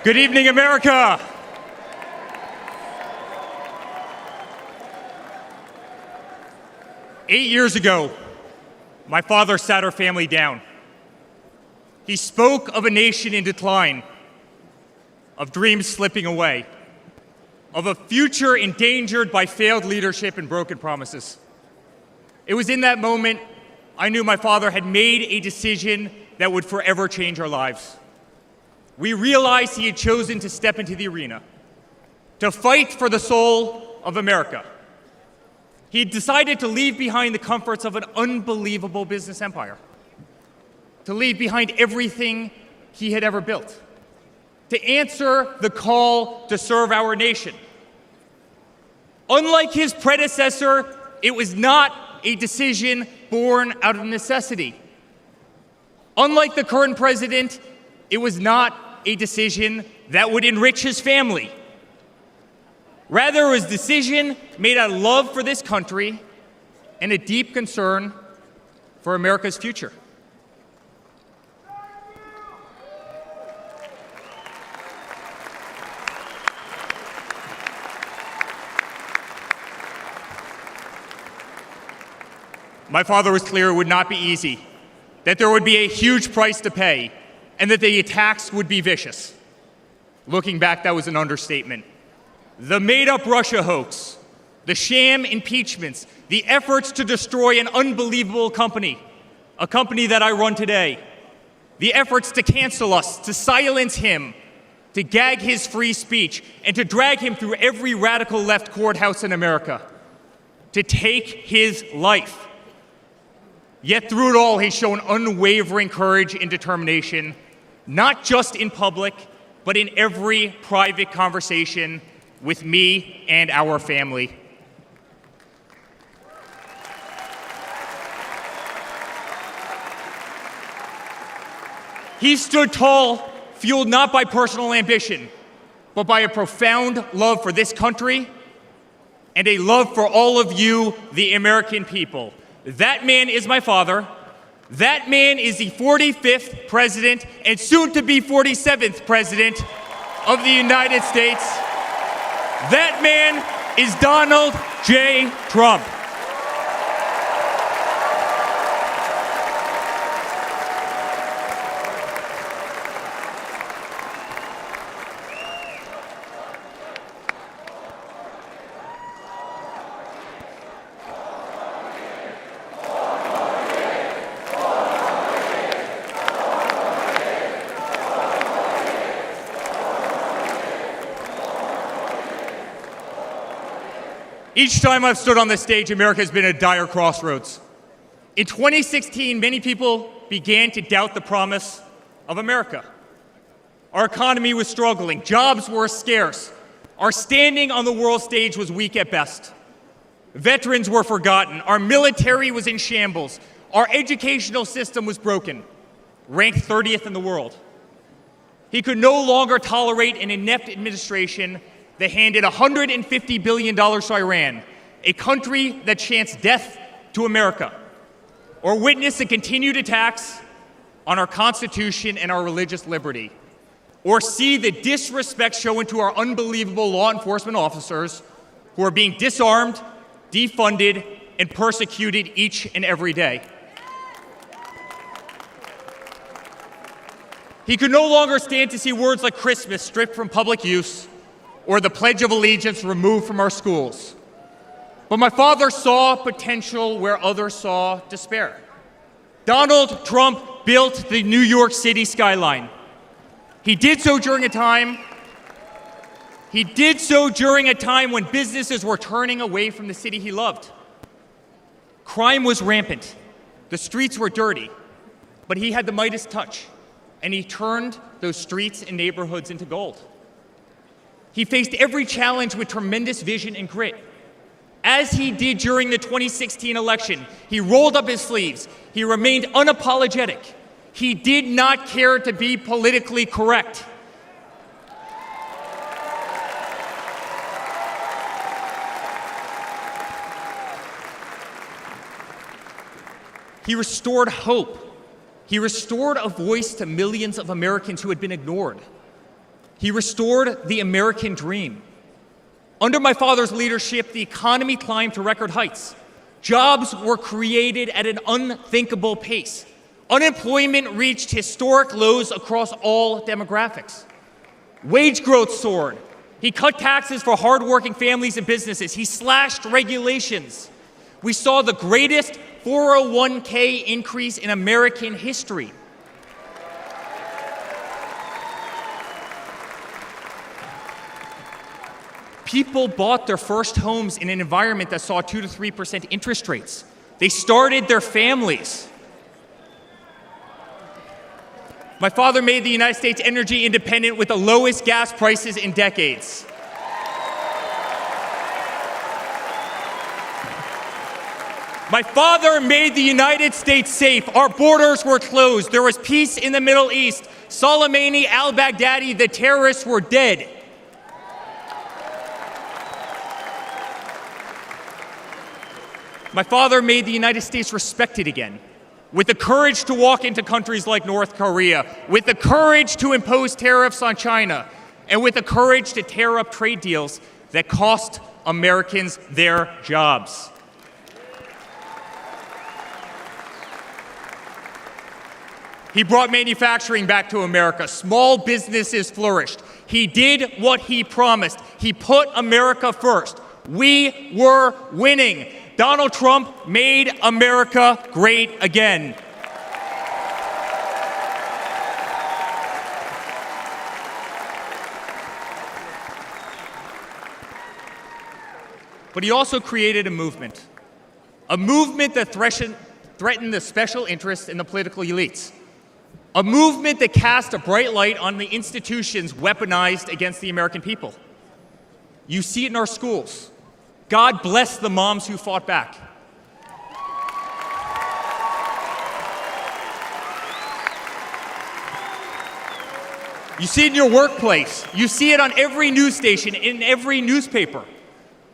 Good evening, America. Eight years ago, my father sat our family down. He spoke of a nation in decline, of dreams slipping away, of a future endangered by failed leadership and broken promises. It was in that moment I knew my father had made a decision that would forever change our lives. We realized he had chosen to step into the arena, to fight for the soul of America. He had decided to leave behind the comforts of an unbelievable business empire, to leave behind everything he had ever built, to answer the call to serve our nation. Unlike his predecessor, it was not a decision born out of necessity. Unlike the current president, it was not a decision that would enrich his family. Rather, it was a decision made out of love for this country and a deep concern for America's future. My father was clear it would not be easy, that there would be a huge price to pay, and that the attacks would be vicious. Looking back, that was an understatement. The made-up Russia hoax, the sham impeachments, the efforts to destroy an unbelievable company, a company that I run today, the efforts to cancel us, to silence him, to gag his free speech, and to drag him through every radical left courthouse in America, to take his life. Yet through it all, he's shown unwavering courage and determination, not just in public, but in every private conversation with me and our family. He stood tall, fueled not by personal ambition, but by a profound love for this country and a love for all of you, the American people. That man is my father. That man is the 45th president and soon to be 47th president of the United States. That man is Donald J. Trump. Each time I've stood on this stage, America has been at a dire crossroads. In 2016, many people began to doubt the promise of America. Our economy was struggling, jobs were scarce, our standing on the world stage was weak at best. Veterans were forgotten. Our military was in shambles. Our educational system was broken, ranked 30th in the world. He could no longer tolerate an inept administration that handed $150 billion to Iran, a country that chants death to America, or witness the continued attacks on our Constitution and our religious liberty, or see the disrespect shown to our unbelievable law enforcement officers who are being disarmed, defunded, and persecuted each and every day. He could no longer stand to see words like Christmas stripped from public use or the Pledge of Allegiance removed from our schools. But my father saw potential where others saw despair. Donald Trump built the New York City skyline. He did so during a time when businesses were turning away from the city he loved. Crime was rampant. The streets were dirty. But he had the Midas touch, and he turned those streets and neighborhoods into gold. He faced every challenge with tremendous vision and grit. As he did during the 2016 election, he rolled up his sleeves. He remained unapologetic. He did not care to be politically correct. He restored hope. He restored a voice to millions of Americans who had been ignored. He restored the American dream. Under my father's leadership, the economy climbed to record heights. Jobs were created at an unthinkable pace. Unemployment reached historic lows across all demographics. Wage growth soared. He cut taxes for hardworking families and businesses. He slashed regulations. We saw the greatest 401k increase in American history. People bought their first homes in an environment that saw 2 to 3% interest rates. They started their families. My father made the United States energy independent with the lowest gas prices in decades. My father made the United States safe. Our borders were closed. There was peace in the Middle East. Soleimani, al-Baghdadi, the terrorists were dead. My father made the United States respected again, with the courage to walk into countries like North Korea, with the courage to impose tariffs on China, and with the courage to tear up trade deals that cost Americans their jobs. He brought manufacturing back to America. Small businesses flourished. He did what he promised. He put America first. We were winning. Donald Trump made America great again. But he also created a movement that threatened the special interests in the political elites. A movement that cast a bright light on the institutions weaponized against the American people. You see it in our schools. God bless the moms who fought back. You see it in your workplace. You see it on every news station, in every newspaper.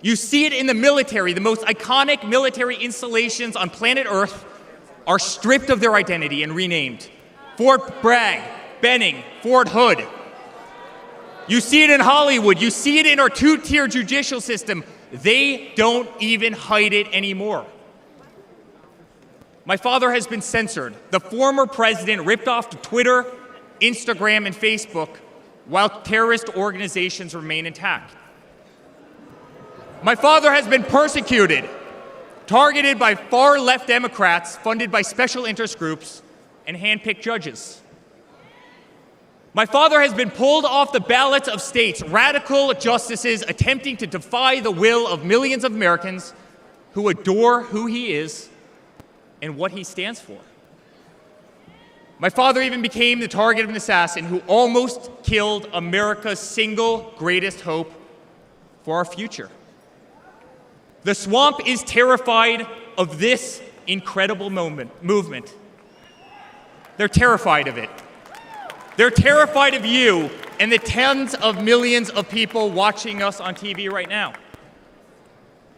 You see it in the military. The most iconic military installations on planet Earth are stripped of their identity and renamed. Fort Bragg, Benning, Fort Hood. You see it in Hollywood. You see it in our two-tier judicial system. They don't even hide it anymore. My father has been censored. The former president ripped off Twitter, Instagram, and Facebook while terrorist organizations remain intact. My father has been persecuted, targeted by far-left Democrats funded by special interest groups and hand-picked judges. My father has been pulled off the ballots of states, radical justices attempting to defy the will of millions of Americans who adore who he is and what he stands for. My father even became the target of an assassin who almost killed America's single greatest hope for our future. The swamp is terrified of this incredible movement. They're terrified of it. They're terrified of you and the tens of millions of people watching us on TV right now.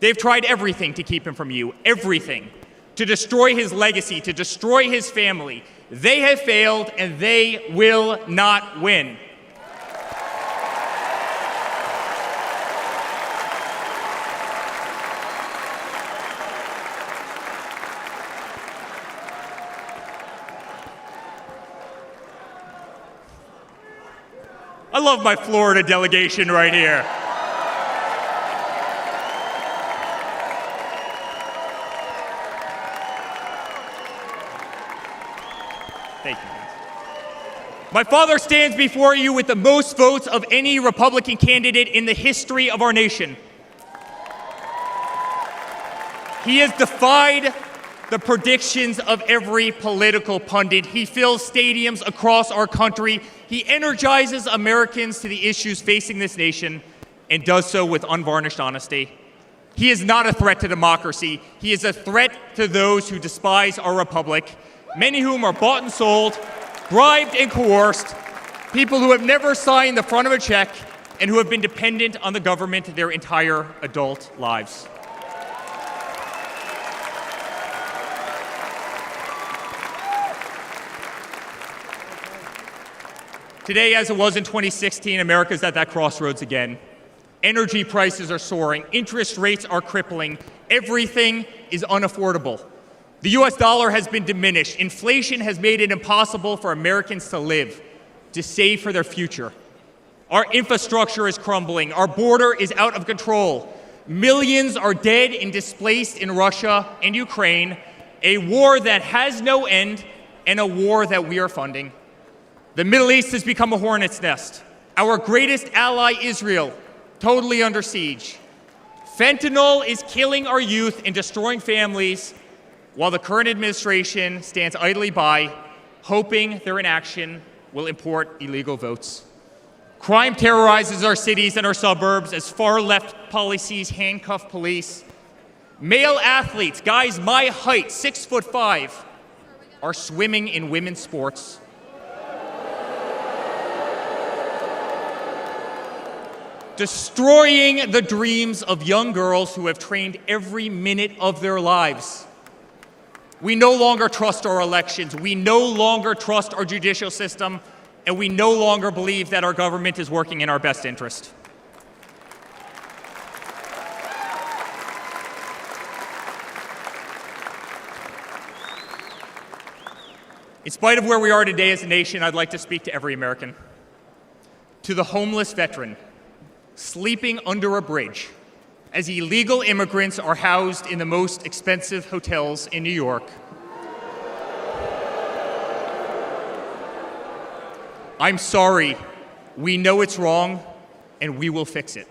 They've tried everything to keep him from you, everything, to destroy his legacy, to destroy his family. They have failed, and they will not win. I love my Florida delegation right here. Thank you. My father stands before you with the most votes of any Republican candidate in the history of our nation. He has defied the predictions of every political pundit. He fills stadiums across our country. He energizes Americans to the issues facing this nation and does so with unvarnished honesty. He is not a threat to democracy. He is a threat to those who despise our republic, many of whom are bought and sold, bribed and coerced, people who have never signed the front of a check and who have been dependent on the government their entire adult lives. Today, as it was in 2016, America's at that crossroads again. Energy prices are soaring. Interest rates are crippling. Everything is unaffordable. The US dollar has been diminished. Inflation has made it impossible for Americans to live, to save for their future. Our infrastructure is crumbling. Our border is out of control. Millions are dead and displaced in Russia and Ukraine, a war that has no end and a war that we are funding. The Middle East has become a hornet's nest. Our greatest ally, Israel, totally under siege. Fentanyl is killing our youth and destroying families, while the current administration stands idly by, hoping their inaction will import illegal votes. Crime terrorizes our cities and our suburbs as far-left policies handcuff police. Male athletes, guys my height, 6'5", are swimming in women's sports. Destroying the dreams of young girls who have trained every minute of their lives. We no longer trust our elections. We no longer trust our judicial system, and we no longer believe that our government is working in our best interest. In spite of where we are today as a nation, I'd like to speak to every American. To the homeless veteran sleeping under a bridge as illegal immigrants are housed in the most expensive hotels in New York. I'm sorry. We know it's wrong, and we will fix it.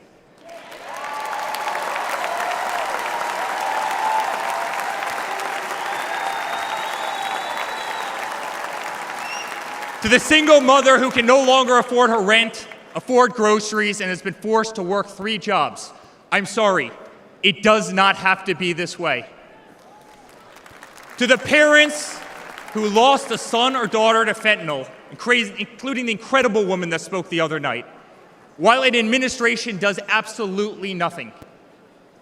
To the single mother who can no longer afford her rent, afford groceries, and has been forced to work 3 jobs, I'm sorry. It does not have to be this way. To the parents who lost a son or daughter to fentanyl, including the incredible woman that spoke the other night, while an administration does absolutely nothing,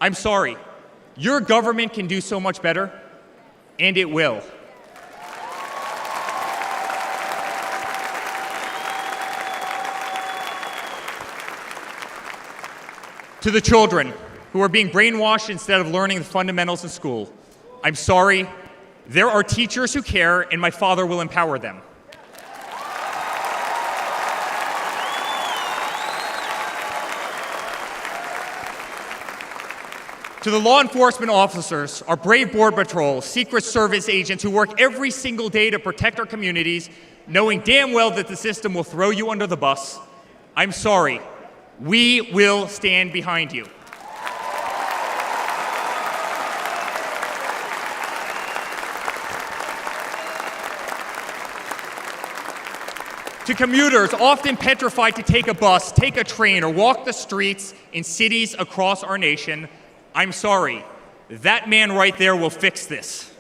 I'm sorry. Your government can do so much better, and it will. To the children who are being brainwashed instead of learning the fundamentals in school, I'm sorry. There are teachers who care, and my father will empower them. To the law enforcement officers, our brave Border Patrol, Secret Service agents who work every single day to protect our communities, knowing damn well that the system will throw you under the bus, I'm sorry. We will stand behind you. To commuters often petrified to take a bus, take a train, or walk the streets in cities across our nation, I'm sorry. That man right there will fix this.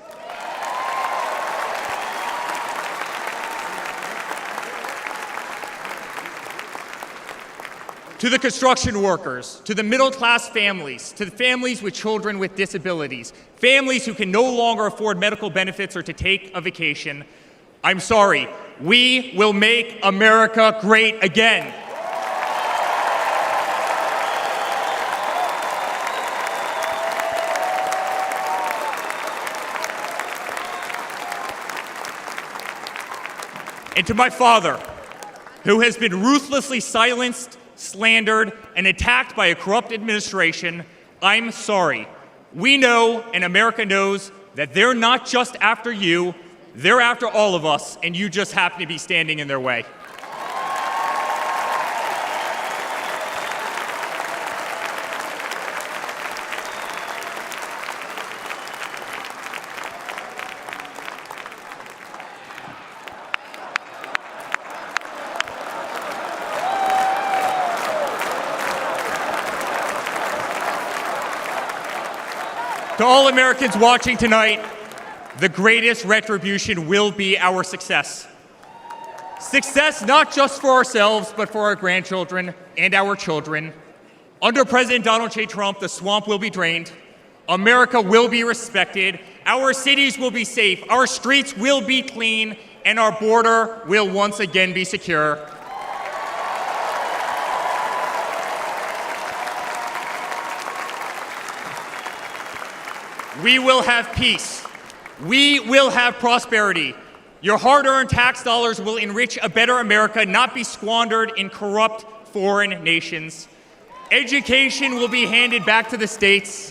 To the construction workers, to the middle-class families, to the families with children with disabilities, families who can no longer afford medical benefits or to take a vacation, I'm sorry. We will make America great again. And to my father, who has been ruthlessly silenced, slandered, and attacked by a corrupt administration, I'm sorry. We know, and America knows, that they're not just after you, they're after all of us, and you just happen to be standing in their way. To all Americans watching tonight, the greatest retribution will be our success. Success not just for ourselves, but for our grandchildren and our children. Under President Donald J. Trump, the swamp will be drained. America will be respected. Our cities will be safe. Our streets will be clean. And our border will once again be secure. We will have peace. We will have prosperity. Your hard-earned tax dollars will enrich a better America, not be squandered in corrupt foreign nations. Education will be handed back to the states.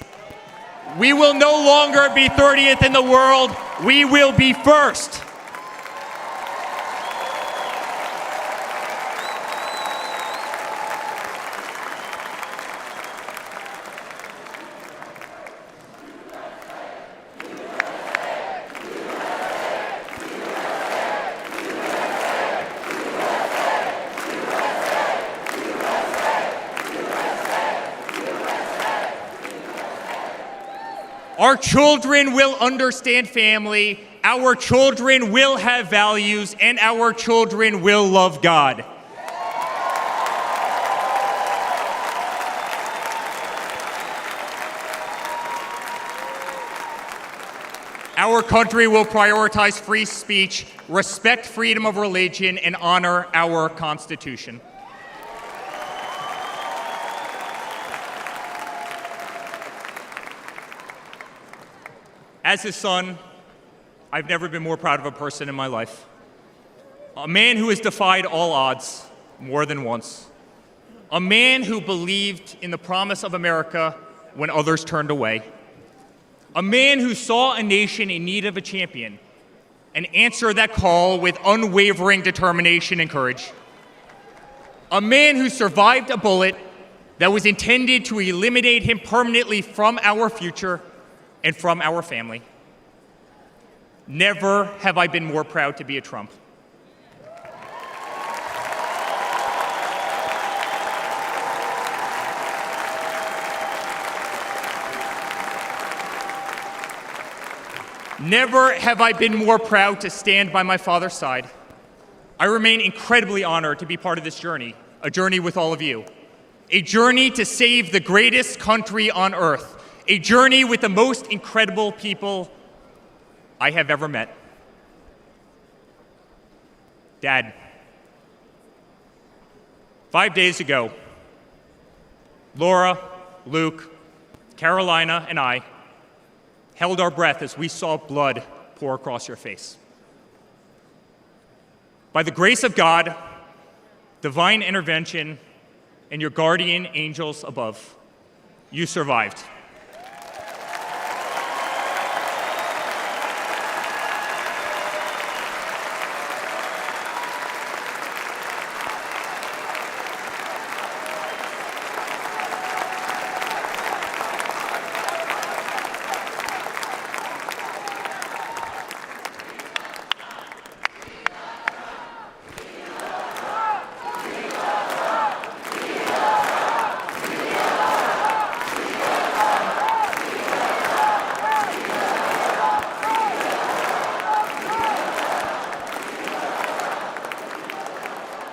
We will no longer be 30th in the world. We will be first. Our children will understand family, our children will have values, and our children will love God. Our country will prioritize free speech, respect freedom of religion, and honor our Constitution. As his son, I've never been more proud of a person in my life. A man who has defied all odds more than once. A man who believed in the promise of America when others turned away. A man who saw a nation in need of a champion and answered that call with unwavering determination and courage. A man who survived a bullet that was intended to eliminate him permanently from our future and from our family. Never have I been more proud to be a Trump. Never have I been more proud to stand by my father's side. I remain incredibly honored to be part of this journey, a journey with all of you, a journey to save the greatest country on earth, a journey with the most incredible people I have ever met. Dad, 5 days ago, Laura, Luke, Carolina, and I held our breath as we saw blood pour across your face. By the grace of God, divine intervention, and your guardian angels above, you survived.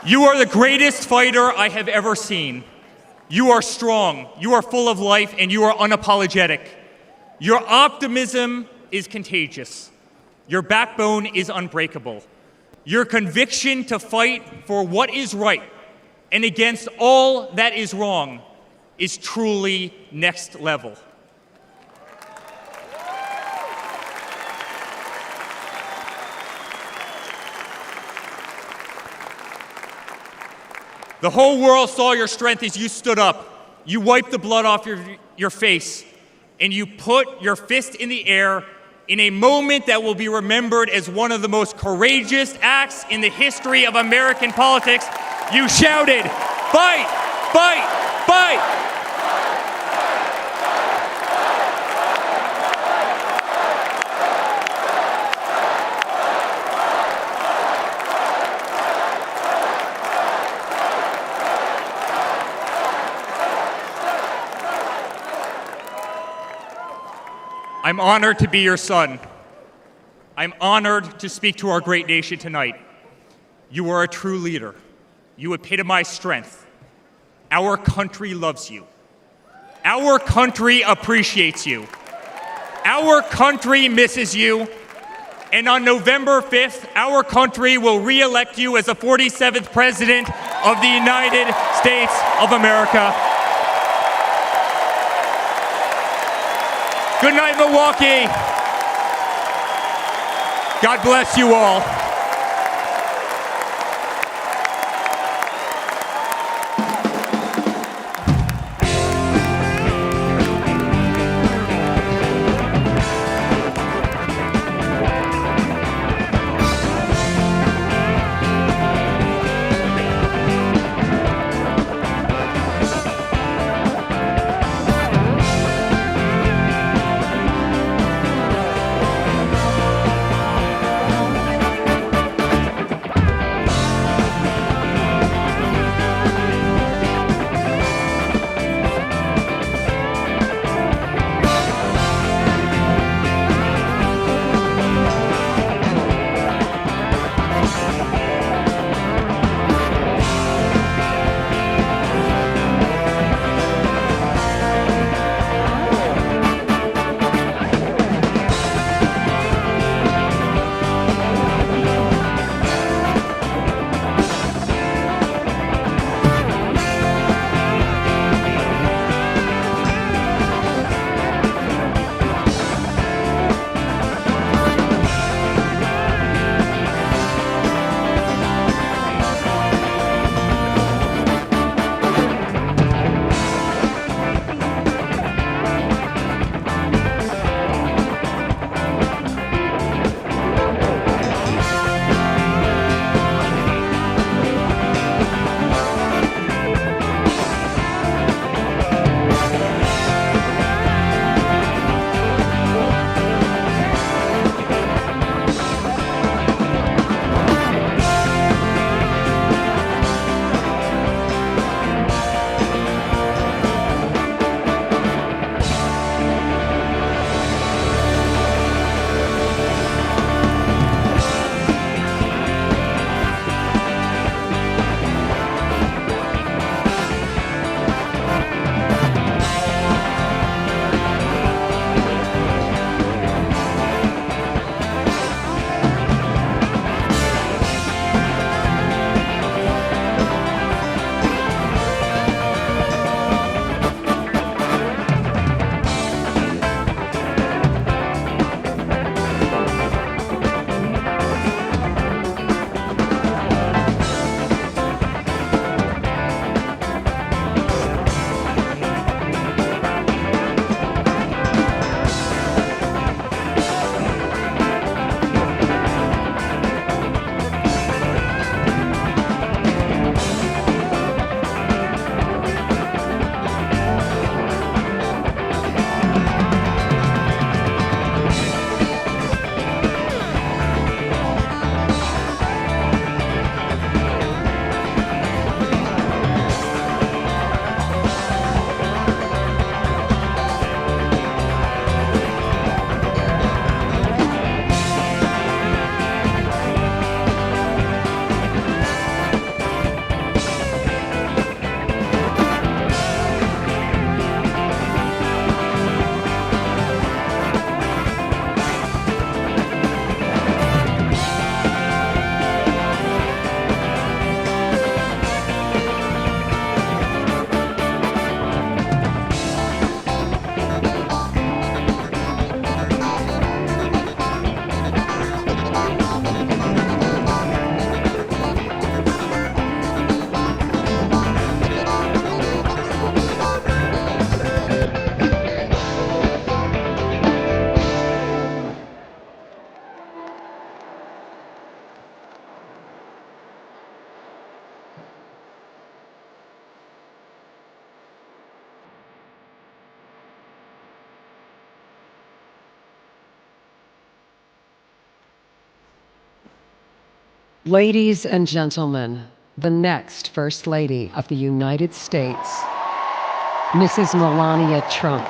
You are the greatest fighter I have ever seen. You are strong, you are full of life, and you are unapologetic. Your optimism is contagious. Your backbone is unbreakable. Your conviction to fight for what is right and against all that is wrong is truly next level. The whole world saw your strength as you stood up. You wiped the blood off your face, and you put your fist in the air in a moment that will be remembered as one of the most courageous acts in the history of American politics. You shouted, "Fight! Fight! Fight!" I'm honored to be your son. I'm honored to speak to our great nation tonight. You are a true leader. You epitomize strength. Our country loves you. Our country appreciates you. Our country misses you. And on November 5th, our country will re-elect you as the 47th President of the United States of America. Good night, Milwaukee. God bless you all. Ladies and gentlemen, the next First Lady of the United States, Mrs. Melania Trump.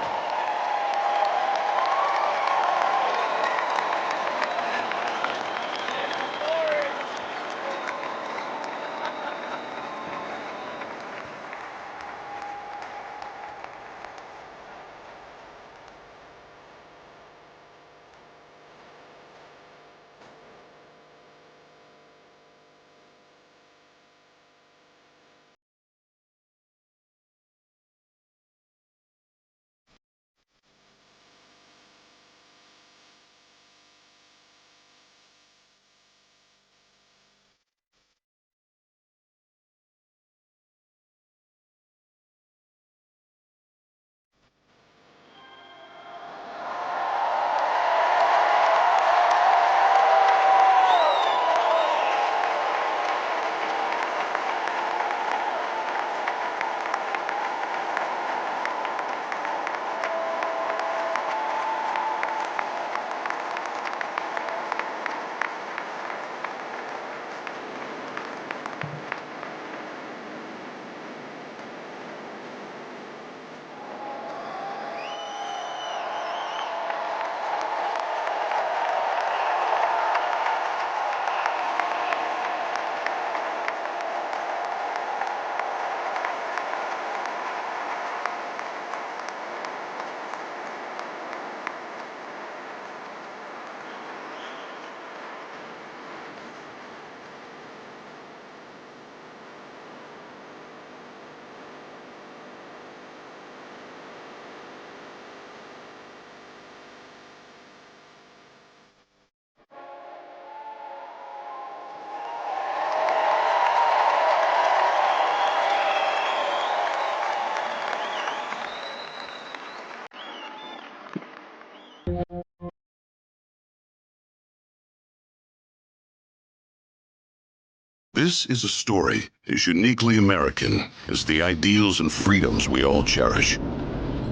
This is a story as uniquely American as the ideals and freedoms we all cherish.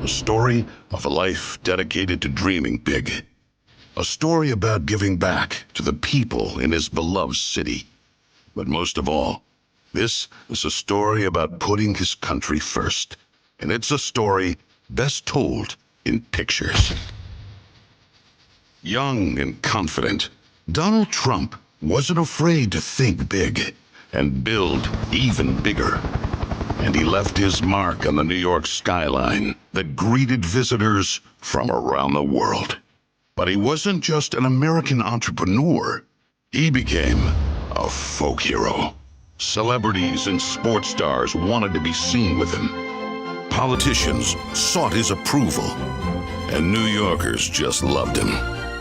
A story of a life dedicated to dreaming big. A story about giving back to the people in his beloved city. But most of all, this is a story about putting his country first. And it's a story best told in pictures. Young and confident, Donald Trump wasn't afraid to think big and build even bigger. And he left his mark on the New York skyline that greeted visitors from around the world. But he wasn't just an American entrepreneur. He became a folk hero. Celebrities and sports stars wanted to be seen with him. Politicians sought his approval. And New Yorkers just loved him.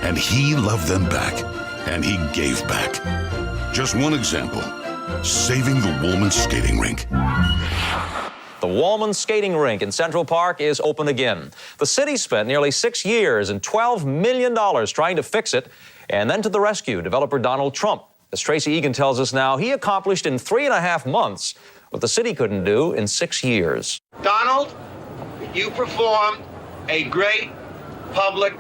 And he loved them back. And he gave back. Just one example, saving the Woolman skating rink. The Woolman skating rink in Central Park is open again. The city spent nearly 6 years and $12 million trying to fix it, and then to the rescue, developer Donald Trump. As Tracy Egan tells us now, he accomplished in 3.5 months what the city couldn't do in 6 years. Donald, you performed a great public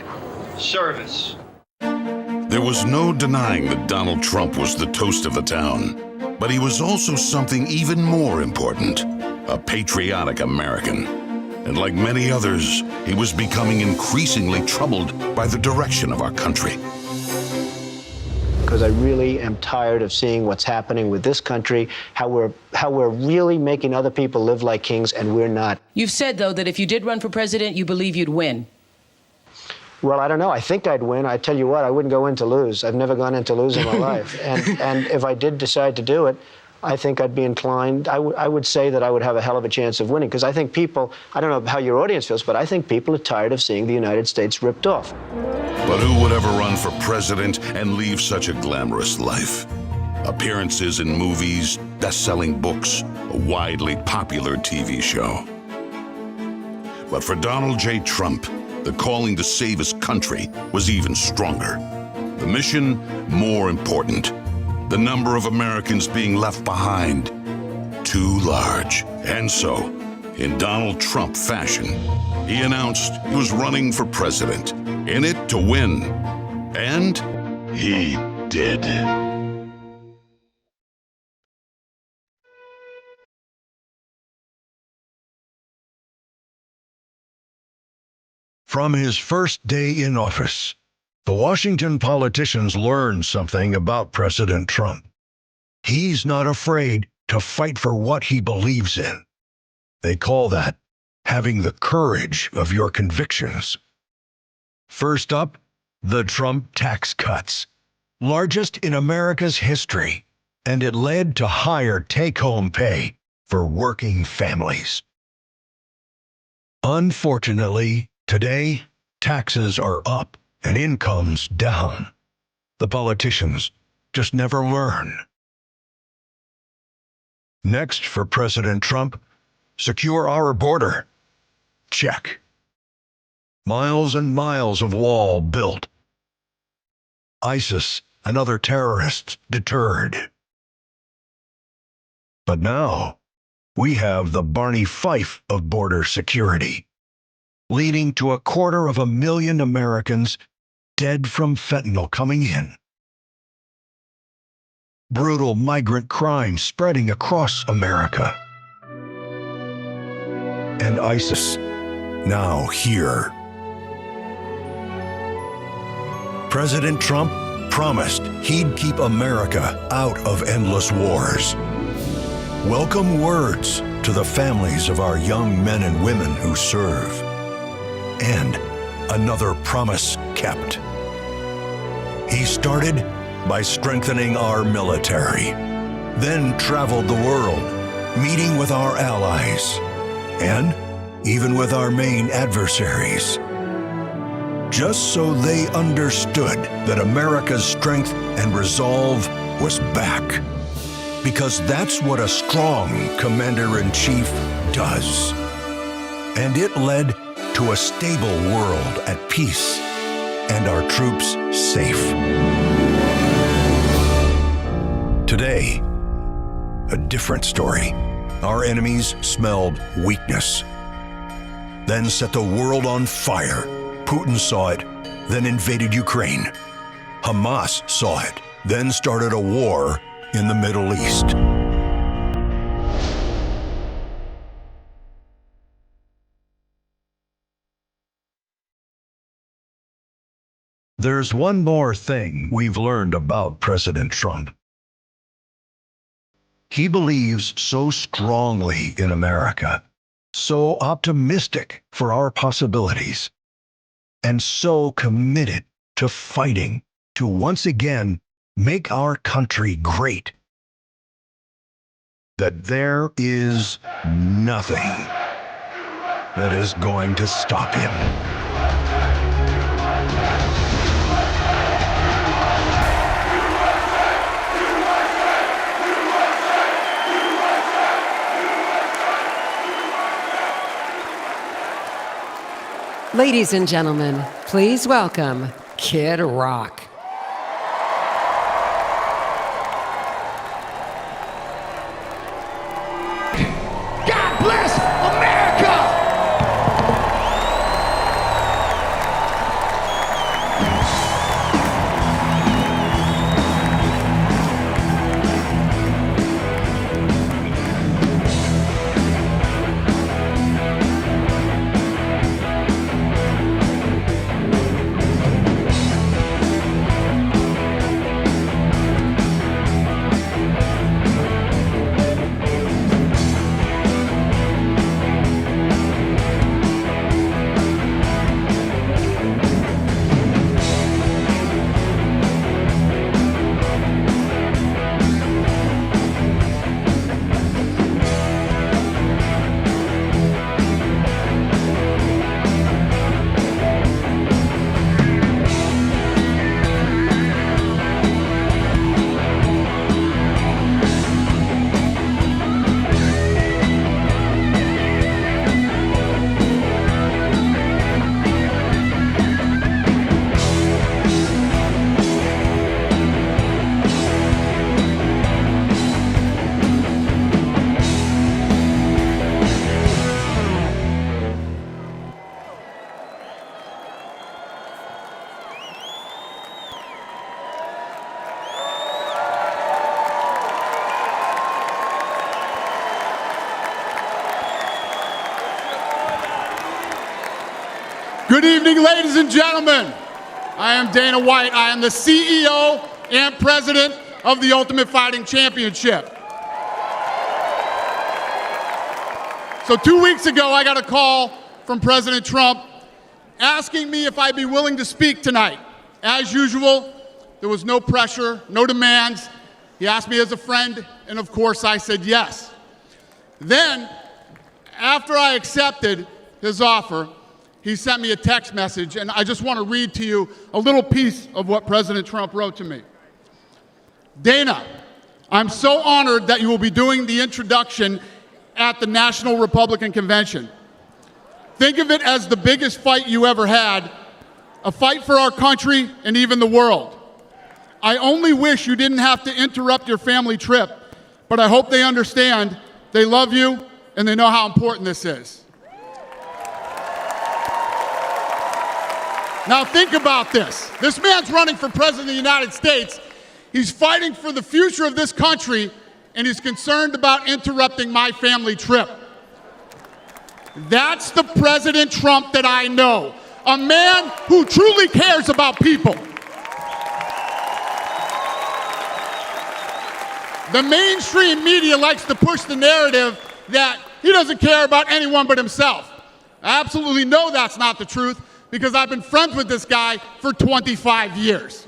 service. There was no denying that Donald Trump was the toast of the town, but he was also something even more important, a patriotic American. And like many others, he was becoming increasingly troubled by the direction of our country. Because I really am tired of seeing what's happening with this country, how we're really making other people live like kings and we're not. You've said, though, that if you did run for president, you believe you'd win. Well, I don't know. I think I'd win. I tell you what, I wouldn't go in to lose. I've never gone in to lose in my life. And if I did decide to do it, I think I'd be inclined, I would say that I would have a hell of a chance of winning. Because I think people, I don't know how your audience feels, but I think people are tired of seeing the United States ripped off. But who would ever run for president and leave such a glamorous life? Appearances in movies, best-selling books, a widely popular TV show. But for Donald J. Trump, the calling to save his country was even stronger. The mission, more important. The number of Americans being left behind, too large. And so, in Donald Trump fashion, he announced he was running for president, in it to win. And he did. From his first day in office, the Washington politicians learned something about President Trump. He's not afraid to fight for what he believes in. They call that having the courage of your convictions. First up, the Trump tax cuts, largest in America's history, and it led to higher take-home pay for working families. Unfortunately, today, taxes are up and incomes down. The politicians just never learn. Next for President Trump, secure our border. Check. Miles and miles of wall built. ISIS and other terrorists deterred. But now, we have the Barney Fife of border security, leading to 250,000 Americans dead from fentanyl coming in. Brutal migrant crime spreading across America. And ISIS, now here. President Trump promised he'd keep America out of endless wars. Welcome words to the families of our young men and women who serve. And another promise kept. He started by strengthening our military, then traveled the world, meeting with our allies, and even with our main adversaries, just so they understood that America's strength and resolve was back. Because that's what a strong commander-in-chief does. And it led to a stable world at peace and our troops safe. Today, a different story. Our enemies smelled weakness, then set the world on fire. Putin saw it, then invaded Ukraine. Hamas saw it, then started a war in the Middle East. There's one more thing we've learned about President Trump. He believes so strongly in America, so optimistic for our possibilities, and so committed to fighting to once again make our country great, that there is nothing that is going to stop him. Ladies and gentlemen, please welcome Kid Rock. God bless America! Good evening, ladies and gentlemen. I am Dana White. I am the CEO and president of the Ultimate Fighting Championship. So 2 weeks ago, I got a call from President Trump asking me if I'd be willing to speak tonight. As usual, there was no pressure, no demands. He asked me as a friend, and of course I said yes. Then, after I accepted his offer, he sent me a text message, and I just want to read to you a little piece of what President Trump wrote to me. Dana, I'm so honored that you will be doing the introduction at the National Republican Convention. Think of it as the biggest fight you ever had, a fight for our country and even the world. I only wish you didn't have to interrupt your family trip, but I hope they understand, they love you, and they know how important this is. Now think about this. This man's running for president of the United States. He's fighting for the future of this country, and he's concerned about interrupting my family trip. That's the President Trump that I know, a man who truly cares about people. The mainstream media likes to push the narrative that he doesn't care about anyone but himself. I absolutely know that's not the truth, because I've been friends with this guy for 25 years.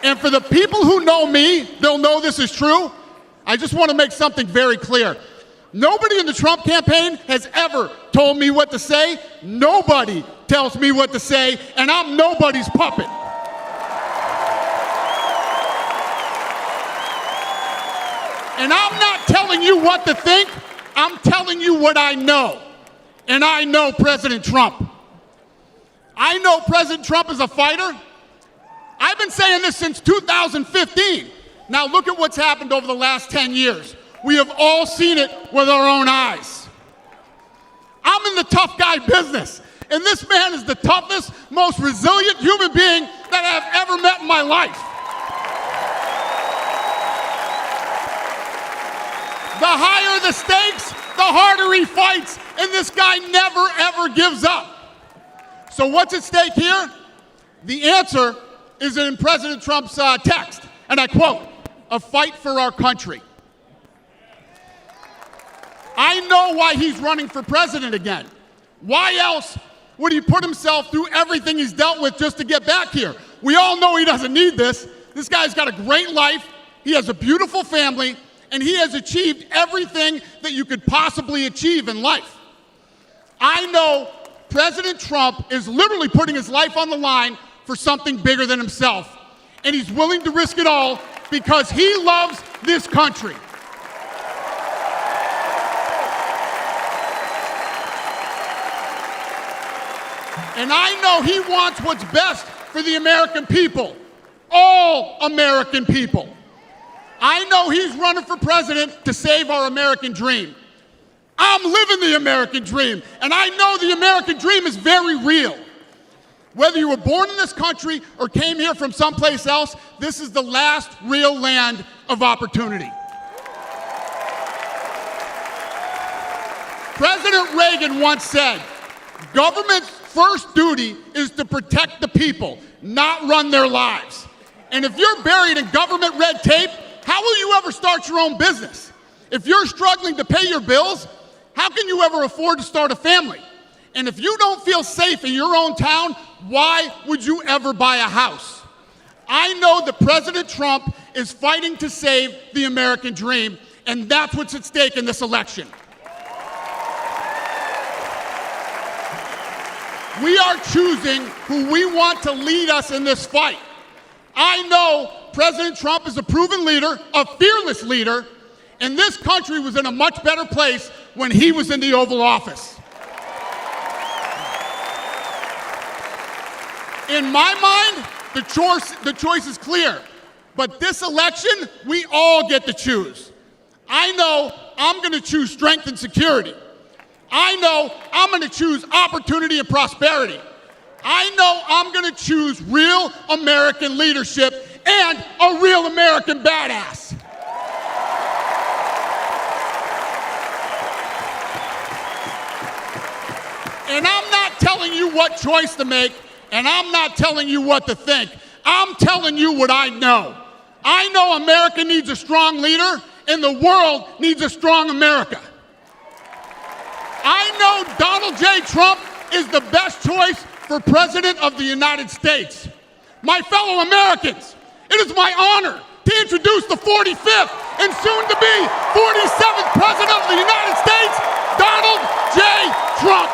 And for the people who know me, they'll know this is true. I just want to make something very clear. Nobody in the Trump campaign has ever told me what to say. Nobody tells me what to say, and I'm nobody's puppet. And I'm not telling you what to think. I'm telling you what I know. And I know President Trump. I know President Trump is a fighter. I've been saying this since 2015. Now look at what's happened over the last 10 years. We have all seen it with our own eyes. I'm in the tough guy business, and this man is the toughest, most resilient human being that I've ever met in my life. The higher the stakes, the harder he fights, and this guy never, ever gives up. So what's at stake here? The answer is in President Trump's text, and I quote, "A fight for our country." I know why he's running for president again. Why else would he put himself through everything he's dealt with just to get back here? We all know he doesn't need this. This guy's got a great life, he has a beautiful family, and he has achieved everything that you could possibly achieve in life. I know President Trump is literally putting his life on the line for something bigger than himself, and he's willing to risk it all because he loves this country. And I know he wants what's best for the American people, all American people. I know he's running for president to save our American dream. I'm living the American dream, and I know the American dream is very real. Whether you were born in this country or came here from someplace else, this is the last real land of opportunity. President Reagan once said, "Government's first duty is to protect the people, not run their lives." And if you're buried in government red tape, how will you ever start your own business? If you're struggling to pay your bills, how can you ever afford to start a family? And if you don't feel safe in your own town, why would you ever buy a house? I know that President Trump is fighting to save the American dream, and that's what's at stake in this election. We are choosing who we want to lead us in this fight. I know President Trump is a proven leader, a fearless leader, and this country was in a much better place when he was in the Oval Office. In my mind, the choice is clear. But this election, we all get to choose. I know I'm going to choose strength and security. I know I'm going to choose opportunity and prosperity. I know I'm going to choose real American leadership and a real American badass. And I'm not telling you what choice to make, and I'm not telling you what to think. I'm telling you what I know. I know America needs a strong leader, and the world needs a strong America. I know Donald J. Trump is the best choice for President of the United States. My fellow Americans, it is my honor to introduce the 45th and soon-to-be 47th President of the United States, Donald J. Trump.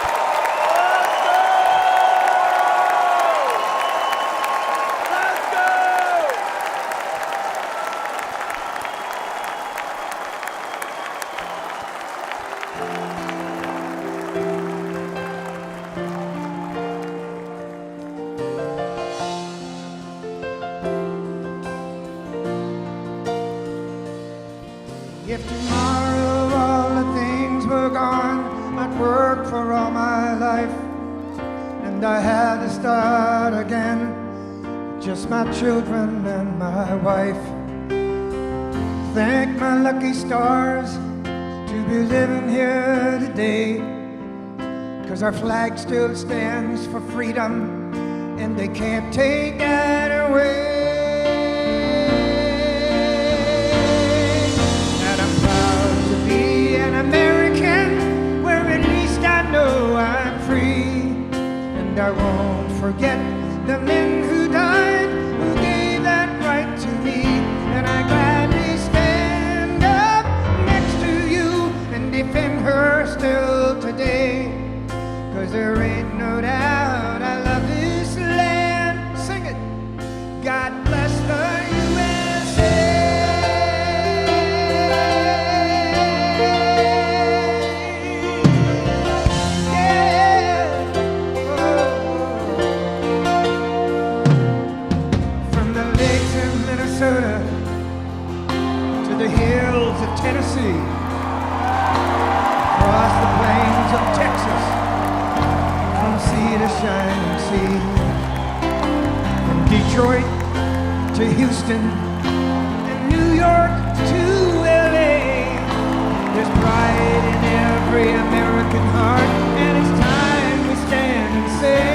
If tomorrow all the things were gone, I'd work for all my life, and I had to start again, just my children and my wife. Thank my lucky stars to be living here today, 'cause our flag still stands for freedom, and they can't take that away. American, where at least I know I'm free, and I won't forget the men who died, who gave that right to me, and I gladly stand up next to you and defend her still today, 'cause there ain't no doubt I love this land. Sing it. God bless the USA. To the hills of Tennessee, across the plains of Texas, from sea to shining sea, from Detroit to Houston, and New York to LA. There's pride in every American heart, and it's time we stand and say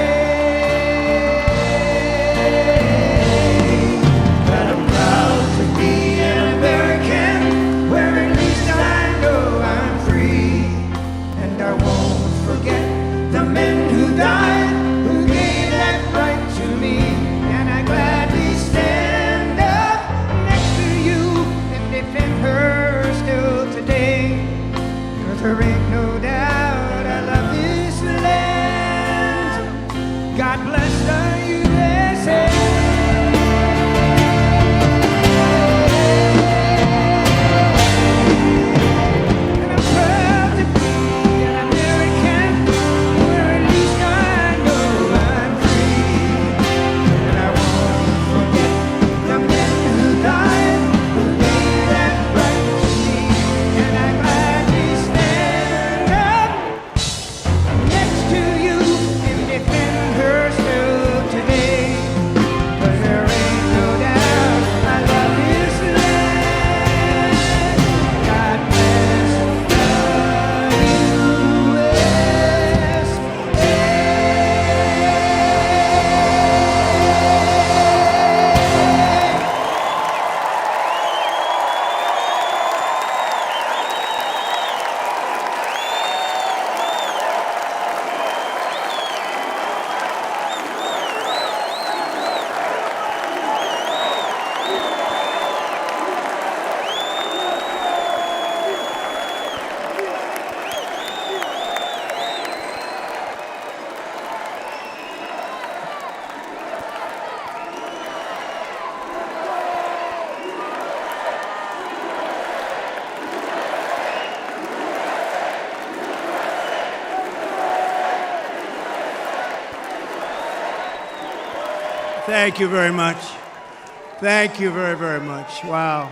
that I'm proud to be an American, where at least I know I'm free, and I won't forget the men who died, who gave that right to me, and I gladly stand up next to you and defend her still today, 'cause there ain't no doubt I love this land. God bless the USA. Thank you very much. Thank you very, very much. Wow.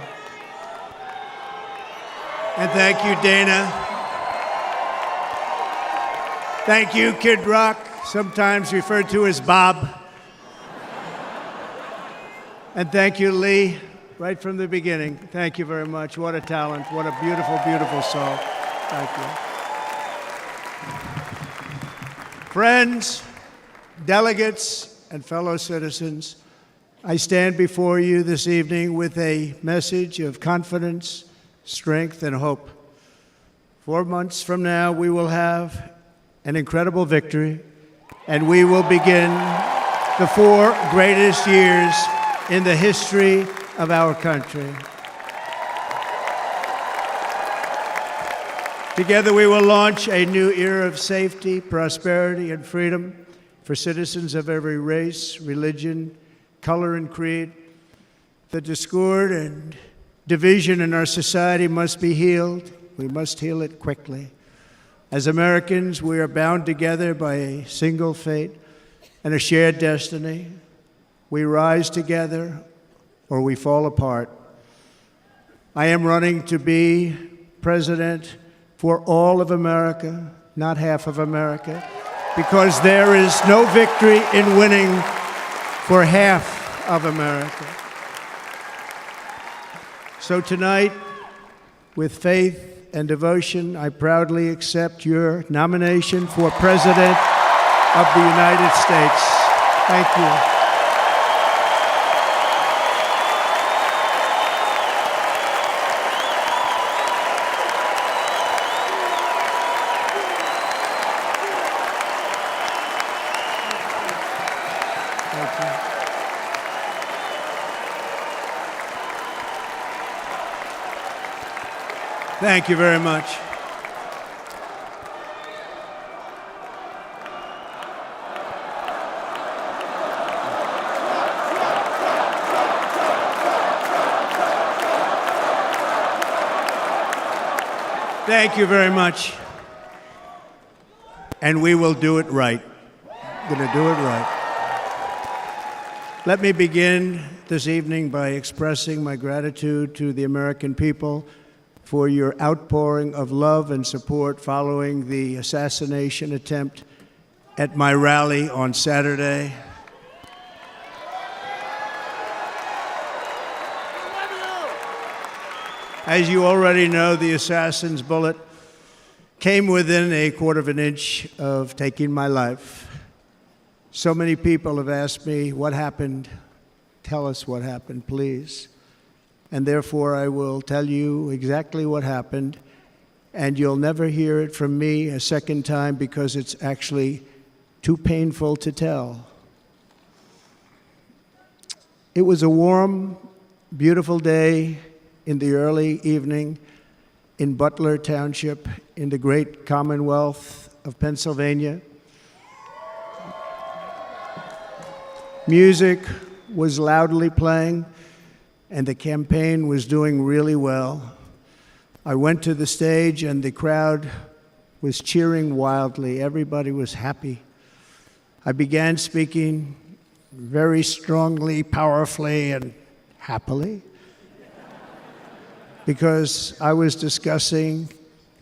And thank you, Dana. Thank you, Kid Rock, sometimes referred to as Bob. And thank you, Lee, right from the beginning. Thank you very much. What a talent. What a beautiful, beautiful song. Thank you. Friends, delegates, and fellow citizens, I stand before you this evening with a message of confidence, strength, and hope. 4 months from now, we will have an incredible victory, and we will begin the 4 greatest years in the history of our country. Together, we will launch a new era of safety, prosperity, and freedom for citizens of every race, religion, color, and creed. The discord and division in our society must be healed. We must heal it quickly. As Americans, we are bound together by a single fate and a shared destiny. We rise together or we fall apart. I am running to be president for all of America, not half of America, because there is no victory in winning for half of America. So tonight, with faith and devotion, I proudly accept your nomination for President of the United States. Thank you. Thank you very much. Thank you very much. And we will do it right. Going to do it right. Let me begin this evening by expressing my gratitude to the American people for your outpouring of love and support following the assassination attempt at my rally on Saturday. As you already know, the assassin's bullet came within a quarter of an inch of taking my life. So many people have asked me, what happened? Tell us what happened, please. And therefore, I will tell you exactly what happened, and you'll never hear it from me a second time because it's actually too painful to tell. It was a warm, beautiful day in the early evening in Butler Township in the great Commonwealth of Pennsylvania. Music was loudly playing, and the campaign was doing really well. I went to the stage, and the crowd was cheering wildly. Everybody was happy. I began speaking very strongly, powerfully, and happily because I was discussing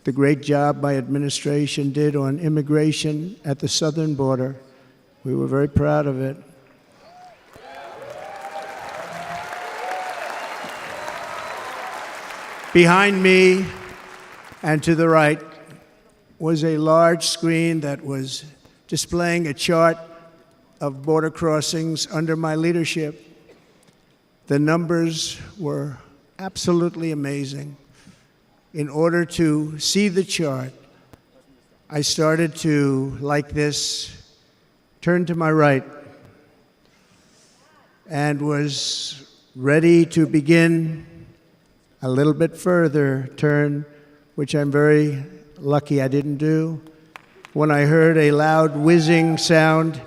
the great job my administration did on immigration at the southern border. We were very proud of it. Behind me and to the right was a large screen that was displaying a chart of border crossings under my leadership. The numbers were absolutely amazing. In order to see the chart, I started to, like this, turn to my right and was ready to begin a little bit further turn, which I'm very lucky I didn't do, when I heard a loud whizzing sound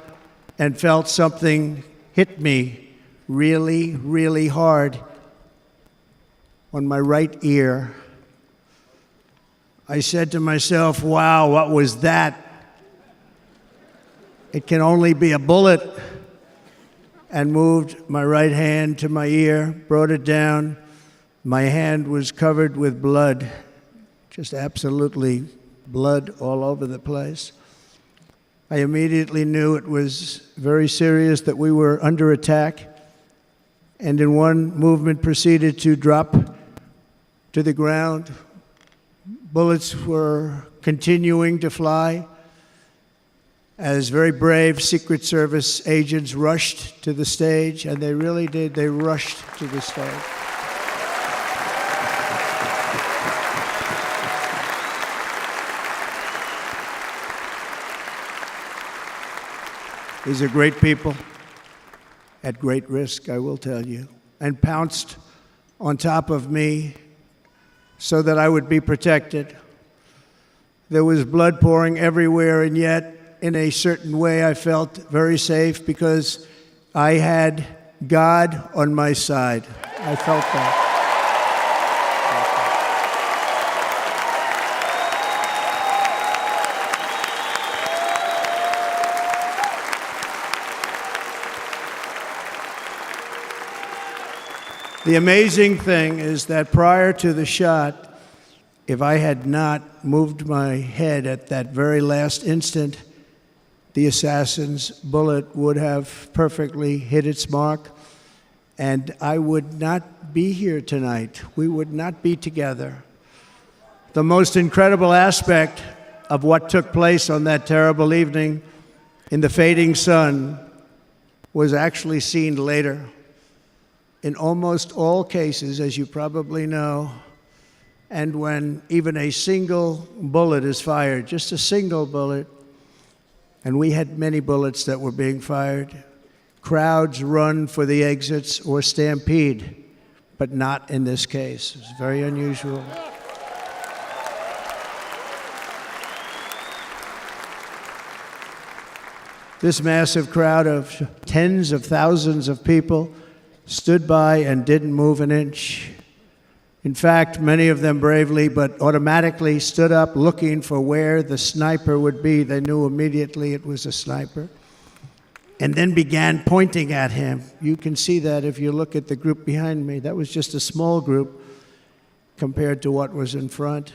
and felt something hit me really, really hard on my right ear. I said to myself, wow, what was that? It can only be a bullet. And moved my right hand to my ear, brought it down. My hand was covered with blood, just absolutely blood all over the place. I immediately knew it was very serious, that we were under attack, and in one movement proceeded to drop to the ground. Bullets were continuing to fly. as very brave Secret Service agents rushed to the stage, and they really did. They rushed to the stage. These are great people, at great risk, I will tell you, and pounced on top of me so that I would be protected. There was blood pouring everywhere, and yet, in a certain way, I felt very safe because I had God on my side. I felt that. The amazing thing is that prior to the shot, if I had not moved my head at that very last instant, the assassin's bullet would have perfectly hit its mark, and I would not be here tonight. We would not be together. The most incredible aspect of what took place on that terrible evening in the fading sun was actually seen later. In almost all cases, as you probably know, and when even a single bullet is fired, just a single bullet, and we had many bullets that were being fired, crowds run for the exits or stampede, but not in this case. It's very unusual. This massive crowd of tens of thousands of people stood by and didn't move an inch. In fact, many of them bravely but automatically stood up looking for where the sniper would be. They knew immediately it was a sniper, and then began pointing at him. You can see that if you look at the group behind me. That was just a small group compared to what was in front.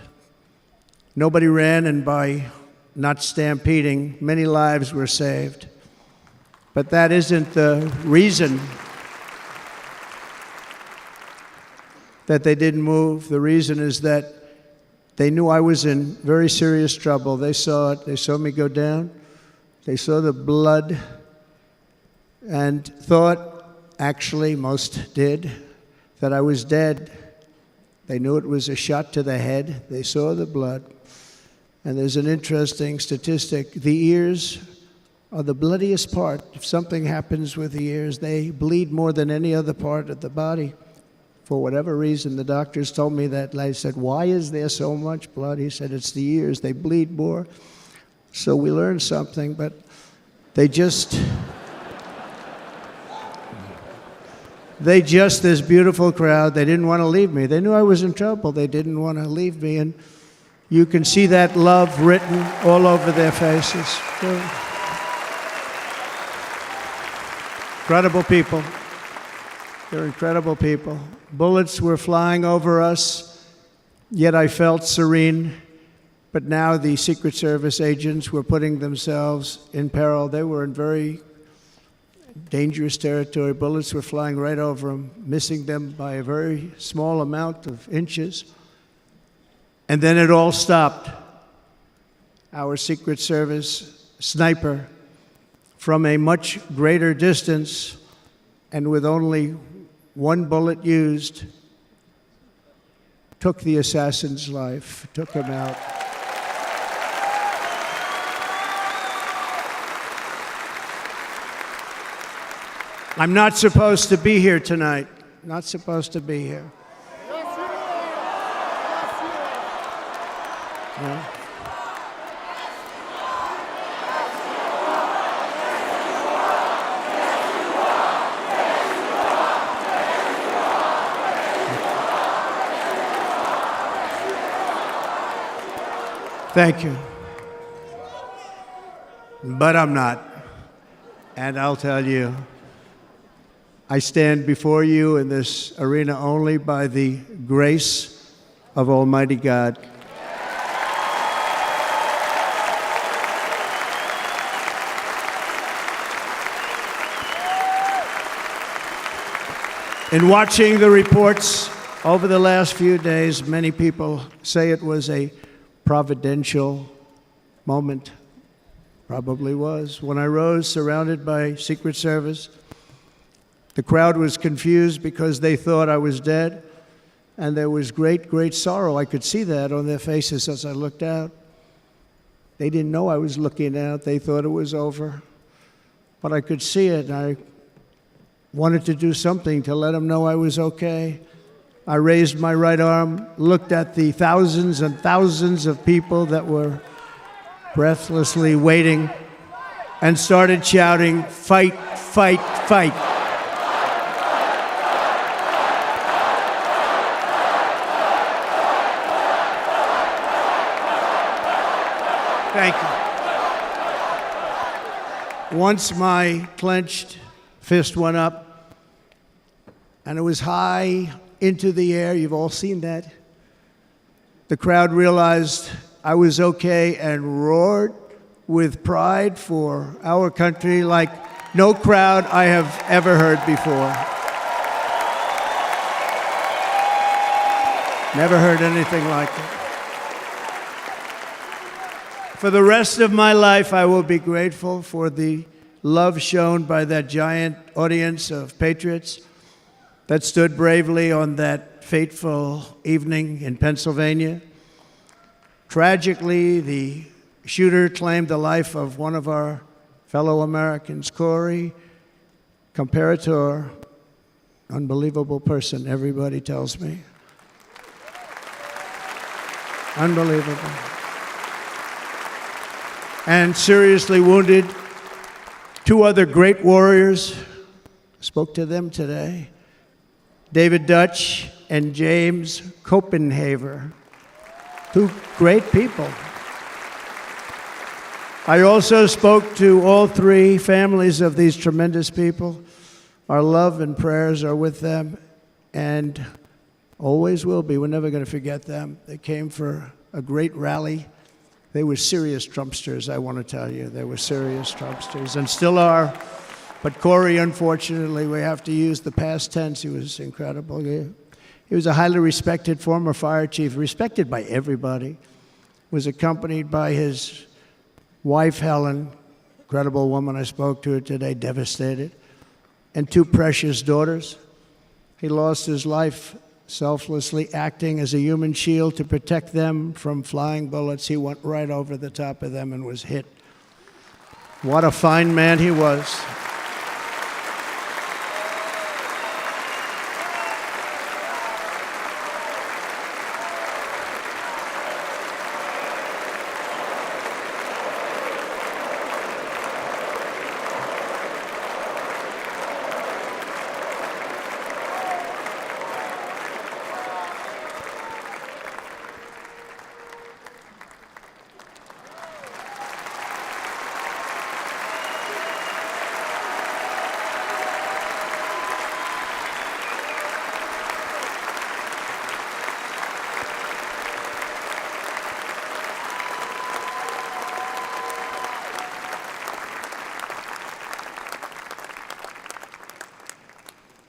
Nobody ran, and by not stampeding, many lives were saved. But that isn't the reason that they didn't move. The reason is that they knew I was in very serious trouble. They saw it. They saw me go down. They saw the blood and thought, actually most did, that I was dead. They knew it was a shot to the head. They saw the blood. And there's an interesting statistic. The ears are the bloodiest part. If something happens with the ears, they bleed more than any other part of the body. For whatever reason, the doctors told me that. I said, why is there so much blood? He said, it's the ears. They bleed more. So we learned something, but this beautiful crowd, they didn't want to leave me. They knew I was in trouble. They didn't want to leave me. And you can see that love written all over their faces. Incredible people. They're incredible people. Bullets were flying over us, yet I felt serene. But now the Secret Service agents were putting themselves in peril. They were in very dangerous territory. Bullets were flying right over them, missing them by a very small amount of inches. And then it all stopped. Our Secret Service sniper, from a much greater distance and with only one bullet used, took the assassin's life, took him out. I'm not supposed to be here tonight. Not supposed to be here. Yeah. Thank you. But I'm not. And I'll tell you, I stand before you in this arena only by the grace of Almighty God. In watching the reports over the last few days, many people say it was a providential moment. Probably was. When I rose, surrounded by Secret Service, the crowd was confused because they thought I was dead, and there was great, great sorrow. I could see that on their faces as I looked out. They didn't know I was looking out. They thought it was over. But I could see it, and I wanted to do something to let them know I was okay. I raised my right arm, looked at the thousands and thousands of people that were breathlessly waiting, and started shouting, "Fight, fight, fight." Thank you. Once my clenched fist went up, and it was high into the air. You've all seen that. The crowd realized I was okay and roared with pride for our country like no crowd I have ever heard before. Never heard anything like it. For the rest of my life, I will be grateful for the love shown by that giant audience of patriots that stood bravely on that fateful evening in Pennsylvania. Tragically, the shooter claimed the life of one of our fellow Americans, Corey Comparator. Unbelievable person, everybody tells me. Unbelievable. And seriously wounded, two other great warriors. Spoke to them today. David Dutch and James Copenhaver. Two great people. I also spoke to all three families of these tremendous people. Our love and prayers are with them and always will be. We're never going to forget them. They came for a great rally. They were serious Trumpsters, I want to tell you. They were serious Trumpsters and still are. But Corey, unfortunately, we have to use the past tense. He was incredible. He was a highly respected former fire chief, respected by everybody. Was accompanied by his wife, Helen, incredible woman. I spoke to her today, devastated, and two precious daughters. He lost his life selflessly acting as a human shield to protect them from flying bullets. He went right over the top of them and was hit. What a fine man he was.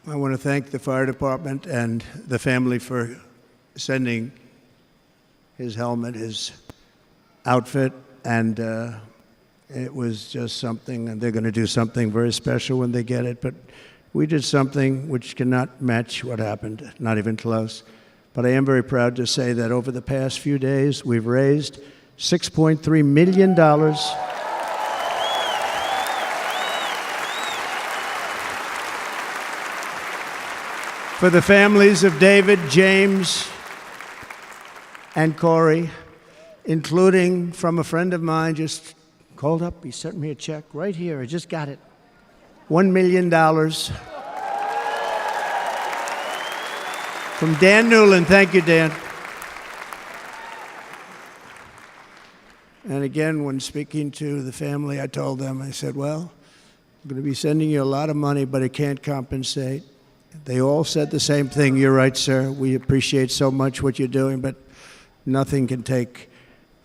I want to thank the fire department and the family for sending his helmet, his outfit, and it was just something, and they're going to do something very special when they get it, but we did something which cannot match what happened, not even close. But I am very proud to say that over the past few days, we've raised $6.3 million for the families of David, James, and Corey, including from a friend of mine, just called up, he sent me a check right here, I just got it, $1 million from Dan Newland. Thank you, Dan. And again, when speaking to the family, I told them, I said, well, I'm going to be sending you a lot of money, but it can't compensate. They all said the same thing. You're right, sir. We appreciate so much what you're doing, but nothing can take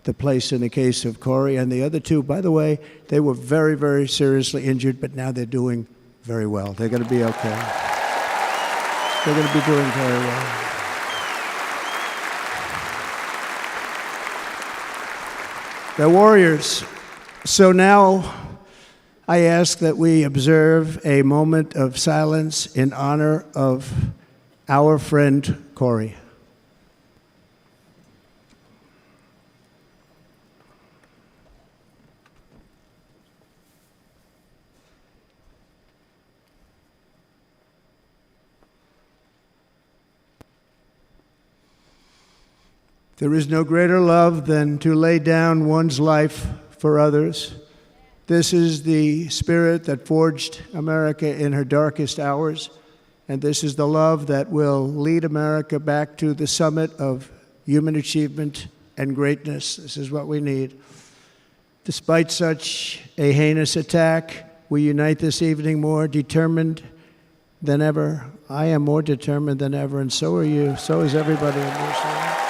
the place in the case of Corey. And the other two, by the way, they were very, very seriously injured, but now they're doing very well. They're going to be okay. They're going to be doing very well. They're warriors. So now I ask that we observe a moment of silence in honor of our friend Corey. There is no greater love than to lay down one's life for others. This is the spirit that forged America in her darkest hours, and this is the love that will lead America back to the summit of human achievement and greatness. This is what we need. Despite such a heinous attack, we unite this evening more determined than ever. I am more determined than ever, and so are you. So is everybody in this room.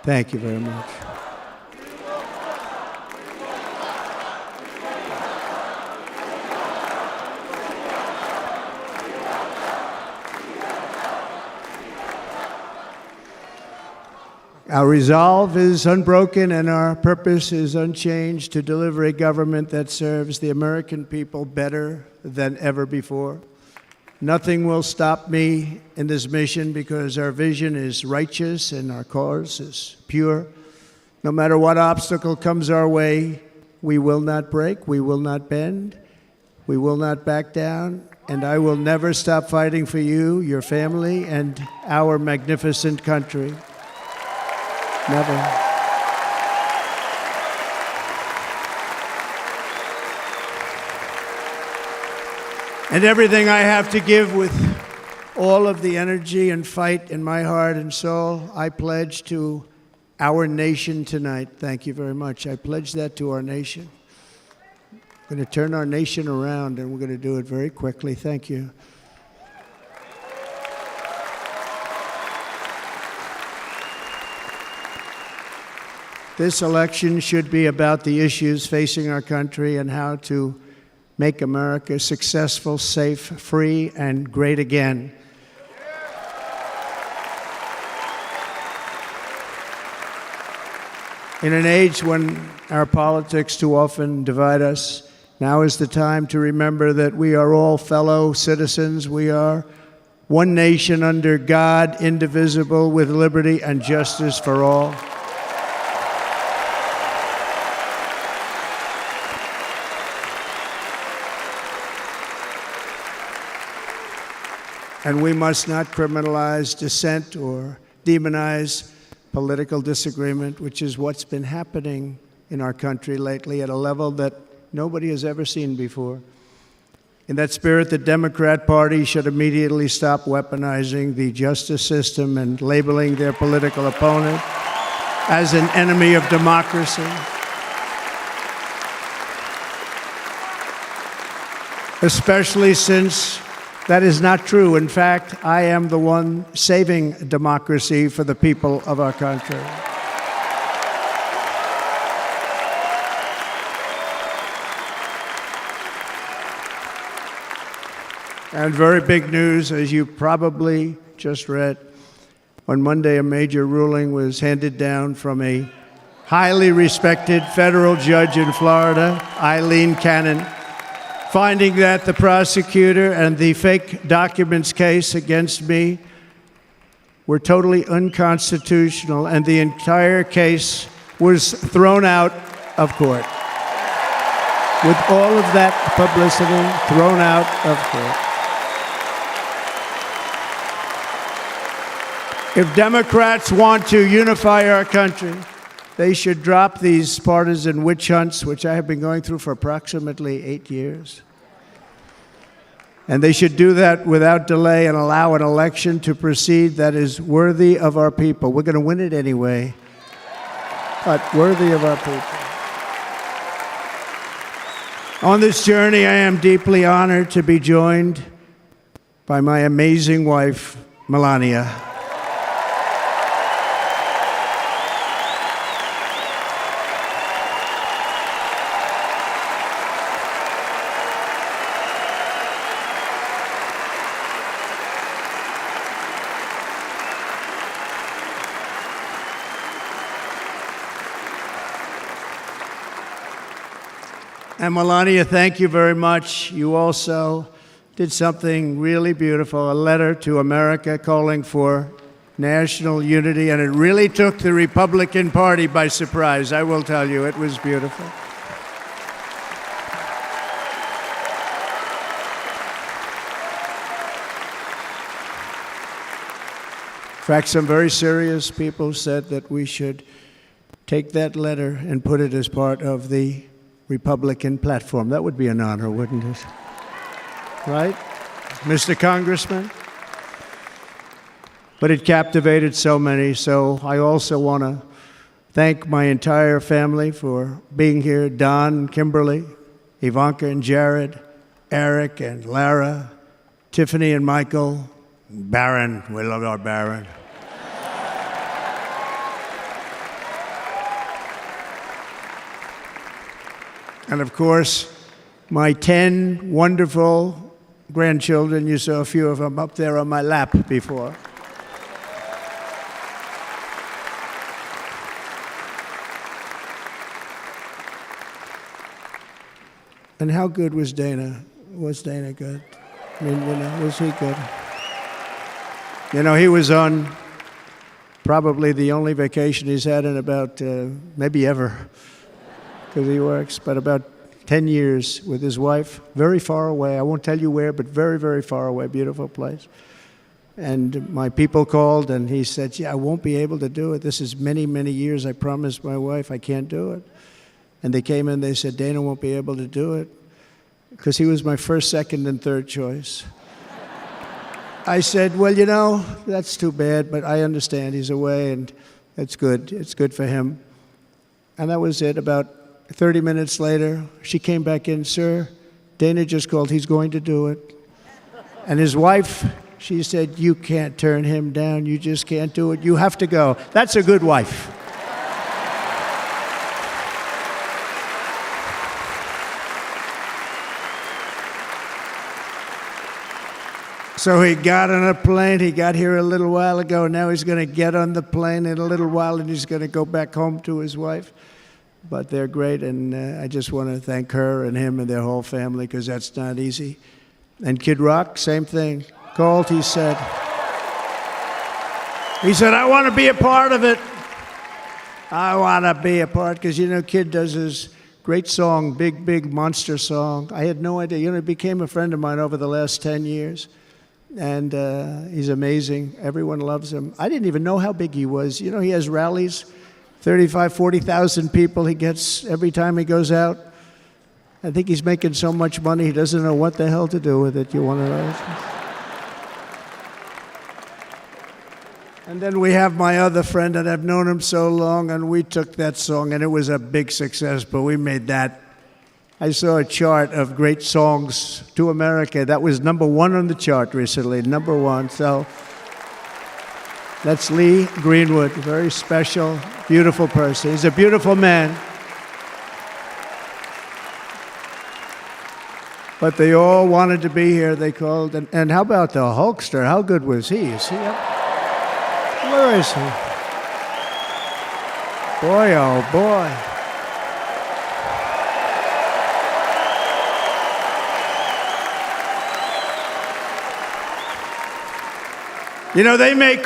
Thank you very much. Our resolve is unbroken and our purpose is unchanged to deliver a government that serves the American people better than ever before. Nothing will stop me in this mission because our vision is righteous and our cause is pure. No matter what obstacle comes our way, we will not break, we will not bend, we will not back down, and I will never stop fighting for you, your family, and our magnificent country. Never. And everything I have to give with all of the energy and fight in my heart and soul, I pledge to our nation tonight. Thank you very much. I pledge that to our nation. We're going to turn our nation around, and we're going to do it very quickly. Thank you. This election should be about the issues facing our country and how to make America successful, safe, free, and great again. In an age when our politics too often divide us, now is the time to remember that we are all fellow citizens. We are one nation under God, indivisible, with liberty and justice for all. And we must not criminalize dissent or demonize political disagreement, which is what's been happening in our country lately at a level that nobody has ever seen before. In that spirit, the Democrat Party should immediately stop weaponizing the justice system and labeling their political opponent as an enemy of democracy. Especially since that is not true. In fact, I am the one saving democracy for the people of our country. And very big news, as you probably just read, on Monday a major ruling was handed down from a highly respected federal judge in Florida, Eileen Cannon, finding that the prosecutor and the fake documents case against me were totally unconstitutional, and the entire case was thrown out of court. With all of that publicity, thrown out of court. If Democrats want to unify our country, they should drop these partisan witch hunts, which I have been going through for approximately 8 years. And they should do that without delay and allow an election to proceed that is worthy of our people. We're going to win it anyway, but worthy of our people. On this journey, I am deeply honored to be joined by my amazing wife, Melania. And Melania, thank you very much. You also did something really beautiful, a letter to America calling for national unity, and it really took the Republican Party by surprise. I will tell you, it was beautiful. In fact, some very serious people said that we should take that letter and put it as part of the Republican platform. That would be an honor, wouldn't it? Right, Mr. Congressman? But it captivated so many, so I also want to thank my entire family for being here. Don, Kimberly, Ivanka and Jared, Eric and Lara, Tiffany and Michael, Barron. We love our Barron. And of course, my 10 wonderful grandchildren. You saw a few of them up there on my lap before. And how good was Dana? Was Dana good? I mean, was he good? He was on probably the only vacation he's had in about, maybe ever, because he works, but about 10 years with his wife, very far away. I won't tell you where, but very, very far away, beautiful place. And my people called, and he said, I won't be able to do it. This is many, many years. I promised my wife I can't do it. And they came in, they said, Dana won't be able to do it, because he was my first, second, and third choice. I said, well, that's too bad, but I understand he's away, and it's good. It's good for him. And that was it. About 30 minutes later, she came back in, sir, Dana just called, he's going to do it. And his wife, she said, you can't turn him down, you just can't do it, you have to go. That's a good wife. So he got on a plane. He got here a little while ago. Now he's going to get on the plane in a little while, and he's going to go back home to his wife. But they're great, and I just want to thank her and him and their whole family, because that's not easy. And Kid Rock, same thing. Called, he said, I want to be a part of it. I want to be a part, because, Kid does his great song, Big, Big Monster song. I had no idea. He became a friend of mine over the last 10 years. And he's amazing. Everyone loves him. I didn't even know how big he was. He has rallies, 35, 40,000 people he gets every time he goes out. I think he's making so much money, he doesn't know what the hell to do with it. You want to know? And then we have my other friend, and I've known him so long, and we took that song, and it was a big success, but we made that. I saw a chart of great songs to America. That was #1 on the chart recently, #1. So that's Lee Greenwood, a very special, beautiful person. He's a beautiful man. But they all wanted to be here. They called. And how about the Hulkster? How good was he? Is he up? Where is he? Boy, oh boy. They may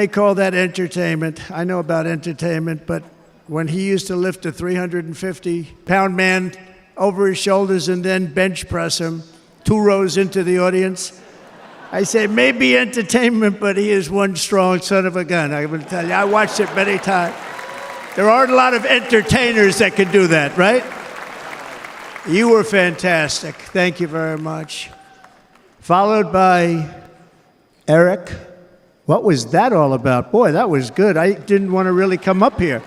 call that entertainment. I know about entertainment, but when he used to lift a 350-pound man over his shoulders and then bench press him 2 rows into the audience, I say, maybe entertainment, but he is one strong son of a gun. I will tell you, I watched it many times. There aren't a lot of entertainers that can do that, right? You were fantastic. Thank you very much. Followed by Eric. What was that all about? Boy, that was good. I didn't want to really come up here.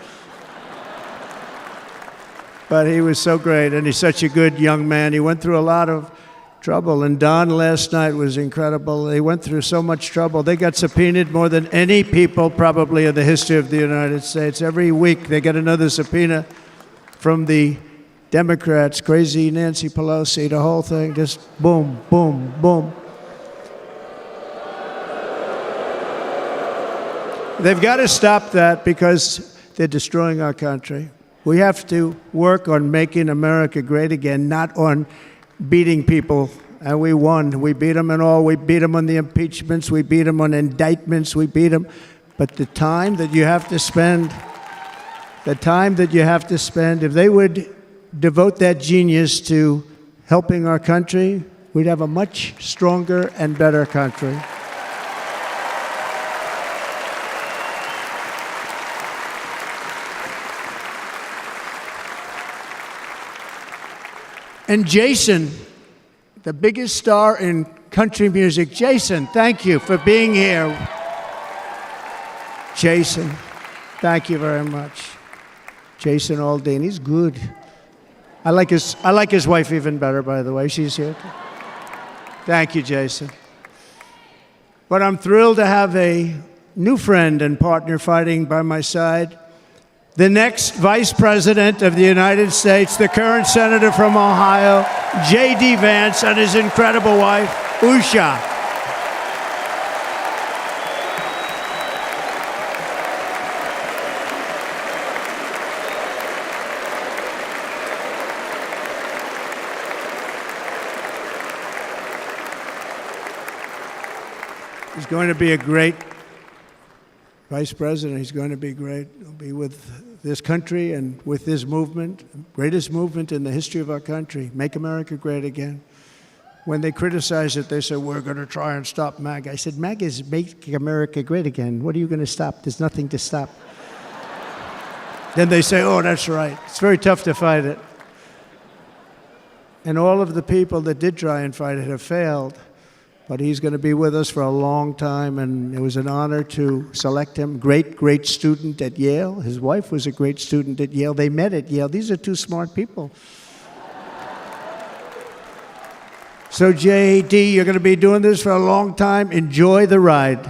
But he was so great, and he's such a good young man. He went through a lot of trouble, and Don last night was incredible. They went through so much trouble. They got subpoenaed more than any people probably in the history of the United States. Every week they get another subpoena from the Democrats, crazy Nancy Pelosi, the whole thing, just boom, boom, boom. They've got to stop that, because they're destroying our country. We have to work on making America great again, not on beating people. And we won. We beat them in all. We beat them on the impeachments. We beat them on indictments. We beat them. But the time that you have to spend, if they would devote that genius to helping our country, we'd have a much stronger and better country. And Jason, the biggest star in country music. Jason, thank you for being here. Jason, thank you very much. Jason Aldean, he's good. I like his wife even better, by the way. She's here. Thank you, Jason. But I'm thrilled to have a new friend and partner fighting by my side. The next Vice President of the United States, the current Senator from Ohio, J.D. Vance, and his incredible wife, Usha. He's going to be a great Vice President. He's going to be great. He'll be with this country and with this movement, greatest movement in the history of our country, Make America Great Again. When they criticize it, they say, we're going to try and stop MAGA. I said, MAGA is Make America Great Again. What are you going to stop? There's nothing to stop. Then they say, oh, that's right. It's very tough to fight it. And all of the people that did try and fight it have failed. But he's going to be with us for a long time, and it was an honor to select him. Great student at Yale. His wife was a great student at Yale. They met at Yale. These are two smart people. So, J.D., you're going to be doing this for a long time. Enjoy the ride.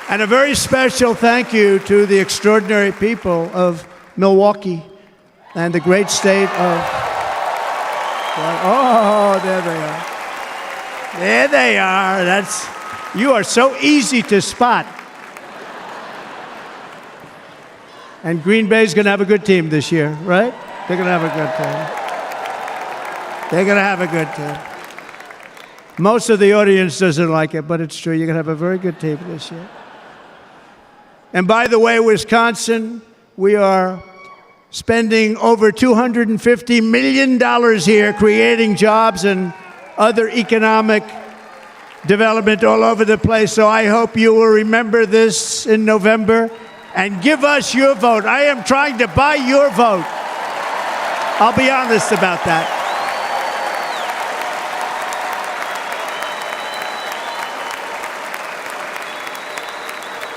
And a very special thank you to the extraordinary people of Milwaukee and the great state of, oh, there they are. There they are. You are so easy to spot. And Green Bay's going to have a good team this year, right? They're going to have a good team. They're going to have a good team. Most of the audience doesn't like it, but it's true. You're going to have a very good team this year. And by the way, Wisconsin, we are spending over $250 million here creating jobs and other economic development all over the place. So I hope you will remember this in November and give us your vote. I am trying to buy your vote. I'll be honest about that.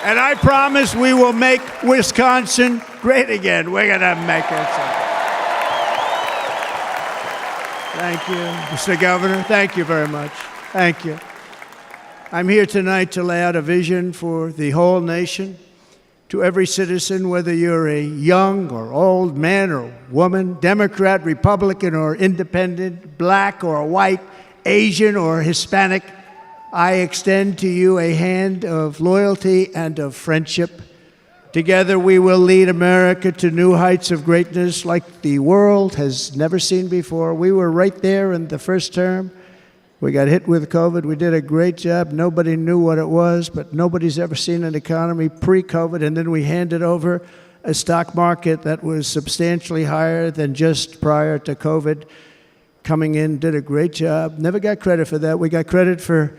And I promise we will make Wisconsin great again. We're going to make it. Thank you, Mr. Governor. Thank you very much. Thank you. I'm here tonight to lay out a vision for the whole nation, to every citizen, whether you're a young or old man or woman, Democrat, Republican, or independent, black or white, Asian or Hispanic. I extend to you a hand of loyalty and of friendship. Together we will lead America to new heights of greatness like the world has never seen before. We were right there in the first term. We got hit with COVID. We did a great job. Nobody knew what it was, but nobody's ever seen an economy pre-COVID. And then we handed over a stock market that was substantially higher than just prior to COVID. Coming in, did a great job. Never got credit for that. We got credit for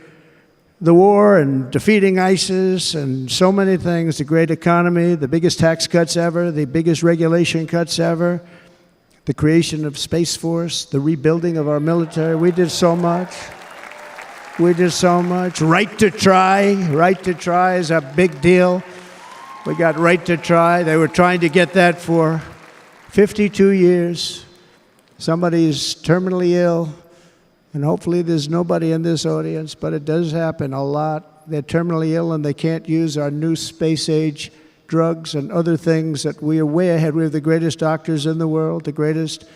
the war and defeating ISIS and so many things, the great economy, the biggest tax cuts ever, the biggest regulation cuts ever, the creation of Space Force, the rebuilding of our military. We did so much. We did so much. Right to try. Right to try is a big deal. We got right to try. They were trying to get that for 52 years. Somebody's terminally ill. And hopefully there's nobody in this audience, but it does happen a lot. They're terminally ill and they can't use our new space-age drugs and other things that we are way ahead. We have the greatest doctors in the world, the greatest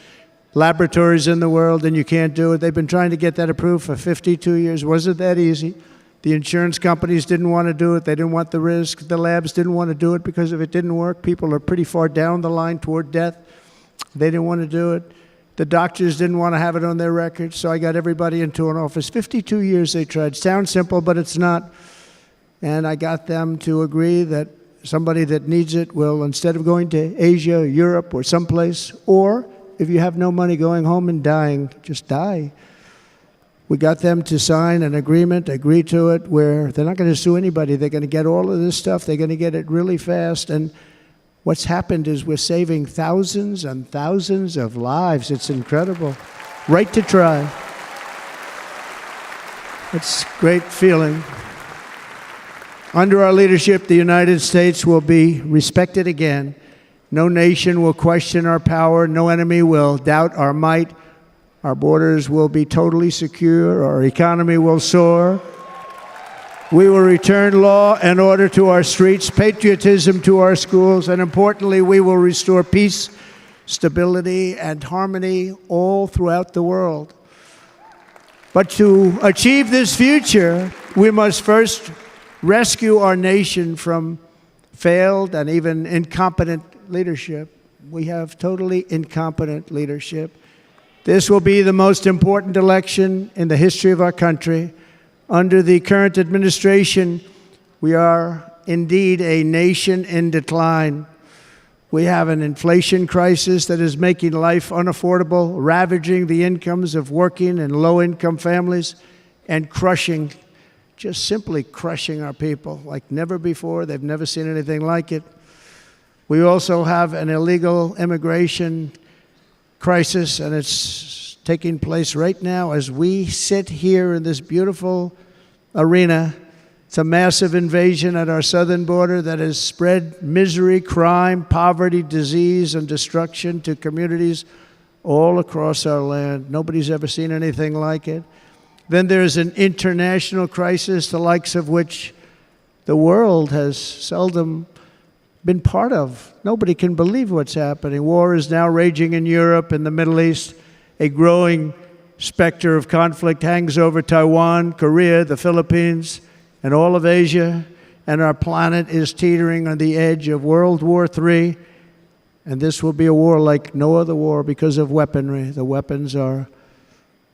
laboratories in the world, and you can't do it. They've been trying to get that approved for 52 years. Wasn't that easy? The insurance companies didn't want to do it. They didn't want the risk. The labs didn't want to do it because if it didn't work, people are pretty far down the line toward death. They didn't want to do it. The doctors didn't want to have it on their records, so I got everybody into an office. 52 years they tried. Sounds simple, but it's not. And I got them to agree that somebody that needs it will, instead of going to Asia, Europe, or someplace, or if you have no money, going home and dying, just die. We got them to sign an agreement, agree to it, where they're not going to sue anybody. They're going to get all of this stuff. They're going to get it really fast. And what's happened is we're saving thousands and thousands of lives. It's incredible. Right to try. It's a great feeling. Under our leadership, the United States will be respected again. No nation will question our power. No enemy will doubt our might. Our borders will be totally secure. Our economy will soar. We will return law and order to our streets, patriotism to our schools, and importantly, we will restore peace, stability, and harmony all throughout the world. But to achieve this future, we must first rescue our nation from failed and even incompetent leadership. We have totally incompetent leadership. This will be the most important election in the history of our country. Under the current administration, we are indeed a nation in decline. We have an inflation crisis that is making life unaffordable, ravaging the incomes of working and low-income families, and crushing, just simply crushing our people like never before. They've never seen anything like it. We also have an illegal immigration crisis, and it's taking place right now as we sit here in this beautiful arena. It's a massive invasion at our southern border that has spread misery, crime, poverty, disease, and destruction to communities all across our land. Nobody's ever seen anything like it. Then there's an international crisis, the likes of which the world has seldom been part of. Nobody can believe what's happening. War is now raging in Europe and the Middle East. A growing specter of conflict hangs over Taiwan, Korea, the Philippines, and all of Asia. And our planet is teetering on the edge of World War III. And this will be a war like no other war because of weaponry. The weapons are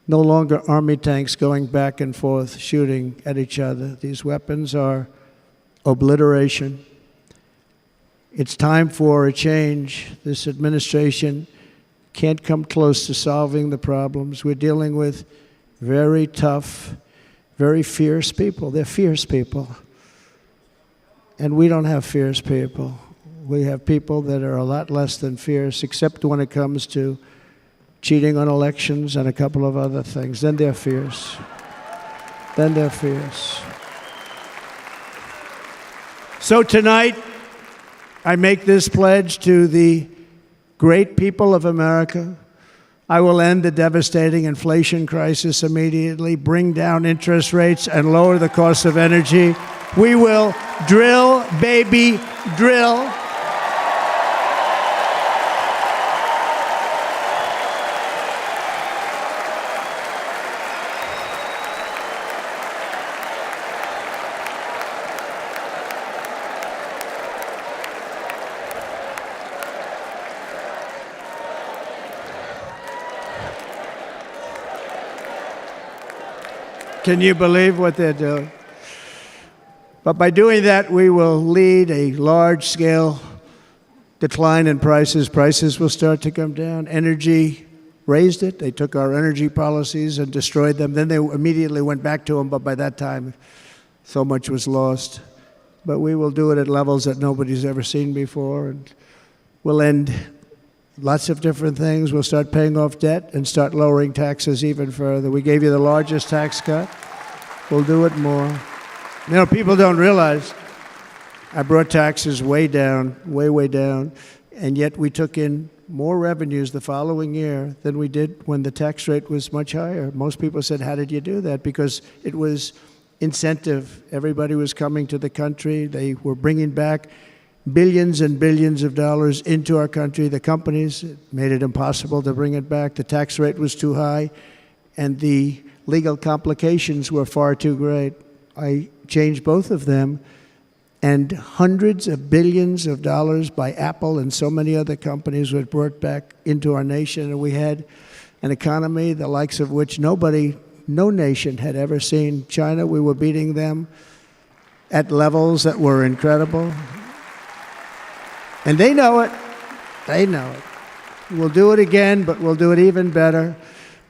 no longer army tanks going back and forth shooting at each other. These weapons are obliteration. It's time for a change. This administration can't come close to solving the problems. We're dealing with very tough, very fierce people. They're fierce people. And we don't have fierce people. We have people that are a lot less than fierce, except when it comes to cheating on elections and a couple of other things. Then they're fierce. Then they're fierce. So tonight, I make this pledge to the great people of America. I will end the devastating inflation crisis immediately, bring down interest rates, and lower the cost of energy. We will drill, baby, drill. Can you believe what they're doing? But by doing that, we will lead a large-scale decline in prices. Prices will start to come down. Energy raised it. They took our energy policies and destroyed them. Then they immediately went back to them, but by that time, so much was lost. But we will do it at levels that nobody's ever seen before, and we'll end lots of different things. We'll start paying off debt and start lowering taxes even further. We gave you the largest tax cut. We'll do it more. You know, people don't realize I brought taxes way down, way down, and yet we took in more revenues the following year than we did when the tax rate was much higher. Most people said, how did you do that? Because it was incentive. Everybody was coming to the country. They were bringing back billions and billions of dollars into our country. The companies made it impossible to bring it back. The tax rate was too high, and the legal complications were far too great. I changed both of them, and hundreds of billions of dollars by Apple and so many other companies were brought back into our nation, and we had an economy the likes of which no nation had ever seen. China, we were beating them at levels that were incredible. And they know it. They know it. We'll do it again, but we'll do it even better.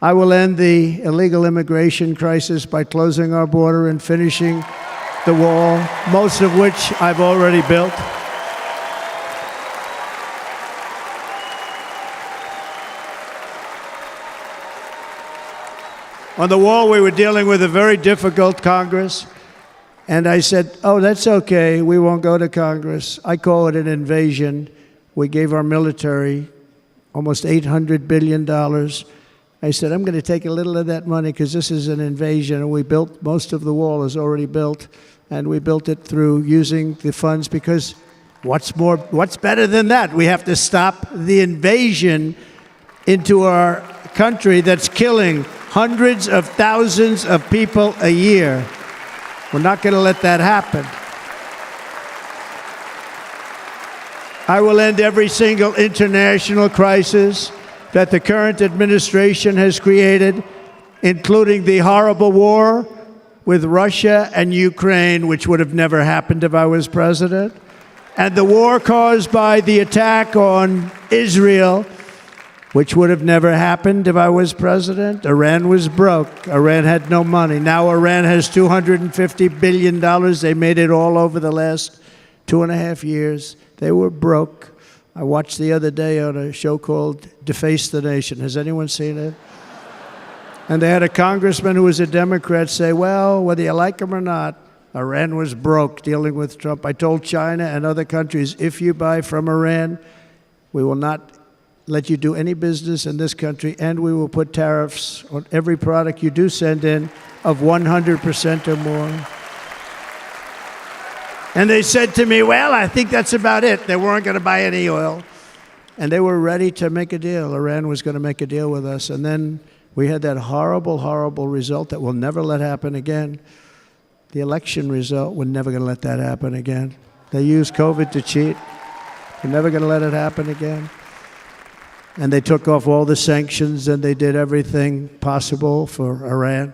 I will end the illegal immigration crisis by closing our border and finishing the wall, most of which I've already built. On the wall, we were dealing with a very difficult Congress, and I said, oh, that's okay, we won't go to Congress. I call it an invasion. We gave our military almost $800 billion. I said, I'm going to take a little of that money because this is an invasion, and we built, most of the wall is already built, and we built it through using the funds because what's better than that? We have to stop the invasion into our country that's killing hundreds of thousands of people a year. We're not going to let that happen. I will end every single international crisis that the current administration has created, including the horrible war with Russia and Ukraine, which would have never happened if I was president, and the war caused by the attack on Israel, which would have never happened if I was president. Iran was broke. Iran had no money. Now Iran has $250 billion. They made it all over the last 2.5 years. They were broke. I watched the other day on a show called Deface the Nation. Has anyone seen it? And they had a congressman who was a Democrat say, well, whether you like him or not, Iran was broke dealing with Trump. I told China and other countries, if you buy from Iran, we will not let you do any business in this country, and we will put tariffs on every product you do send in of 100% or more. And they said to me, well, I think that's about it. They weren't going to buy any oil. And they were ready to make a deal. Iran was going to make a deal with us. And then we had that horrible, horrible result that we'll never let happen again. The election result, we're never going to let that happen again. They used COVID to cheat. We're never going to let it happen again. And they took off all the sanctions, and they did everything possible for Iran.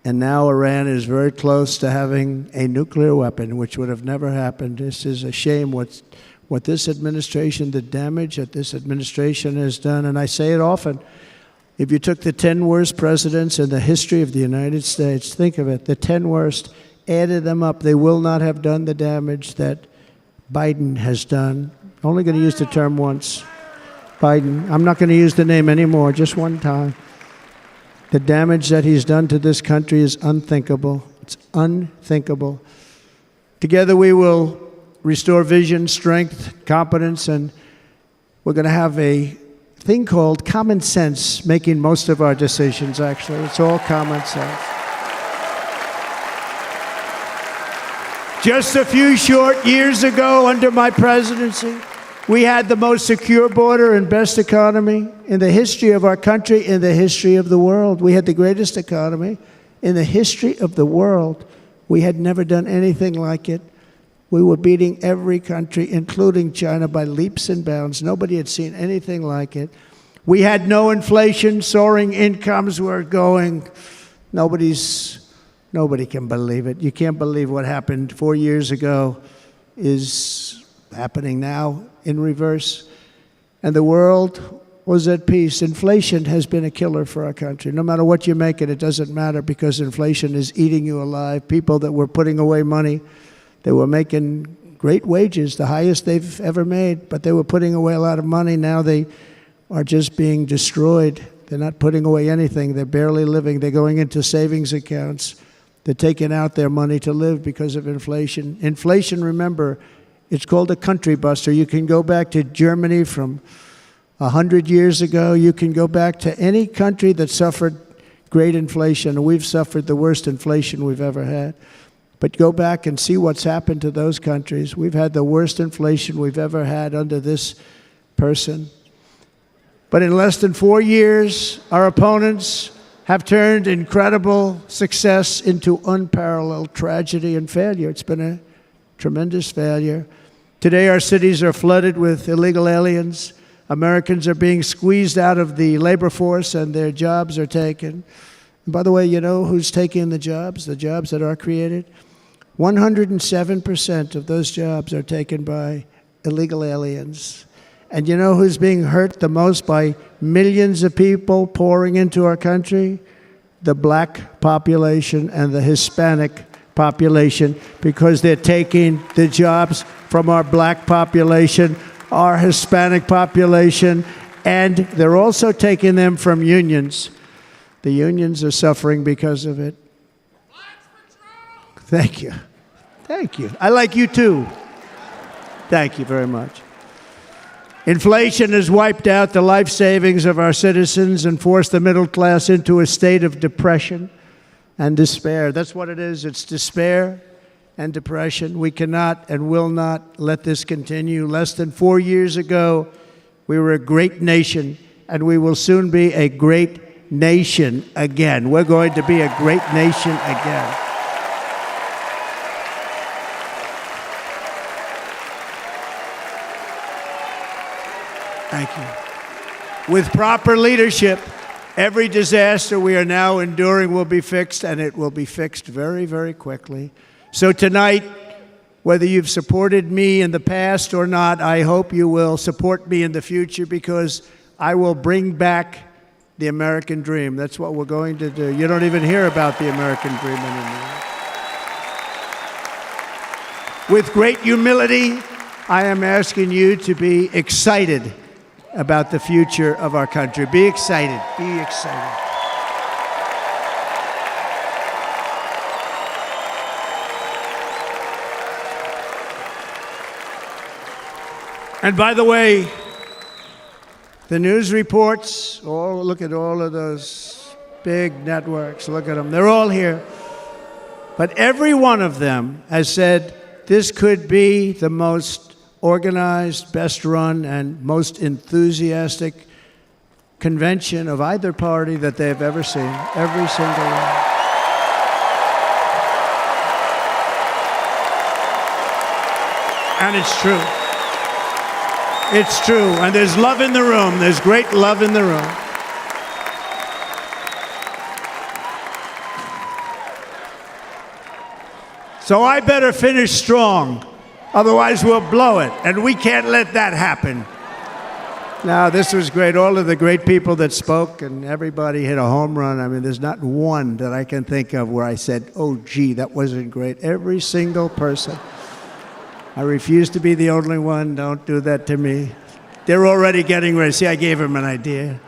And now Iran is very close to having a nuclear weapon, which would have never happened. This is a shame what this administration, the damage that this administration has done. And I say it often, if you took the 10 worst presidents in the history of the United States, think of it, the 10 worst, added them up, they will not have done the damage that Biden has done. I'm only going to use the term once. Biden. I'm not going to use the name anymore, just one time. The damage that he's done to this country is unthinkable. It's unthinkable. Together we will restore vision, strength, competence, and we're going to have a thing called common sense making most of our decisions, actually. It's all common sense. Just a few short years ago, under my presidency, we had the most secure border and best economy in the history of our country, in the history of the world. We had the greatest economy in the history of the world. We had never done anything like it. We were beating every country, including China, by leaps and bounds. Nobody had seen anything like it. We had no inflation. Soaring incomes were going. Nobody can believe it. You can't believe what happened 4 years ago is happening now in reverse. And the world was at peace. Inflation has been a killer for our country. No matter what you make it, it doesn't matter because inflation is eating you alive. People that were putting away money, they were making great wages, the highest they've ever made, but they were putting away a lot of money. Now they are just being destroyed. They're not putting away anything. They're barely living. They're going into savings accounts. They're taking out their money to live because of inflation. Inflation, remember, it's called a country buster. You can go back to Germany from 100 years ago. You can go back to any country that suffered great inflation. We've suffered the worst inflation we've ever had. But go back and see what's happened to those countries. We've had the worst inflation we've ever had under this person. But in less than 4 years, our opponents have turned incredible success into unparalleled tragedy and failure. It's been a tremendous failure. Today, our cities are flooded with illegal aliens. Americans are being squeezed out of the labor force and their jobs are taken. And by the way, you know who's taking the jobs that are created? 107% of those jobs are taken by illegal aliens. And you know who's being hurt the most by millions of people pouring into our country? The black population and the Hispanic population, because they're taking the jobs from our black population, our Hispanic population, and they're also taking them from unions. The unions are suffering because of it. Thank you. Thank you. I like you too. Thank you very much. Inflation has wiped out the life savings of our citizens and forced the middle class into a state of depression and despair. That's what it is. It's despair and depression. We cannot and will not let this continue. Less than 4 years ago, we were a great nation, and we will soon be a great nation again. We're going to be a great nation again. Thank you. With proper leadership, every disaster we are now enduring will be fixed, and it will be fixed very, very quickly. So tonight, whether you've supported me in the past or not, I hope you will support me in the future, because I will bring back the American dream. That's what we're going to do. You don't even hear about the American dream anymore. With great humility, I am asking you to be excited about the future of our country. Be excited. Be excited. And by the way, the news reports, look at all of those big networks. Look at them. They're all here. But every one of them has said this could be the most organized, best run, and most enthusiastic convention of either party that they've ever seen. Every single one. And it's true. It's true. And there's love in the room. There's great love in the room. So I better finish strong. Otherwise, we'll blow it, and we can't let that happen. Now, this was great. All of the great people that spoke, and everybody hit a home run. I mean, there's not one that I can think of where I said, oh, gee, that wasn't great. Every single person. I refuse to be the only one. Don't do that to me. They're already getting ready. See, I gave them an idea.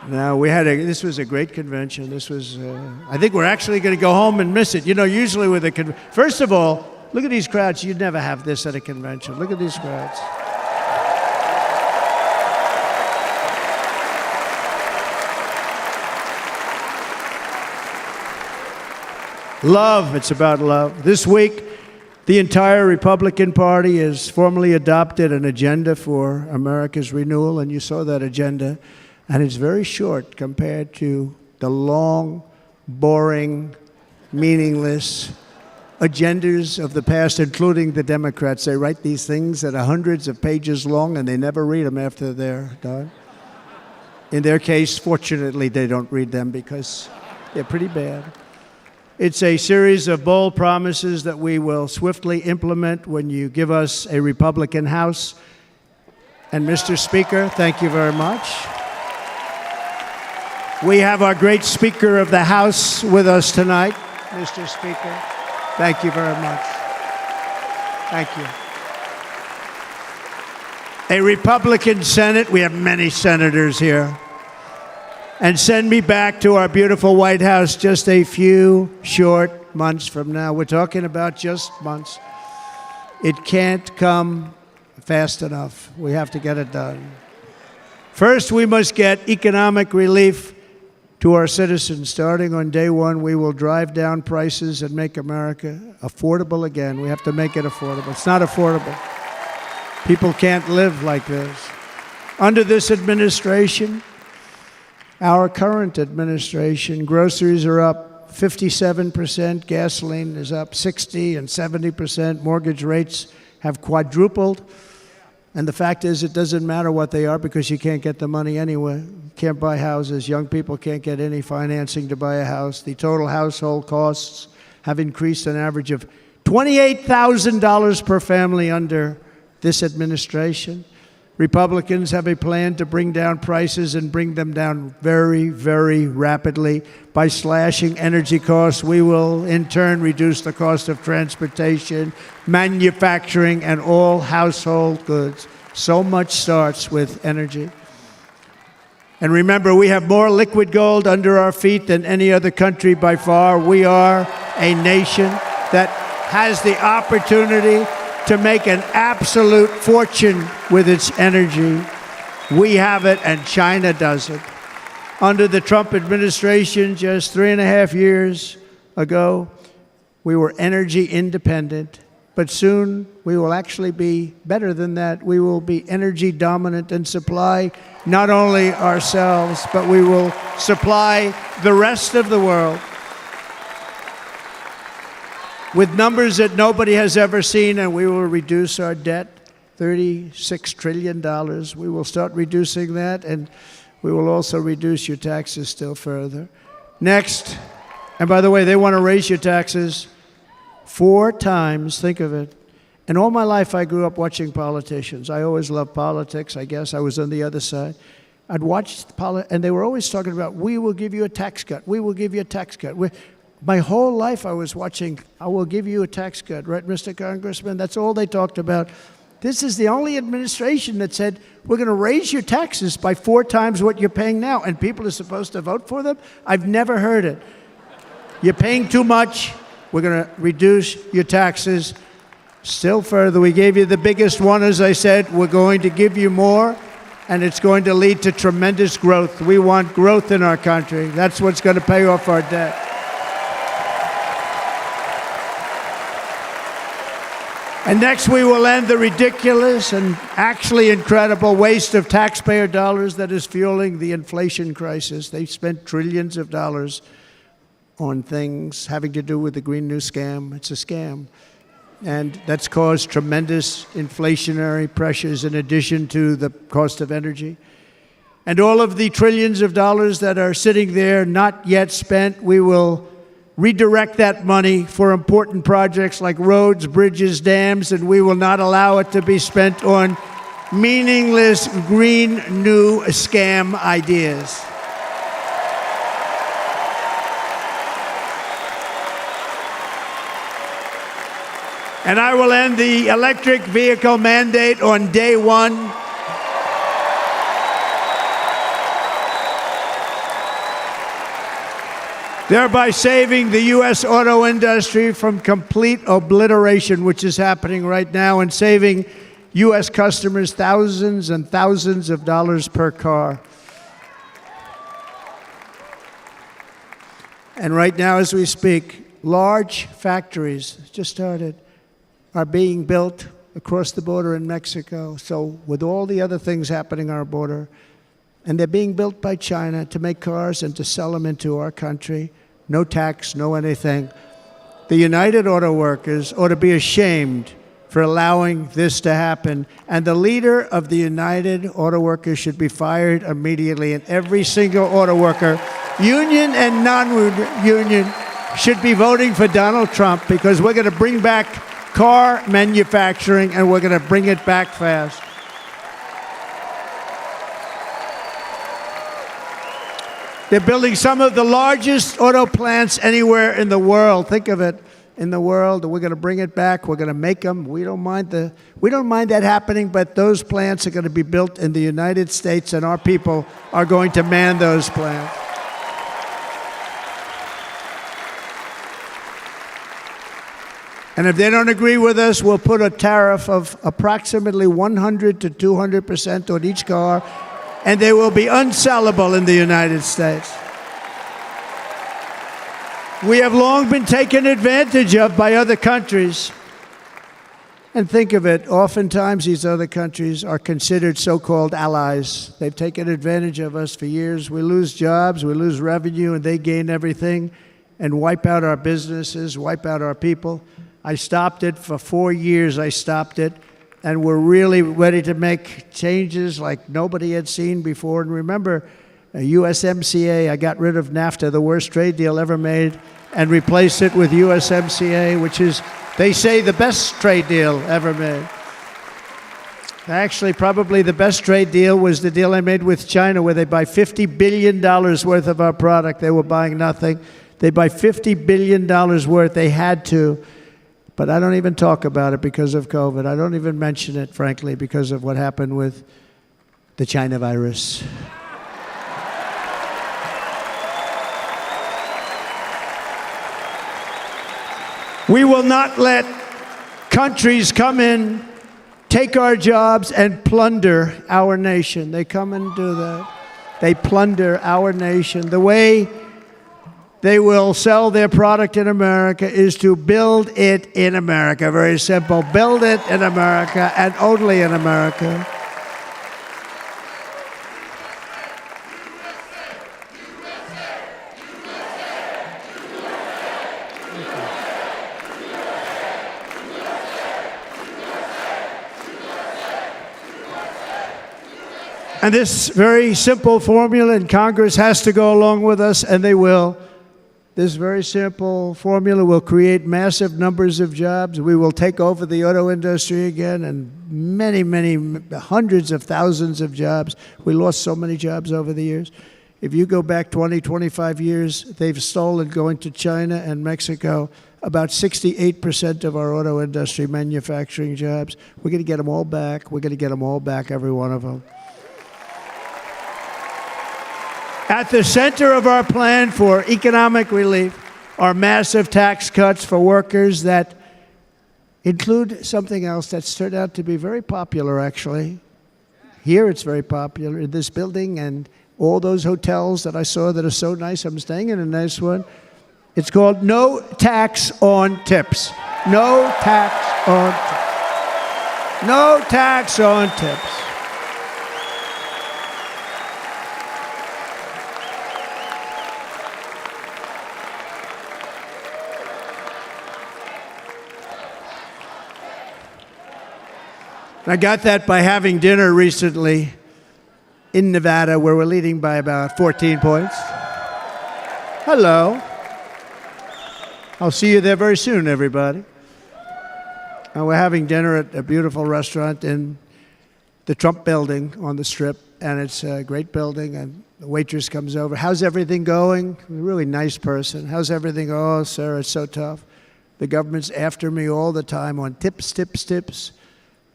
Now, this was a great convention. This was, I think we're actually going to go home and miss it. You know, usually with a first of all, look at these crowds. You'd never have this at a convention. Look at these crowds. Love. It's about love. This week, the entire Republican Party has formally adopted an agenda for America's renewal, and you saw that agenda. And it's very short compared to the long, boring, meaningless agendas of the past, including the Democrats. They write these things that are hundreds of pages long, and they never read them after they're done. In their case, fortunately, they don't read them because they're pretty bad. It's a series of bold promises that we will swiftly implement when you give us a Republican House. And Mr. Speaker, thank you very much. We have our great Speaker of the House with us tonight, Mr. Speaker. Thank you very much. Thank you. A Republican Senate. We have many senators here. And send me back to our beautiful White House just a few short months from now. We're talking about just months. It can't come fast enough. We have to get it done. First, we must get economic relief to our citizens. Starting on day one, we will drive down prices and make America affordable again. We have to make it affordable. It's not affordable. People can't live like this. Under this administration, our current administration. Groceries are up 57%, gasoline is up 60 and 70%, mortgage rates have quadrupled. And the fact is, it doesn't matter what they are because you can't get the money anyway. You can't buy houses. Young people can't get any financing to buy a house. The total household costs have increased an average of $28,000 per family under this administration. Republicans have a plan to bring down prices and bring them down very, very rapidly. By slashing energy costs, we will in turn reduce the cost of transportation, manufacturing, and all household goods. So much starts with energy. And remember, we have more liquid gold under our feet than any other country by far. We are a nation that has the opportunity to make an absolute fortune with its energy. We have it, and China doesn't. Under the Trump administration, just 3.5 years ago, we were energy independent. But soon, we will actually be better than that. We will be energy dominant and supply not only ourselves, but we will supply the rest of the world with numbers that nobody has ever seen, and we will reduce our debt, $36 trillion. We will start reducing that, and we will also reduce your taxes still further. Next, and by the way, they want to raise your taxes 4 times, think of it. And all my life I grew up watching politicians. I always loved politics, I guess. I was on the other side. I'd watch and they were always talking about, we will give you a tax cut. We will give you a tax cut. My whole life I was watching, I will give you a tax cut, right, Mr. Congressman? That's all they talked about. This is the only administration that said, we're going to raise your taxes by 4 times what you're paying now, and people are supposed to vote for them? I've never heard it. You're paying too much. We're going to reduce your taxes still further. We gave you the biggest one, as I said. We're going to give you more, and it's going to lead to tremendous growth. We want growth in our country. That's what's going to pay off our debt. And next, we will end the ridiculous and actually incredible waste of taxpayer dollars that is fueling the inflation crisis. They've spent trillions of dollars on things having to do with the Green New Scam. It's a scam. And that's caused tremendous inflationary pressures in addition to the cost of energy. And all of the trillions of dollars that are sitting there not yet spent, we will redirect that money for important projects like roads, bridges, dams, and we will not allow it to be spent on meaningless Green New Scam ideas. And I will end the electric vehicle mandate on day 1. Thereby saving the U.S. auto industry from complete obliteration, which is happening right now, and saving U.S. customers thousands and thousands of dollars per car. And right now, as we speak, large factories just started are being built across the border in Mexico. So with all the other things happening on our border, and they're being built by China to make cars and to sell them into our country. No tax, no anything. The United Auto Workers ought to be ashamed for allowing this to happen. And the leader of the United Auto Workers should be fired immediately. And every single auto worker, union and non-union, should be voting for Donald Trump, because we're going to bring back car manufacturing, and we're going to bring it back fast. They're building some of the largest auto plants anywhere in the world. Think of it, in the world. We're going to bring it back. We're going to make them. We don't mind that happening, but those plants are going to be built in the United States, and our people are going to man those plants. And if they don't agree with us, we'll put a tariff of approximately 100 to 200% on each car, and they will be unsellable in the United States. We have long been taken advantage of by other countries. And think of it, oftentimes these other countries are considered so-called allies. They've taken advantage of us for years. We lose jobs, we lose revenue, and they gain everything and wipe out our businesses, wipe out our people. I stopped it for 4 years, I stopped it, and we're really ready to make changes like nobody had seen before. And remember, USMCA, I got rid of NAFTA, the worst trade deal ever made, and replaced it with USMCA, which is, they say, the best trade deal ever made. Actually, probably the best trade deal was the deal I made with China, where they buy $50 billion worth of our product. They were buying nothing. They buy $50 billion worth. They had to. But I don't even talk about it because of COVID. I don't even mention it, frankly, because of what happened with the China virus. We will not let countries come in, take our jobs, and plunder our nation. They come and do that. They plunder our nation. The way they will sell their product in America is to build it in America. Very simple. Build it in America and only in America. And this very simple formula, and Congress has to go along with us, and they will. This very simple formula will create massive numbers of jobs. We will take over the auto industry again, and many, many, hundreds of thousands of jobs. We lost so many jobs over the years. If you go back 20, 25 years, they've stolen, going to China and Mexico, about 68% of our auto industry manufacturing jobs. We're going to get them all back. We're going to get them all back, every one of them. At the center of our plan for economic relief are massive tax cuts for workers that include something else that's turned out to be very popular, actually. Here it's very popular, in this building and all those hotels that I saw that are so nice. I'm staying in a nice one. It's called no tax on tips. No tax on tips. No tax on tips. I got that by having dinner recently in Nevada, where we're leading by about 14 points. Hello. I'll see you there very soon, everybody. And we're having dinner at a beautiful restaurant in the Trump building on the Strip, and it's a great building, and the waitress comes over. How's everything going? A really nice person. How's everything? Oh, sir, it's so tough. The government's after me all the time on tips, tips, tips.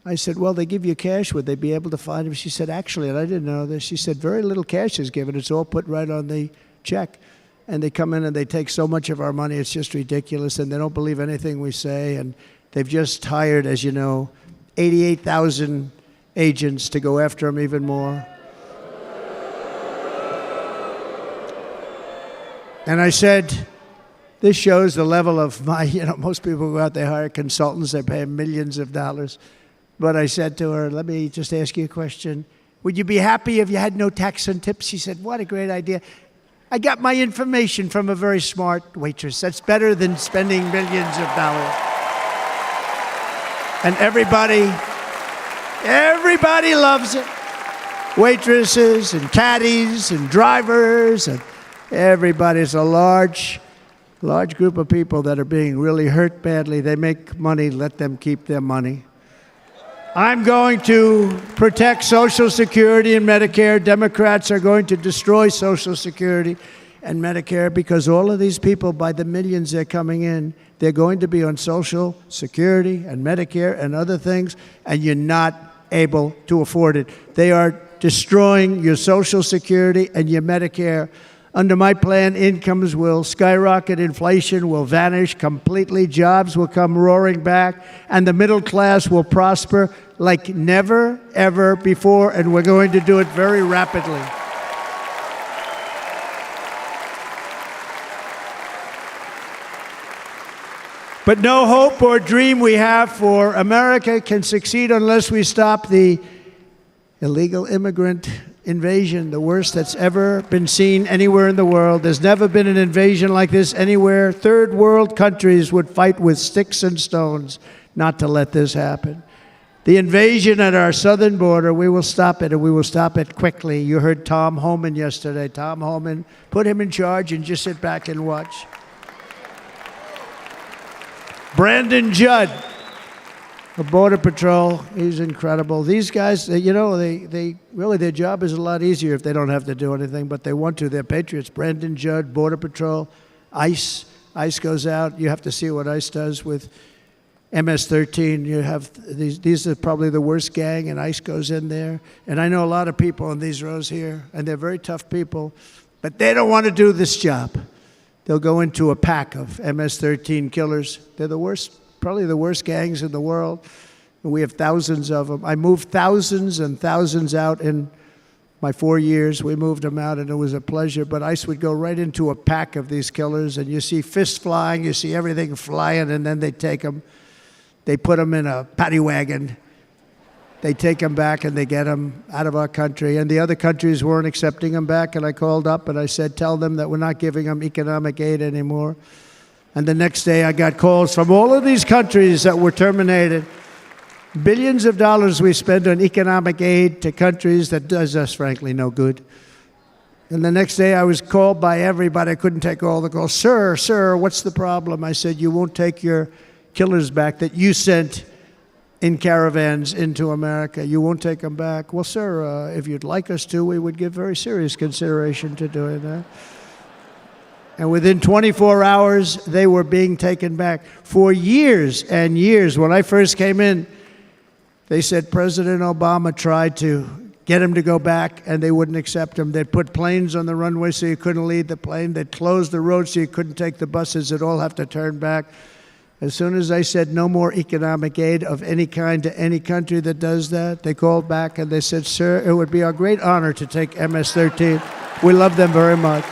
I said, well, they give you cash. Would they be able to find him? She said, actually, and I didn't know this, she said, very little cash is given. It's all put right on the check. And they come in and they take so much of our money, it's just ridiculous. And they don't believe anything we say. And they've just hired, as you know, 88,000 agents to go after them even more. And I said, this shows the level of my, most people go out, they hire consultants, they pay them millions of dollars. But I said to her, let me just ask you a question. Would you be happy if you had no tax on tips? She said, what a great idea. I got my information from a very smart waitress. That's better than spending millions of dollars. And everybody loves it. Waitresses and caddies and drivers and everybody. It's a large group of people that are being really hurt badly. They make money, let them keep their money. I'm going to protect Social Security and Medicare. Democrats are going to destroy Social Security and Medicare because all of these people, by the millions they're coming in, they're going to be on Social Security and Medicare and other things, and you're not able to afford it. They are destroying your Social Security and your Medicare. Under my plan, incomes will skyrocket, inflation will vanish completely, jobs will come roaring back, and the middle class will prosper like never, ever before, and we're going to do it very rapidly. But no hope or dream we have for America can succeed unless we stop the illegal immigrant invasion, the worst that's ever been seen anywhere in the world. There's never been an invasion like this anywhere. Third world countries would fight with sticks and stones not to let this happen. The invasion at our southern border, we will stop it, and we will stop it quickly. You heard Tom Homan yesterday. Tom Homan, put him in charge and just sit back and watch. Brandon Judd of Border Patrol, he's incredible. These guys, you know, they really, their job is a lot easier if they don't have to do anything, but they want to. They're patriots. Brandon Judd, Border Patrol, ICE. ICE goes out. You have to see what ICE does with MS-13. You have these are probably the worst gang, and ICE goes in there. And I know a lot of people in these rows here, and they're very tough people, but they don't want to do this job. They'll go into a pack of MS-13 killers. They're the worst, probably the worst gangs in the world. And we have thousands of them. I moved thousands and thousands out in my 4 years. We moved them out, and it was a pleasure. But ICE would go right into a pack of these killers, and you see fists flying, you see everything flying, and then they take them. They put them in a paddy wagon. They take them back, and they get them out of our country. And the other countries weren't accepting them back, and I called up and I said, tell them that we're not giving them economic aid anymore. And the next day I got calls from all of these countries that were terminated. Billions of dollars we spend on economic aid to countries that does us, frankly, no good. And the next day I was called by everybody. I couldn't take all the calls. Sir, what's the problem? I said, you won't take your killers back that you sent in caravans into America. You won't take them back. Well, sir, if you'd like us to, we would give very serious consideration to doing that. And within 24 hours, they were being taken back. For years and years, when I first came in, they said President Obama tried to get him to go back, and they wouldn't accept him. They'd put planes on the runway so you couldn't leave the plane. They'd close the road so you couldn't take the buses. They'd all have to turn back. As soon as I said no more economic aid of any kind to any country that does that, they called back and they said, sir, it would be our great honor to take MS-13. We love them very much.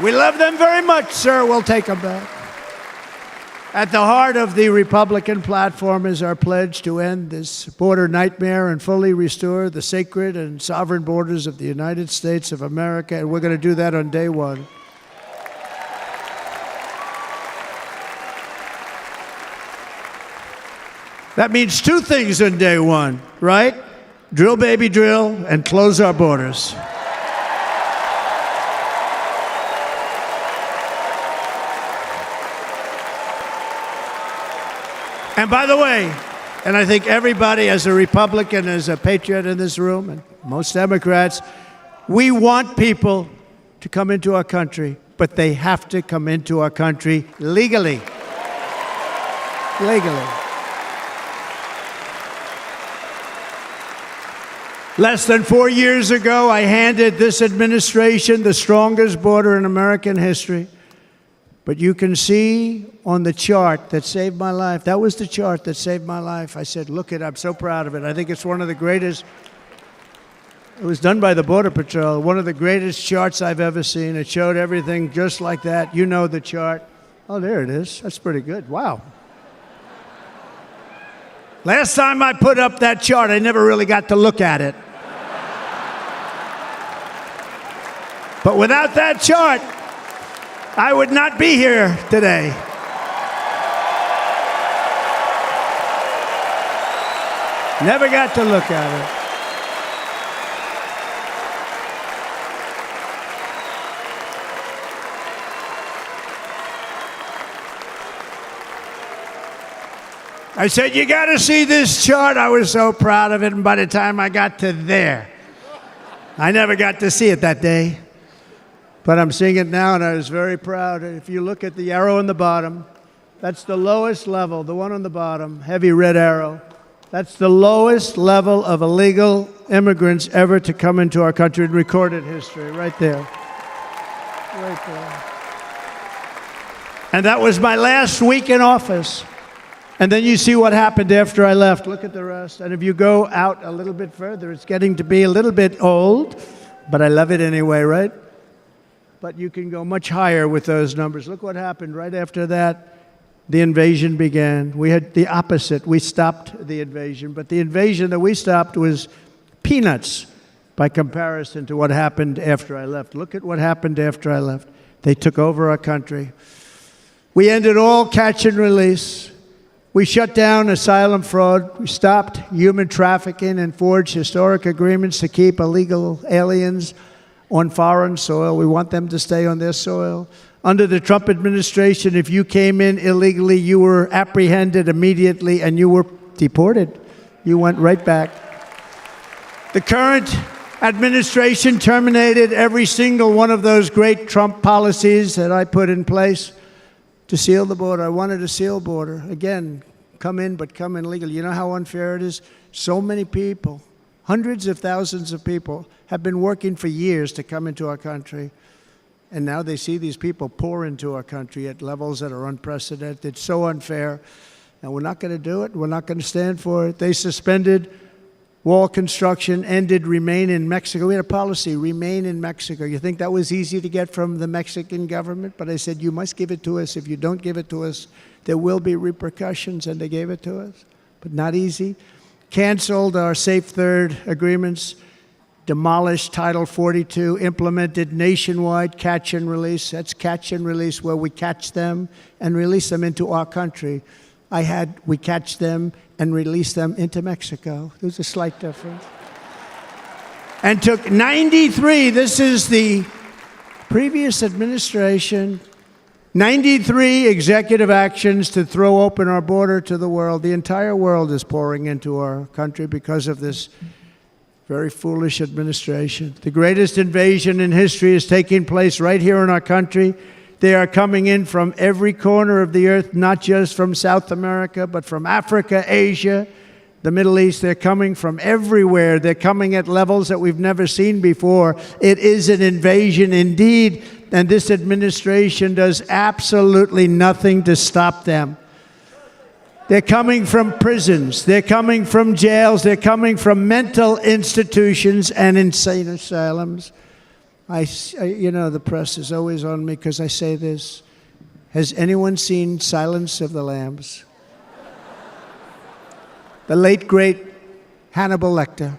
We love them very much, sir. We'll take them back. At the heart of the Republican platform is our pledge to end this border nightmare and fully restore the sacred and sovereign borders of the United States of America, and we're going to do that on day one. That means two things on day one, right? Drill, baby, drill, and close our borders. And by the way, and I think everybody as a Republican, as a patriot in this room, and most Democrats, we want people to come into our country, but they have to come into our country legally. Legally. Less than 4 years ago, I handed this administration the strongest border in American history. But you can see on the chart that saved my life, that was the chart that saved my life. I said, look it, I'm so proud of it. I think it's one of the greatest, it was done by the Border Patrol, one of the greatest charts I've ever seen. It showed everything just like that. You know the chart. Oh, there it is. That's pretty good. Wow. Last time I put up that chart, I never really got to look at it. But without that chart, I would not be here today. Never got to look at it. I said, you got to see this chart. I was so proud of it, and by the time I got to there, I never got to see it that day. But I'm seeing it now, and I was very proud. If you look at the arrow on the bottom, that's the lowest level, the one on the bottom, heavy red arrow. That's the lowest level of illegal immigrants ever to come into our country in recorded history, right there. Right there. And that was my last week in office. And then you see what happened after I left. Look at the rest. And if you go out a little bit further, it's getting to be a little bit old, but I love it anyway, right? but you can go much higher with those numbers. Look what happened right after that. The invasion began. We had the opposite. We stopped the invasion, but the invasion that we stopped was peanuts by comparison to what happened after I left. Look at what happened after I left. They took over our country. We ended all catch and release. We shut down asylum fraud. We stopped human trafficking and forged historic agreements to keep illegal aliens on foreign soil. We want them to stay on their soil. Under the Trump administration, if you came in illegally, you were apprehended immediately and you were deported. You went right back. The current administration terminated every single one of those great Trump policies that I put in place to seal the border. I wanted a sealed border. Again, come in, but come in legally. You know how unfair it is? So many people, hundreds of thousands of people, have been working for years to come into our country. And now they see these people pour into our country at levels that are unprecedented. It's so unfair. And we're not going to do it. We're not going to stand for it. They suspended wall construction, ended remain in Mexico. We had a policy, remain in Mexico. You think that was easy to get from the Mexican government? But I said, you must give it to us. If you don't give it to us, there will be repercussions. And they gave it to us. But not easy. Canceled our Safe Third agreements. Demolished Title 42, implemented nationwide catch and release. That's catch and release, where we catch them and release them into our country. We catch them and release them into Mexico. There's a slight difference. And took 93, this is the previous administration, 93 executive actions to throw open our border to the world. The entire world is pouring into our country because of this very foolish administration. The greatest invasion in history is taking place right here in our country. They are coming in from every corner of the earth, not just from South America, but from Africa, Asia, the Middle East. They're coming from everywhere. They're coming at levels that we've never seen before. It is an invasion indeed, and this administration does absolutely nothing to stop them. They're coming from prisons. They're coming from jails. They're coming from mental institutions and insane asylums. You know, the press is always on me because I say this. Has anyone seen Silence of the Lambs? The late, great Hannibal Lecter.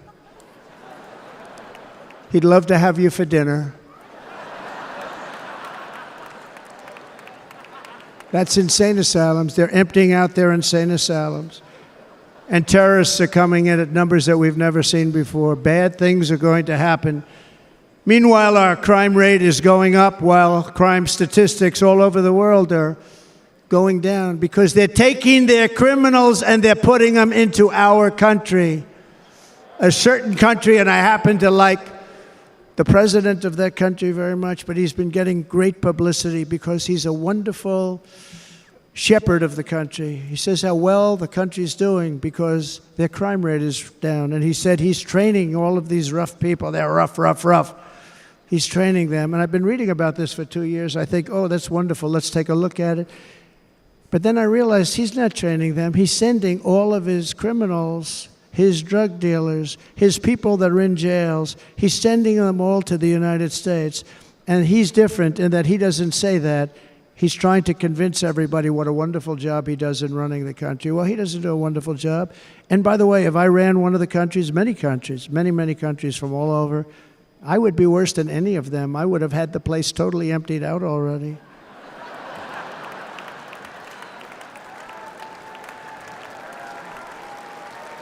He'd love to have you for dinner. That's insane asylums. They're emptying out their insane asylums. And terrorists are coming in at numbers that we've never seen before. Bad things are going to happen. Meanwhile, our crime rate is going up while crime statistics all over the world are going down because they're taking their criminals and they're putting them into our country. A certain country, and I happen to like the president of that country very much, but he's been getting great publicity because he's a wonderful shepherd of the country. He says how well the country's doing because their crime rate is down. And he said he's training all of these rough people. They're rough. He's training them. And I've been reading about this for 2 years. I think, oh, that's wonderful. Let's take a look at it. But then I realized he's not training them. He's sending all of his criminals, his drug dealers, his people that are in jails, he's sending them all to the United States. And he's different in that he doesn't say that. He's trying to convince everybody what a wonderful job he does in running the country. Well, he doesn't do a wonderful job. And by the way, if I ran one of the countries, many countries from all over, I would be worse than any of them. I would have had the place totally emptied out already.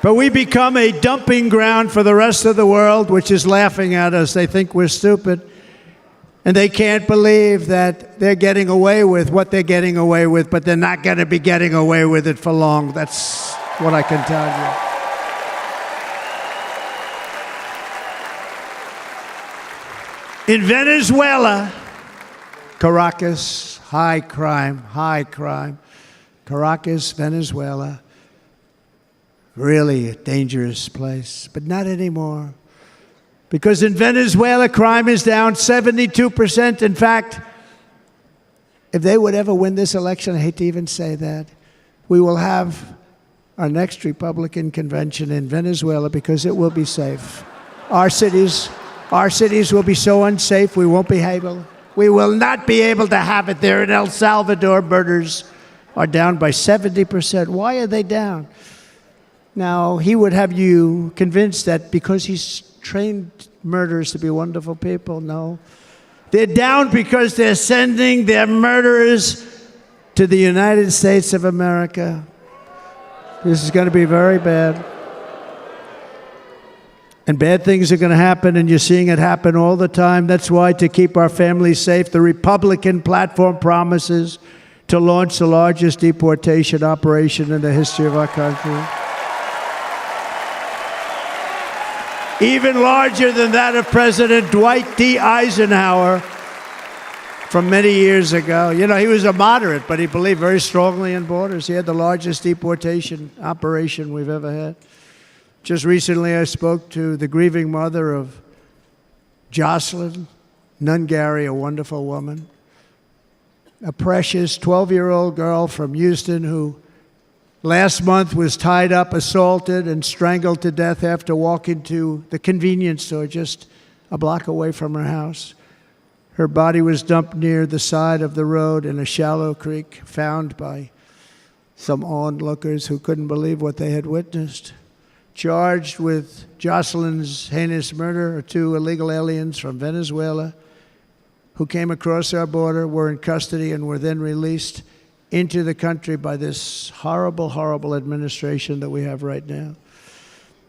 But we become a dumping ground for the rest of the world, which is laughing at us. They think we're stupid. And they can't believe that they're getting away with what they're getting away with, but they're not going to be getting away with it for long. That's what I can tell you. In Venezuela, Caracas, high crime. Caracas, Venezuela. Really a dangerous place, but not anymore. Because in Venezuela, crime is down 72%. In fact, if they would ever win this election, I hate to even say that, we will have our next Republican convention in Venezuela because it will be safe. Our cities will be so unsafe, we won't be able We will not be able to have it there. In El Salvador, murders are down by 70%. Why are they down? Now, he would have you convinced that because he's trained murderers to be wonderful people. No. They're down because they're sending their murderers to the United States of America. This is going to be very bad. And bad things are going to happen, and you're seeing it happen all the time. That's why, to keep our families safe, the Republican platform promises to launch the largest deportation operation in the history of our country. Even larger than that of President Dwight D. Eisenhower from many years ago. You know, he was a moderate, but he believed very strongly in borders. He had the largest deportation operation we've ever had. Just recently, I spoke to the grieving mother of Jocelyn Nungary, a wonderful woman, a precious 12-year-old girl from Houston who last month was tied up, assaulted, and strangled to death after walking to the convenience store just a block away from her house. Her body was dumped near the side of the road in a shallow creek, found by some onlookers who couldn't believe what they had witnessed. Charged with Jocelyn's heinous murder are 2 illegal aliens from Venezuela who came across our border, were in custody, and were then released into the country by this horrible, horrible administration that we have right now.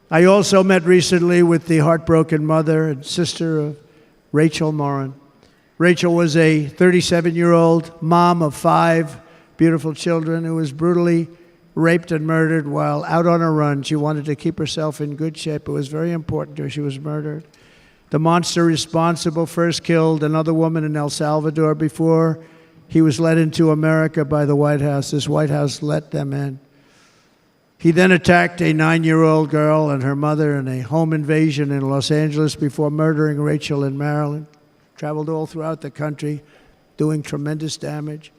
I also met recently with the heartbroken mother and sister of Rachel Morin. Rachel was a 37-year-old mom of 5 beautiful children who was brutally raped and murdered while out on a run. She wanted to keep herself in good shape. It was very important to her. She was murdered. The monster responsible first killed another woman in El Salvador before he was led into America by the White House. This White House let them in. He then attacked a 9-year-old girl and her mother in a home invasion in Los Angeles before murdering Rachel in Maryland. Traveled all throughout the country, doing tremendous damage.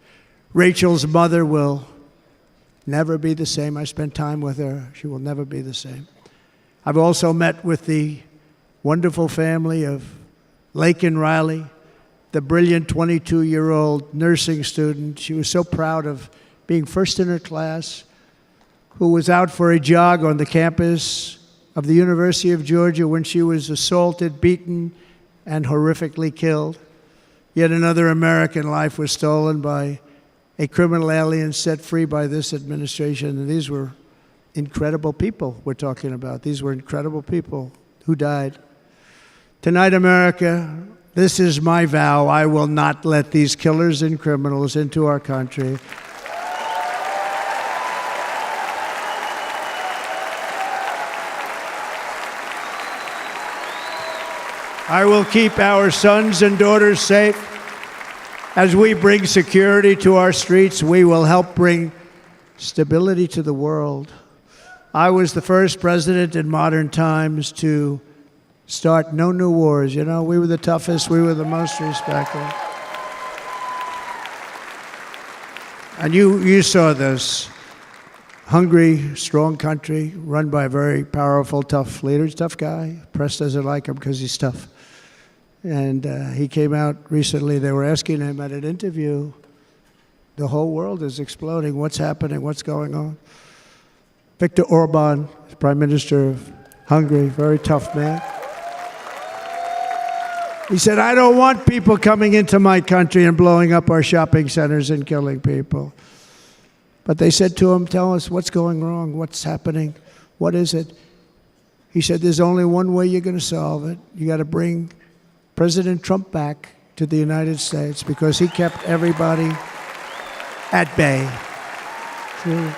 Rachel's mother will never be the same. I spent time with her. She will never be the same. I've also met with the wonderful family of Laken Riley, the brilliant 22-year-old nursing student. She was so proud of being first in her class, who was out for a jog on the campus of the University of Georgia when she was assaulted, beaten, and horrifically killed. Yet another American life was stolen by a criminal alien set free by this administration. And these were incredible people we're talking about. These were incredible people who died. Tonight, America, this is my vow. I will not let these killers and criminals into our country. I will keep our sons and daughters safe. As we bring security to our streets, we will help bring stability to the world. I was the first president in modern times to start no new wars. You know, we were the toughest, we were the most respected. And you saw this. Hungry, strong country, run by a very powerful, tough leader. Tough guy. Press doesn't like him because he's tough. And he came out recently. They were asking him at an interview, the whole world is exploding. What's happening? What's going on? Viktor Orban, Prime Minister of Hungary, very tough man. He said, I don't want people coming into my country and blowing up our shopping centers and killing people. But they said to him, tell us what's going wrong, what's happening, what is it? He said, there's only one way you're going to solve it. You got to bring President Trump back to the United States because he kept everybody at bay. True.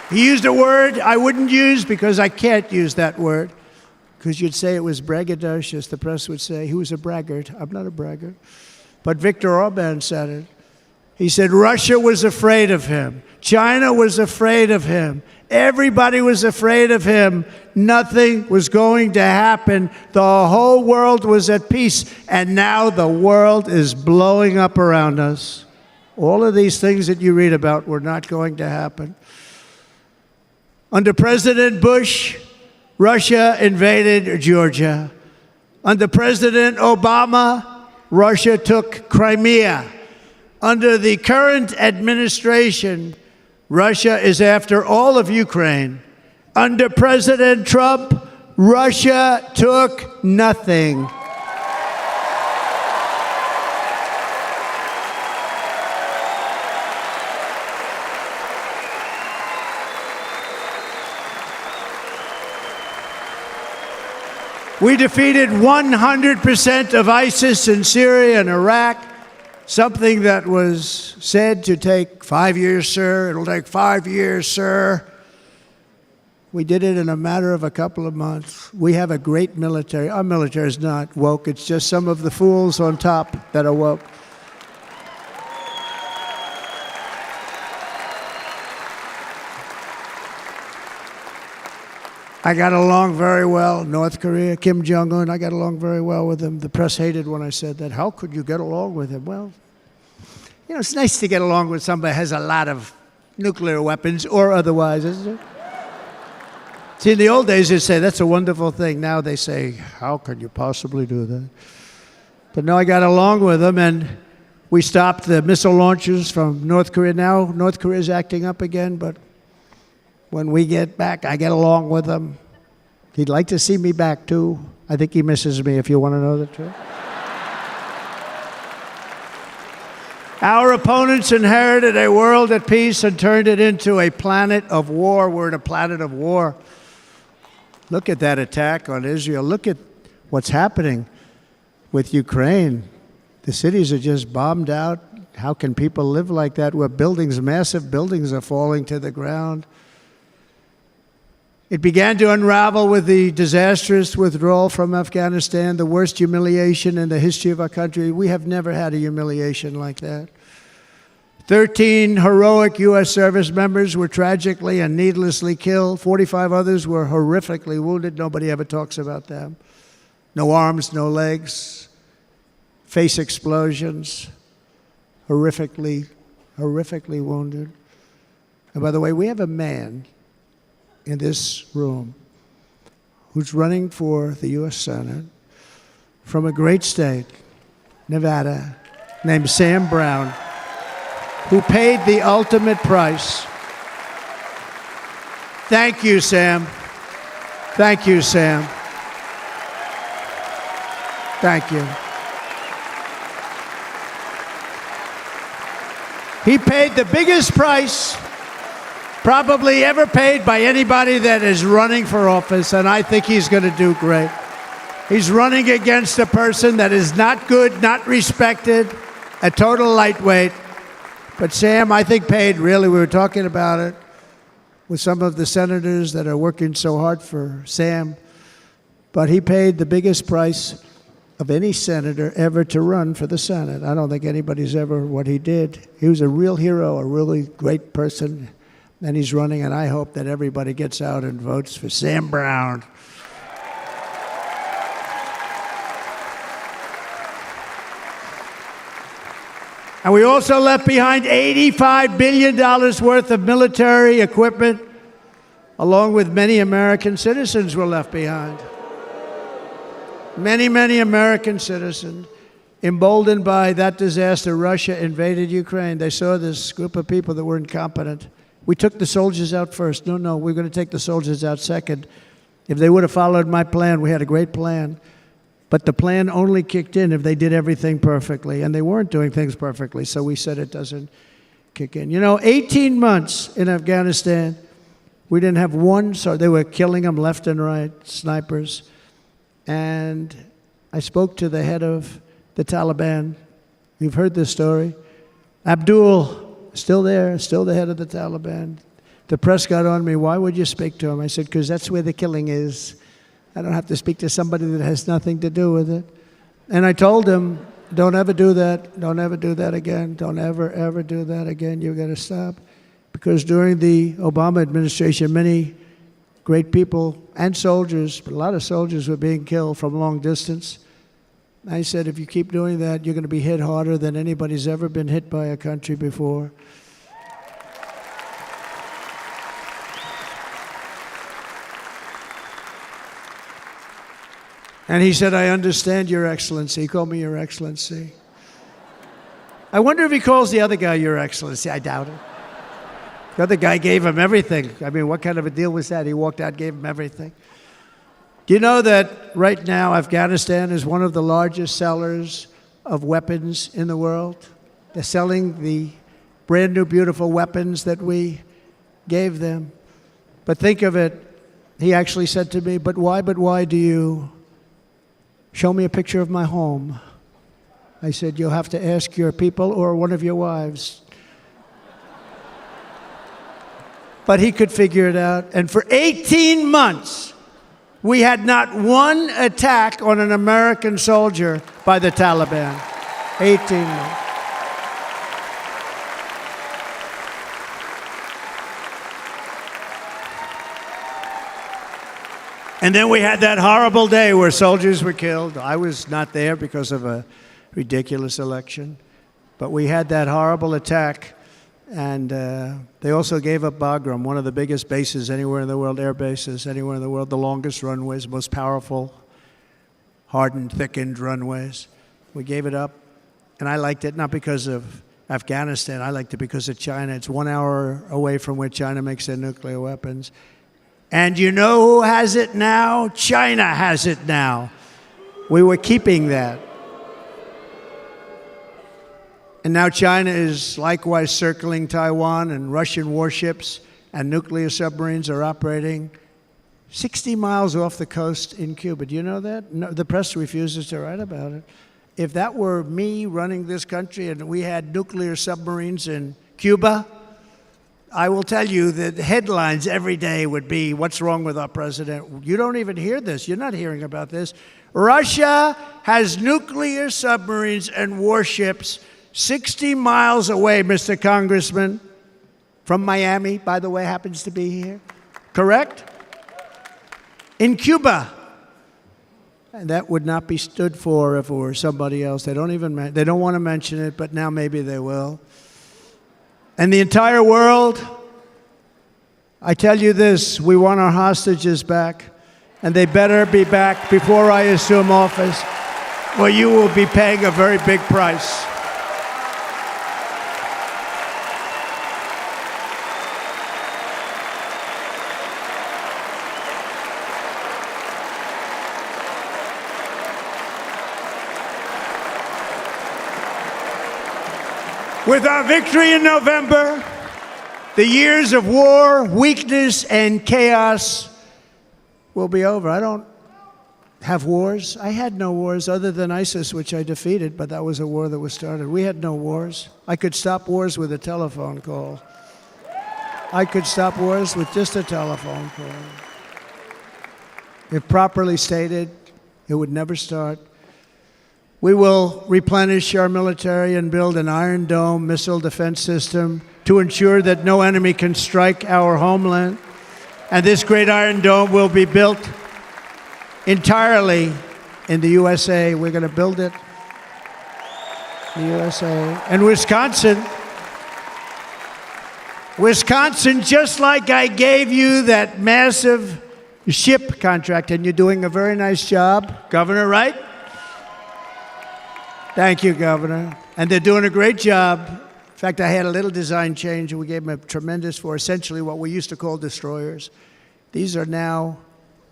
He used a word I wouldn't use because I can't use that word, because you'd say it was braggadocious. The press would say he was a braggart. I'm not a braggart. But Viktor Orban said it. He said Russia was afraid of him. China was afraid of him. Everybody was afraid of him. Nothing was going to happen. The whole world was at peace. And now the world is blowing up around us. All of these things that you read about were not going to happen. Under President Bush, Russia invaded Georgia. Under President Obama, Russia took Crimea. Under the current administration, Russia is after all of Ukraine. Under President Trump, Russia took nothing. We defeated 100% of ISIS in Syria and Iraq, something that was said to take 5 years, sir. It'll take 5 years, sir. We did it in a matter of a couple of months. We have a great military. Our military is not woke. It's just some of the fools on top that are woke. I got along very well. North Korea, Kim Jong-un, I got along very well with him. The press hated when I said that. How could you get along with him? Well, you know, it's nice to get along with somebody who has a lot of nuclear weapons or otherwise, isn't it? See, in the old days, they'd say, that's a wonderful thing. Now they say, how could you possibly do that? But no, I got along with him, and we stopped the missile launches from North Korea. Now North Korea is acting up again, but when we get back, I get along with him. He'd like to see me back, too. I think he misses me, if you want to know the truth. Our opponents inherited a world at peace and turned it into a planet of war. We're in a planet of war. Look at that attack on Israel. Look at what's happening with Ukraine. The cities are just bombed out. How can people live like that where buildings, massive buildings, are falling to the ground? It began to unravel with the disastrous withdrawal from Afghanistan, the worst humiliation in the history of our country. We have never had a humiliation like that. 13 heroic U.S. service members were tragically and needlessly killed. 45 others were horrifically wounded. Nobody ever talks about them. No arms, no legs, face explosions, horrifically wounded. And by the way, we have a man in this room who's running for the U.S. Senate from a great state, Nevada, named Sam Brown, who paid the ultimate price. Thank you, Sam. Thank you, Sam. Thank you. He paid the biggest price probably ever paid by anybody that is running for office, and I think he's going to do great. He's running against a person that is not good, not respected, a total lightweight. But Sam, I think, paid, really, we were talking about it with some of the senators that are working so hard for Sam, but he paid the biggest price of any senator ever to run for the Senate. I don't think anybody's ever what he did. He was a real hero, a really great person. And he's running, and I hope that everybody gets out and votes for Sam Brown. And we also left behind $85 billion worth of military equipment, along with many American citizens were left behind. Many American citizens, emboldened by that disaster. Russia invaded Ukraine. They saw this group of people that were incompetent. We took the soldiers out first. No, we're going to take the soldiers out second. If they would have followed my plan, we had a great plan. But the plan only kicked in if they did everything perfectly, and they weren't doing things perfectly, so we said it doesn't kick in. You know, 18 months in Afghanistan, we didn't have one, so they were killing them left and right, snipers. And I spoke to the head of the Taliban. You've heard this story. Abdul, still there, still the head of the Taliban. The press got on me, why would you speak to him? I said, because that's where the killing is. I don't have to speak to somebody that has nothing to do with it. And I told him, don't ever do that. Don't ever do that again. Don't ever do that again. You've got to stop. Because during the Obama administration, many great people and soldiers, but a lot of soldiers were being killed from long distance. I said, if you keep doing that, you're going to be hit harder than anybody's ever been hit by a country before. And he said, I understand, Your Excellency. He called me Your Excellency. I wonder if he calls the other guy Your Excellency. I doubt it. The other guy gave him everything. I mean, what kind of a deal was that? He walked out, gave him everything. Do you know that right now Afghanistan is one of the largest sellers of weapons in the world? They're selling the brand new, beautiful weapons that we gave them. But think of it. He actually said to me, but why do you show me a picture of my home? I said, you'll have to ask your people or one of your wives. But he could figure it out. And for 18 months, we had not one attack on an American soldier by the Taliban. 18 months. And then we had that horrible day where soldiers were killed. I was not there because of a ridiculous election. But we had that horrible attack. And they also gave up Bagram, one of the biggest bases anywhere in the world, air bases anywhere in the world, the longest runways, most powerful, hardened, thickened runways. We gave it up. And I liked it not because of Afghanistan. I liked it because of China. It's 1 hour away from where China makes their nuclear weapons. And you know who has it now? China has it now. We were keeping that. And now China is likewise circling Taiwan, and Russian warships and nuclear submarines are operating 60 miles off the coast in Cuba. Do you know that? No, the press refuses to write about it. If that were me running this country and we had nuclear submarines in Cuba, I will tell you that the headlines every day would be, what's wrong with our president? You don't even hear this. You're not hearing about this. Russia has nuclear submarines and warships 60 miles away, Mr. Congressman, from Miami, by the way, happens to be here. Correct? In Cuba. And that would not be stood for if it were somebody else. They don't want to mention it, but now maybe they will. And the entire world, I tell you this, we want our hostages back, and they better be back before I assume office, or you will be paying a very big price. With our victory in November, the years of war, weakness, and chaos will be over. I don't have wars. I had no wars other than ISIS, which I defeated, but that was a war that was started. We had no wars. I could stop wars with a telephone call. I could stop wars with just a telephone call. If properly stated, it would never start. We will replenish our military and build an Iron Dome missile defense system to ensure that no enemy can strike our homeland. And this great Iron Dome will be built entirely in the USA. We're going to build it in the USA. And Wisconsin, just like I gave you that massive ship contract, and you're doing a very nice job, Governor, right? Thank you, Governor. And they're doing a great job. In fact, I had a little design change, and we gave them a tremendous for essentially what we used to call destroyers. These are now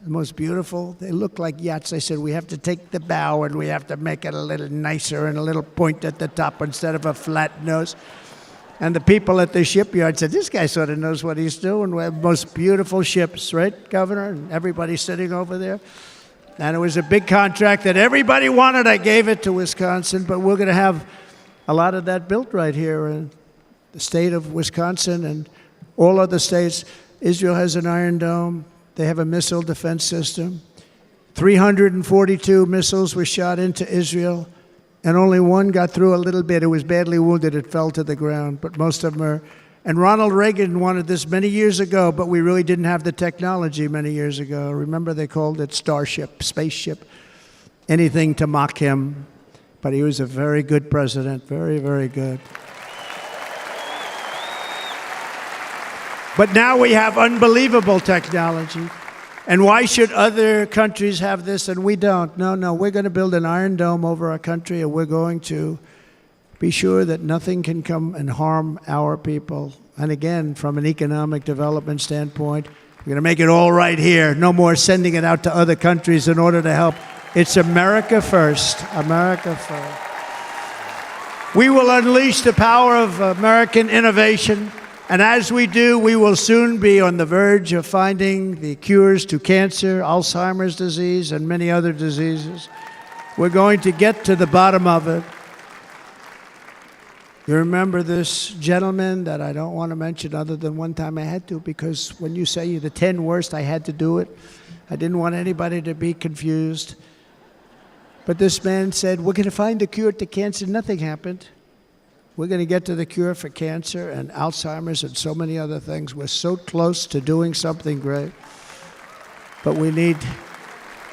the most beautiful. They look like yachts. I said, we have to take the bow, and we have to make it a little nicer and a little point at the top instead of a flat nose. And the people at the shipyard said, this guy sort of knows what he's doing. We have the most beautiful ships, right, Governor? And everybody's sitting over there. And it was a big contract that everybody wanted. I gave it to Wisconsin, but we're going to have a lot of that built right here in the state of Wisconsin and all other states. Israel has an Iron Dome. They have a missile defense system. 342 missiles were shot into Israel, and only one got through a little bit. It was badly wounded. It fell to the ground, but most of them are. And Ronald Reagan wanted this many years ago, but we really didn't have the technology many years ago. Remember, they called it Starship, spaceship, anything to mock him. But he was a very good president, very, very good. But now we have unbelievable technology. And why should other countries have this and we don't? No, we're going to build an iron dome over our country, and we're going to be sure that nothing can come and harm our people. And again, from an economic development standpoint, we're going to make it all right here. No more sending it out to other countries in order to help. It's America first. America first. We will unleash the power of American innovation. And as we do, we will soon be on the verge of finding the cures to cancer, Alzheimer's disease, and many other diseases. We're going to get to the bottom of it. You remember this gentleman that I don't want to mention other than one time I had to, because when you say the 10 worst, I had to do it. I didn't want anybody to be confused. But this man said, we're going to find a cure to cancer. Nothing happened. We're going to get to the cure for cancer and Alzheimer's and so many other things. We're so close to doing something great. But we need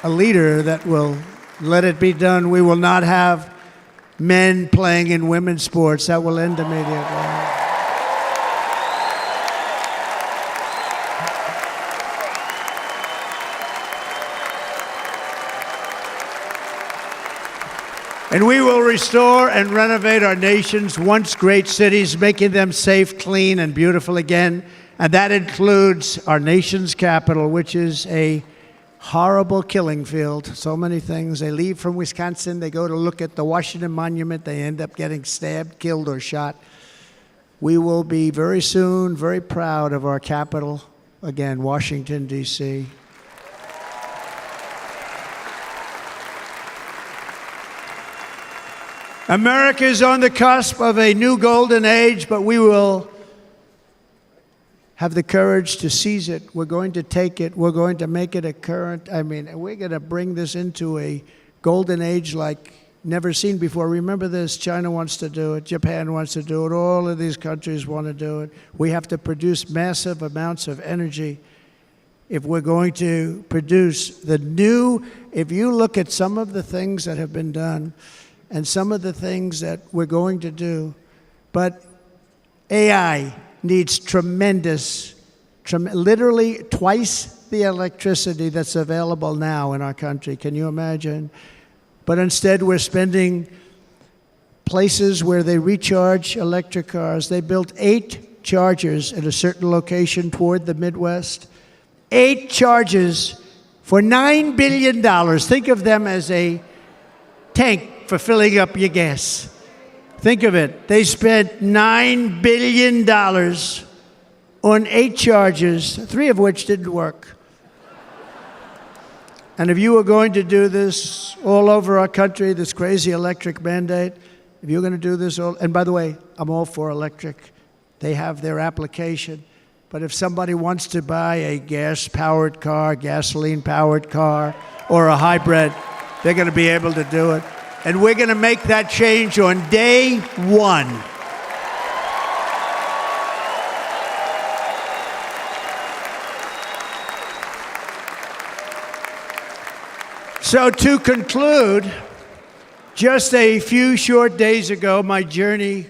a leader that will let it be done. We will not have men playing in women's sports. That will end immediately. And we will restore and renovate our nation's once great cities, making them safe, clean, and beautiful again. And that includes our nation's capital, which is a horrible killing field. So many things. They leave from Wisconsin, they go to look at the Washington Monument, they end up getting stabbed, killed, or shot. We will be very soon very proud of our capital, again, Washington, D.C. America is on the cusp of a new golden age, but we will have the courage to seize it. We're going to take it. We're going to make it a current. We're going to bring this into a golden age like never seen before. Remember this, China wants to do it. Japan wants to do it. All of these countries want to do it. We have to produce massive amounts of energy if we're going to produce the new. If you look at some of the things that have been done, and some of the things that we're going to do. But AI needs literally twice the electricity that's available now in our country. Can you imagine? But instead, we're spending places where they recharge electric cars. They built 8 chargers at a certain location toward the Midwest. 8 chargers for $9 billion. Think of them as a tank for filling up your gas. Think of it. They spent $9 billion on 8 chargers, 3 of which didn't work. And if you were going to do this all over our country, this crazy electric mandate, if you're going to do this all, and by the way, I'm all for electric. They have their application. But if somebody wants to buy a gas-powered car, gasoline-powered car, or a hybrid, they're going to be able to do it. And we're going to make that change on day 1. So to conclude, just a few short days ago, my journey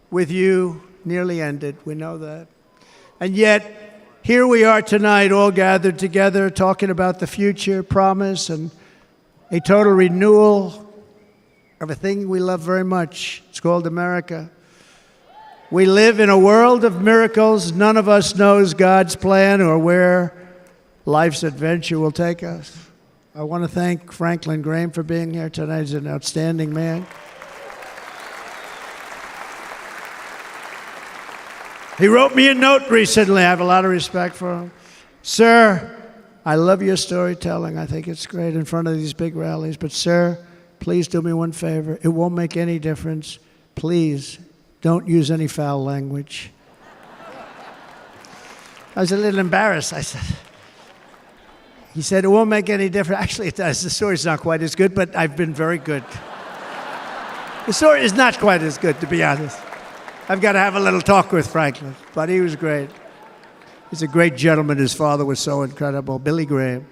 with you nearly ended. We know that. And yet, here we are tonight, all gathered together, talking about the future, promise, and a total renewal of a thing we love very much. It's called America. We live in a world of miracles. None of us knows God's plan or where life's adventure will take us. I want to thank Franklin Graham for being here tonight. He's an outstanding man. He wrote me a note recently. I have a lot of respect for him. Sir, I love your storytelling. I think it's great in front of these big rallies. But sir, please do me one favor. It won't make any difference. Please don't use any foul language. I was a little embarrassed. He said, it won't make any difference. Actually, it does. The story's not quite as good, but I've been very good. The story is not quite as good, to be honest. I've got to have a little talk with Franklin, but he was great. He's a great gentleman. His father was so incredible, Billy Graham.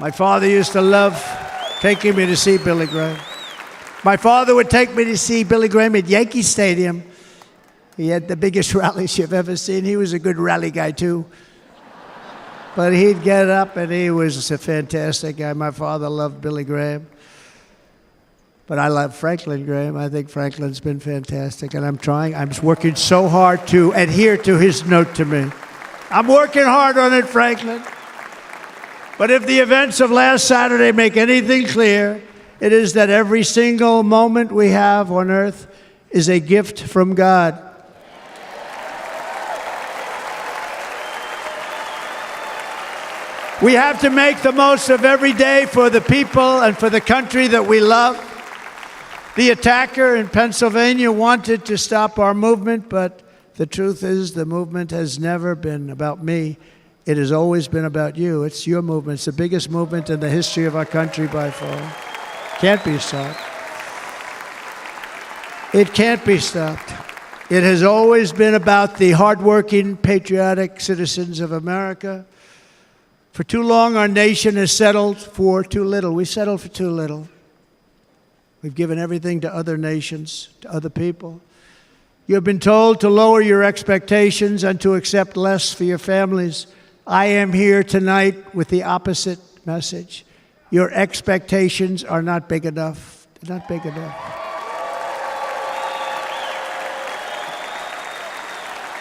My father used to love taking me to see Billy Graham. My father would take me to see Billy Graham at Yankee Stadium. He had the biggest rallies you've ever seen. He was a good rally guy, too. But he'd get up, and he was a fantastic guy. My father loved Billy Graham. But I love Franklin Graham. I think Franklin's been fantastic, and I'm working so hard to adhere to his note to me. I'm working hard on it, Franklin. But if the events of last Saturday make anything clear, it is that every single moment we have on earth is a gift from God. We have to make the most of every day for the people and for the country that we love. The attacker in Pennsylvania wanted to stop our movement, but the truth is the movement has never been about me. It has always been about you. It's your movement. It's the biggest movement in the history of our country by far. Can't be stopped. It can't be stopped. It has always been about the hardworking, patriotic citizens of America. For too long, our nation has settled for too little. We settled for too little. We've given everything to other nations, to other people. You've been told to lower your expectations and to accept less for your families. I am here tonight with the opposite message. Your expectations are not big enough. They're not big enough.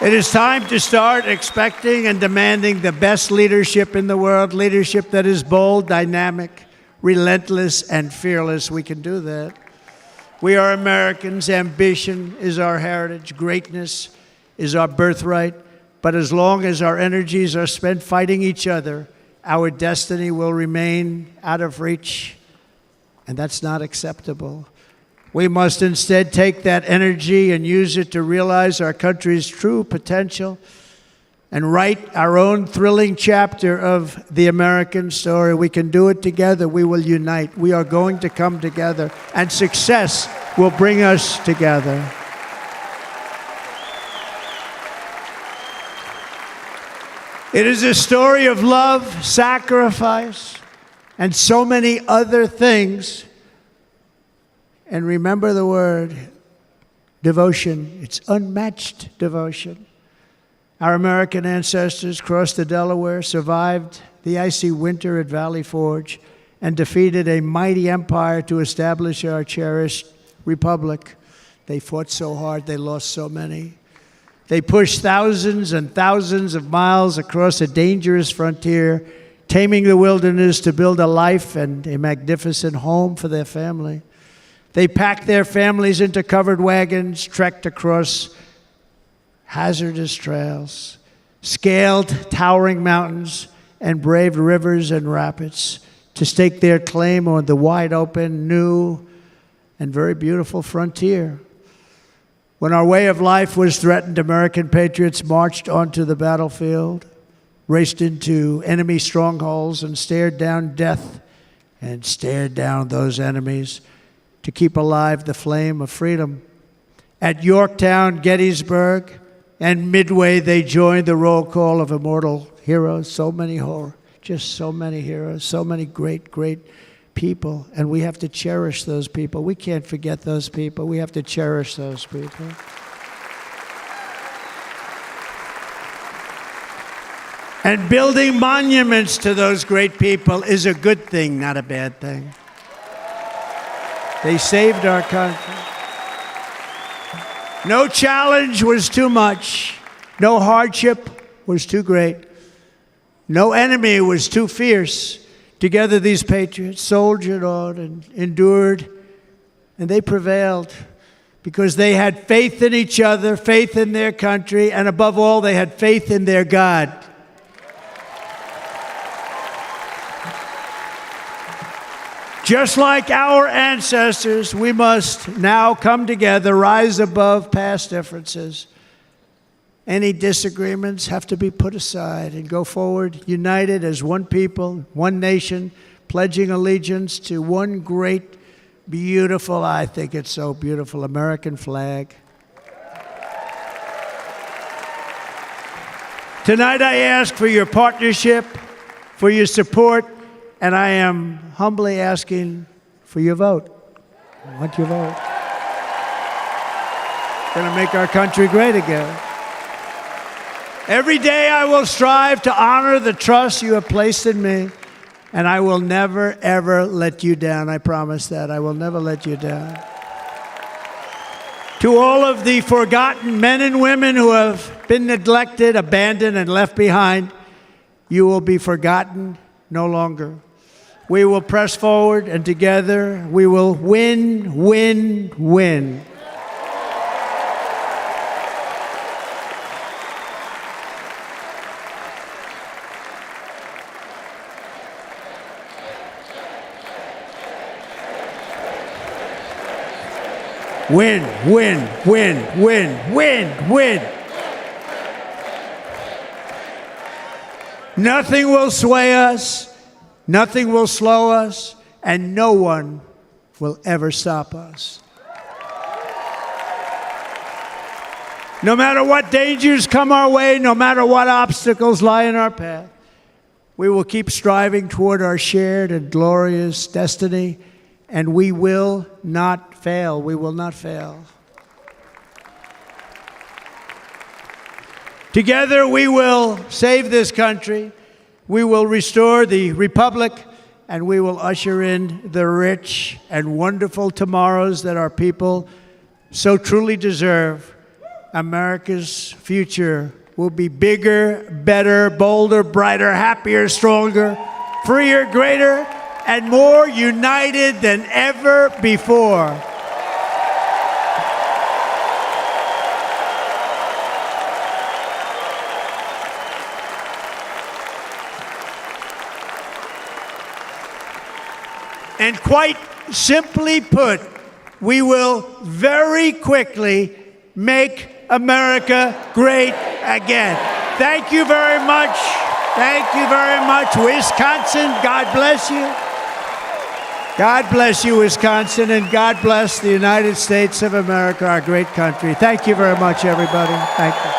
It is time to start expecting and demanding the best leadership in the world, leadership that is bold, dynamic, relentless, and fearless. We can do that. We are Americans. Ambition is our heritage. Greatness is our birthright. But as long as our energies are spent fighting each other, our destiny will remain out of reach, and that's not acceptable. We must instead take that energy and use it to realize our country's true potential and write our own thrilling chapter of the American story. We can do it together. We will unite. We are going to come together, and success will bring us together. It is a story of love, sacrifice, and so many other things. And remember the word, devotion. It's unmatched devotion. Our American ancestors crossed the Delaware, survived the icy winter at Valley Forge, and defeated a mighty empire to establish our cherished republic. They fought so hard, they lost so many. They pushed thousands and thousands of miles across a dangerous frontier, taming the wilderness to build a life and a magnificent home for their family. They packed their families into covered wagons, trekked across hazardous trails, scaled towering mountains, and braved rivers and rapids to stake their claim on the wide open, new, and very beautiful frontier. When our way of life was threatened, American patriots marched onto the battlefield, raced into enemy strongholds, and stared down death and stared down those enemies to keep alive the flame of freedom. At Yorktown, Gettysburg, and Midway, they joined the roll call of immortal heroes. So many heroes, so many great, great people. And we have to cherish those people. We can't forget those people. We have to cherish those people. And building monuments to those great people is a good thing, not a bad thing. They saved our country. No challenge was too much. No hardship was too great. No enemy was too fierce. Together, these patriots soldiered on and endured, and they prevailed because they had faith in each other, faith in their country, and above all, they had faith in their God. Just like our ancestors, we must now come together, rise above past differences. Any disagreements have to be put aside and go forward, united as one people, one nation, pledging allegiance to one great, beautiful, I think it's so beautiful, American flag. Tonight I ask for your partnership, for your support, and I am humbly asking for your vote. I want your vote. Going to make our country great again. Every day I will strive to honor the trust you have placed in me, and I will never, ever let you down. I promise that. I will never let you down. To all of the forgotten men and women who have been neglected, abandoned, and left behind, you will be forgotten no longer. We will press forward, and together we will win, win, win. Win, win, win, win, win, win. Nothing will sway us, nothing will slow us, and no one will ever stop us. No matter what dangers come our way, no matter what obstacles lie in our path, we will keep striving toward our shared and glorious destiny, and we will not fail. We will not fail. Together we will save this country, we will restore the republic, and we will usher in the rich and wonderful tomorrows that our people so truly deserve. America's future will be bigger, better, bolder, brighter, happier, stronger, freer, greater, and more united than ever before. And quite simply put, we will very quickly make America great again. Thank you very much. Thank you very much, Wisconsin. God bless you. God bless you, Wisconsin, and God bless the United States of America, our great country. Thank you very much, everybody. Thank you.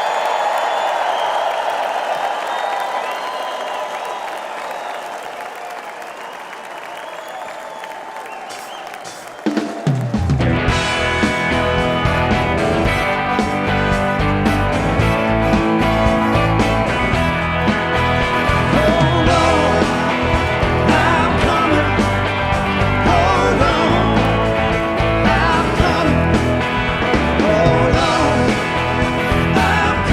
I'm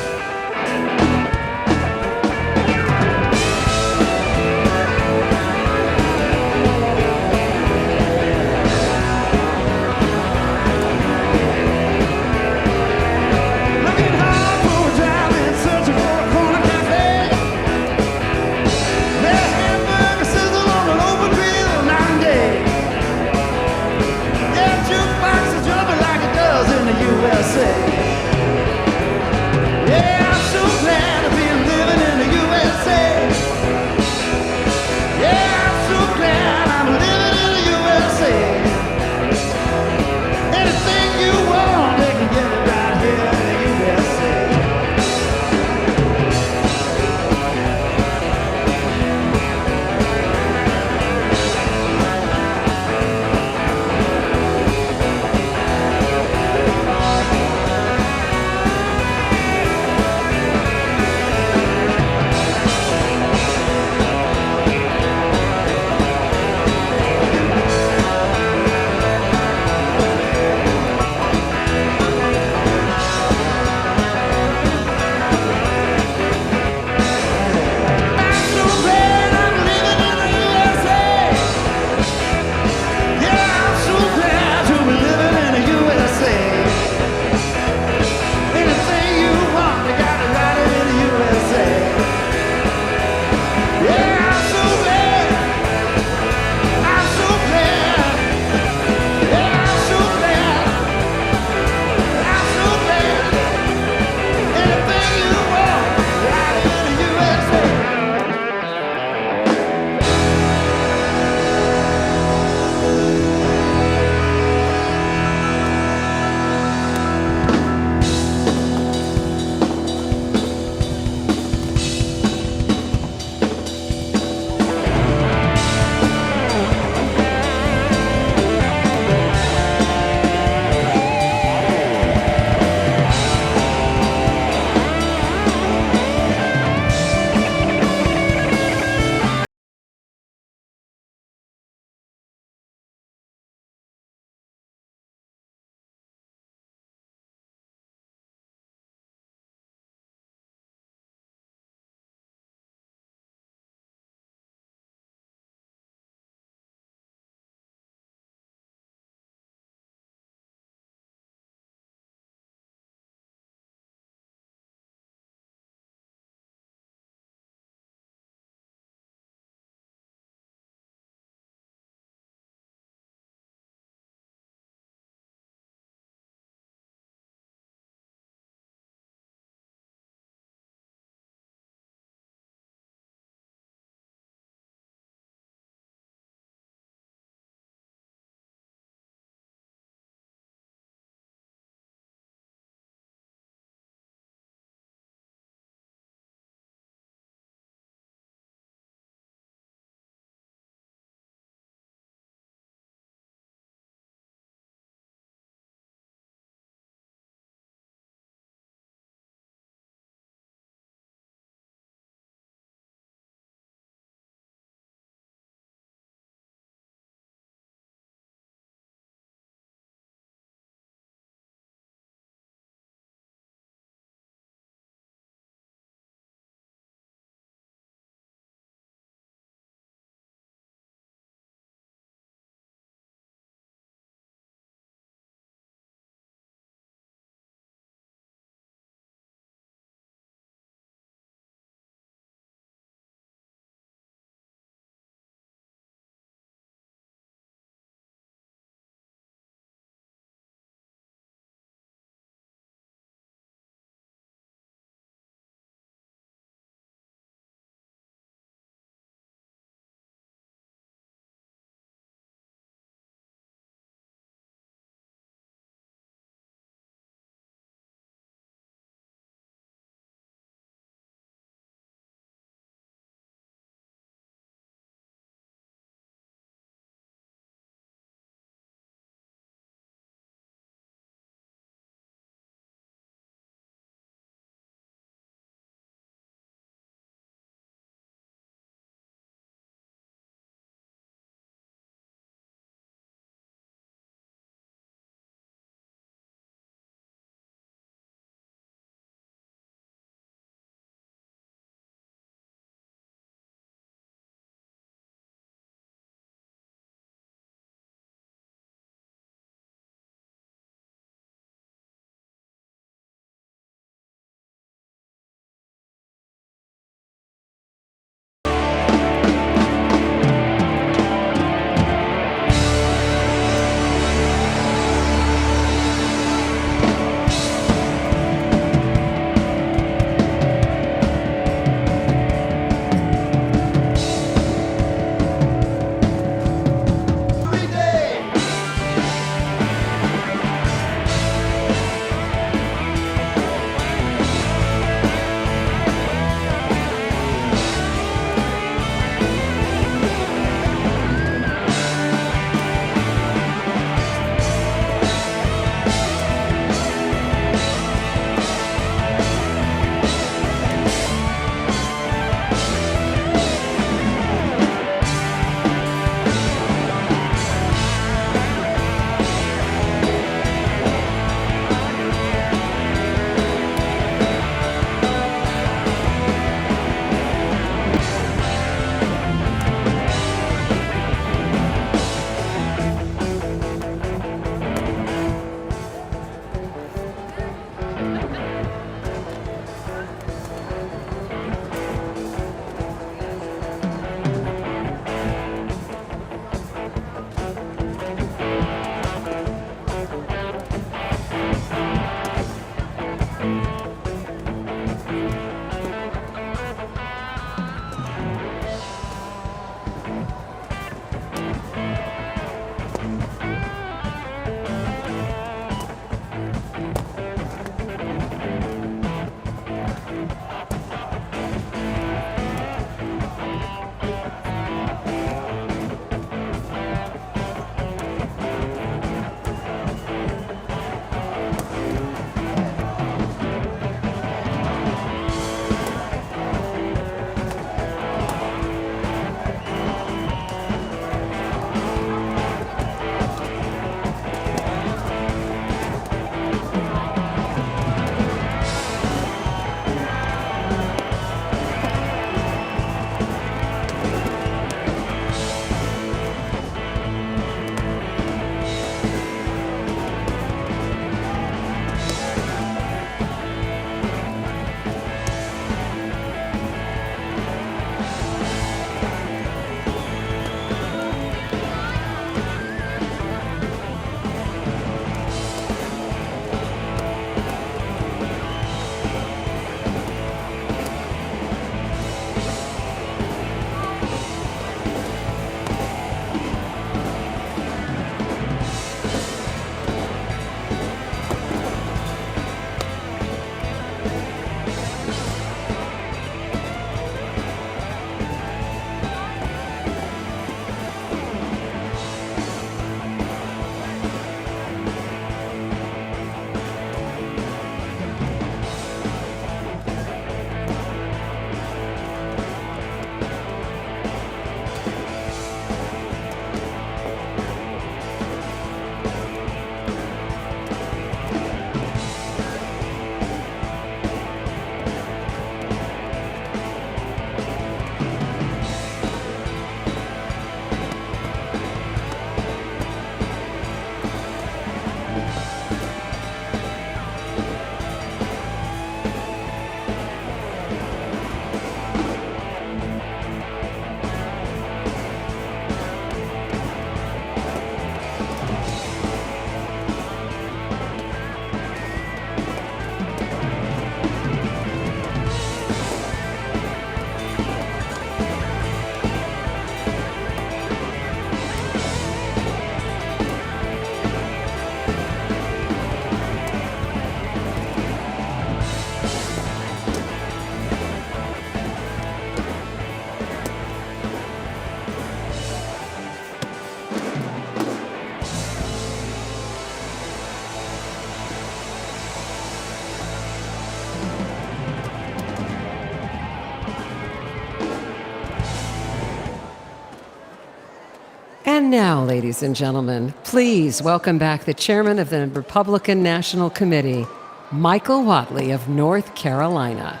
And now, ladies and gentlemen, please welcome back the chairman of the Republican National Committee, Michael Whatley of North Carolina.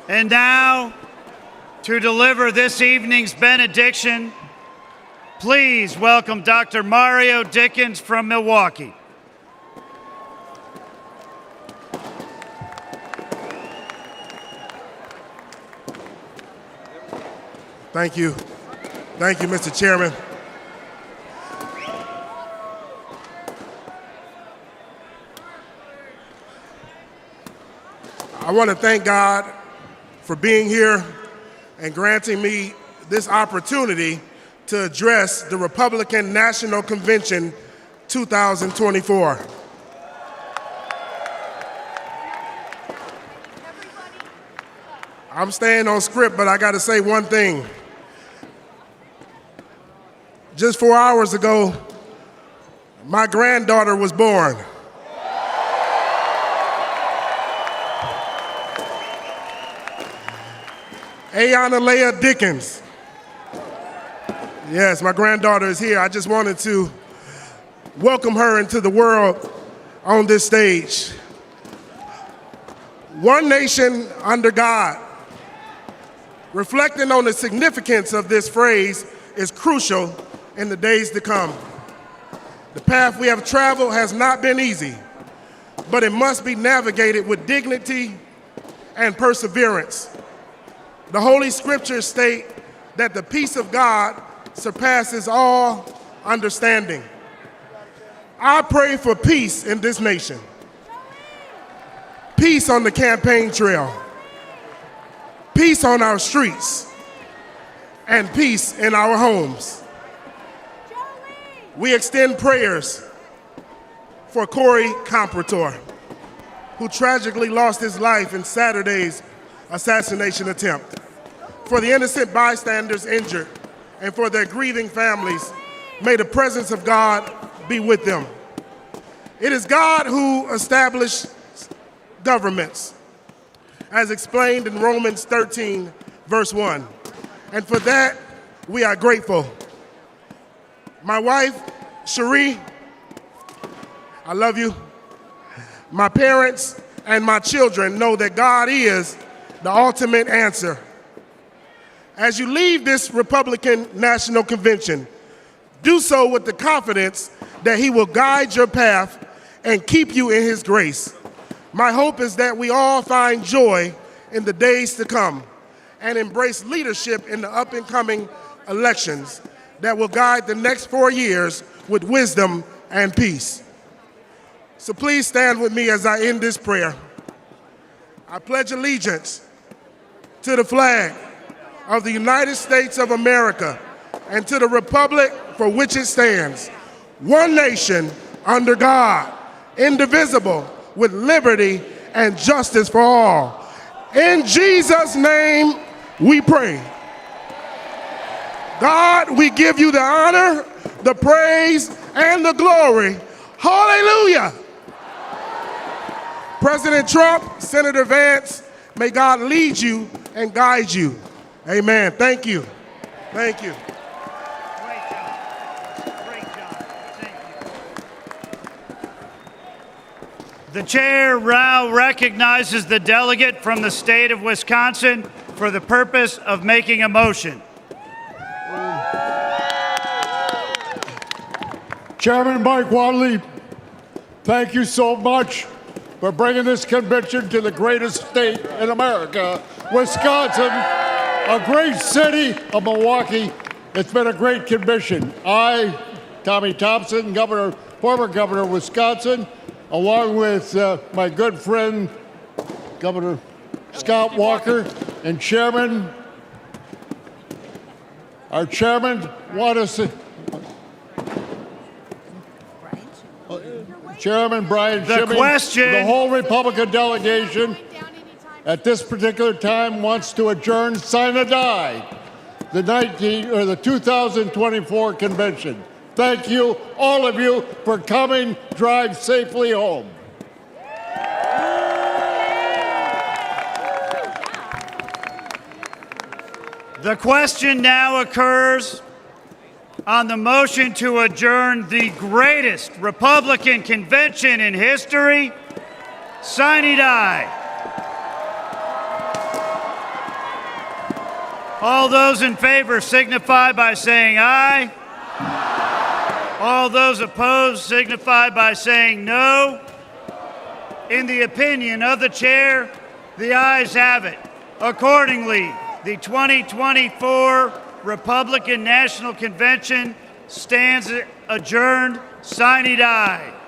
And now, to deliver this evening's benediction, please welcome Dr. Mario Dickens from Milwaukee. Thank you. Thank you, Mr. Chairman. I want to thank God for being here and granting me this opportunity to address the Republican National Convention 2024. I'm staying on script, but I got to say one thing. Just 4 hours ago, my granddaughter was born. Ayana Leah Dickens. Yes, my granddaughter is here. I just wanted to welcome her into the world on this stage. One nation under God. Reflecting on the significance of this phrase is crucial in the days to come. The path we have traveled has not been easy, but it must be navigated with dignity and perseverance. The Holy Scriptures state that the peace of God surpasses all understanding. I pray for peace in this nation, peace on the campaign trail, peace on our streets, and peace in our homes. We extend prayers for Corey Comprator, who tragically lost his life in Saturday's assassination attempt, for the innocent bystanders injured, and for their grieving families. May the presence of God be with them. It is God who established governments, as explained in Romans 13, verse 1. And for that, we are grateful. My wife, Cherie, I love you. My parents and my children know that God is the ultimate answer. As you leave this Republican National Convention, do so with the confidence that He will guide your path and keep you in His grace. My hope is that we all find joy in the days to come and embrace leadership in the up-and-coming elections that will guide the next 4 years with wisdom and peace. So please stand with me as I end this prayer. I pledge allegiance to the flag of the United States of America and to the republic for which it stands, one nation under God, indivisible, with liberty and justice for all. In Jesus' name we pray. God, we give you the honor, the praise, and the glory. Hallelujah. President Trump, Senator Vance, may God lead you and guide you. Amen. Thank you. Thank you. Great job. Great job. Thank you. The chair now recognizes the delegate from the state of Wisconsin for the purpose of making a motion. Chairman Mike Whatley, thank you so much for bringing this convention to the greatest state in America, Wisconsin, a great city of Milwaukee. It's been a great convention. I, Tommy Thompson, former governor of Wisconsin, along with my good friend, Governor Scott Walker, and our chairman, Chairman Brian Schimming, the whole Republican delegation at this particular time wants to adjourn sine die the 2024 convention. Thank you, all of you, for coming. Drive safely home. The question now occurs on the motion to adjourn the greatest Republican convention in history. Sine die. All those in favor signify by saying aye. All those opposed signify by saying no. In the opinion of the chair, the ayes have it. Accordingly, the 2024 Republican National Convention stands adjourned. Sine die.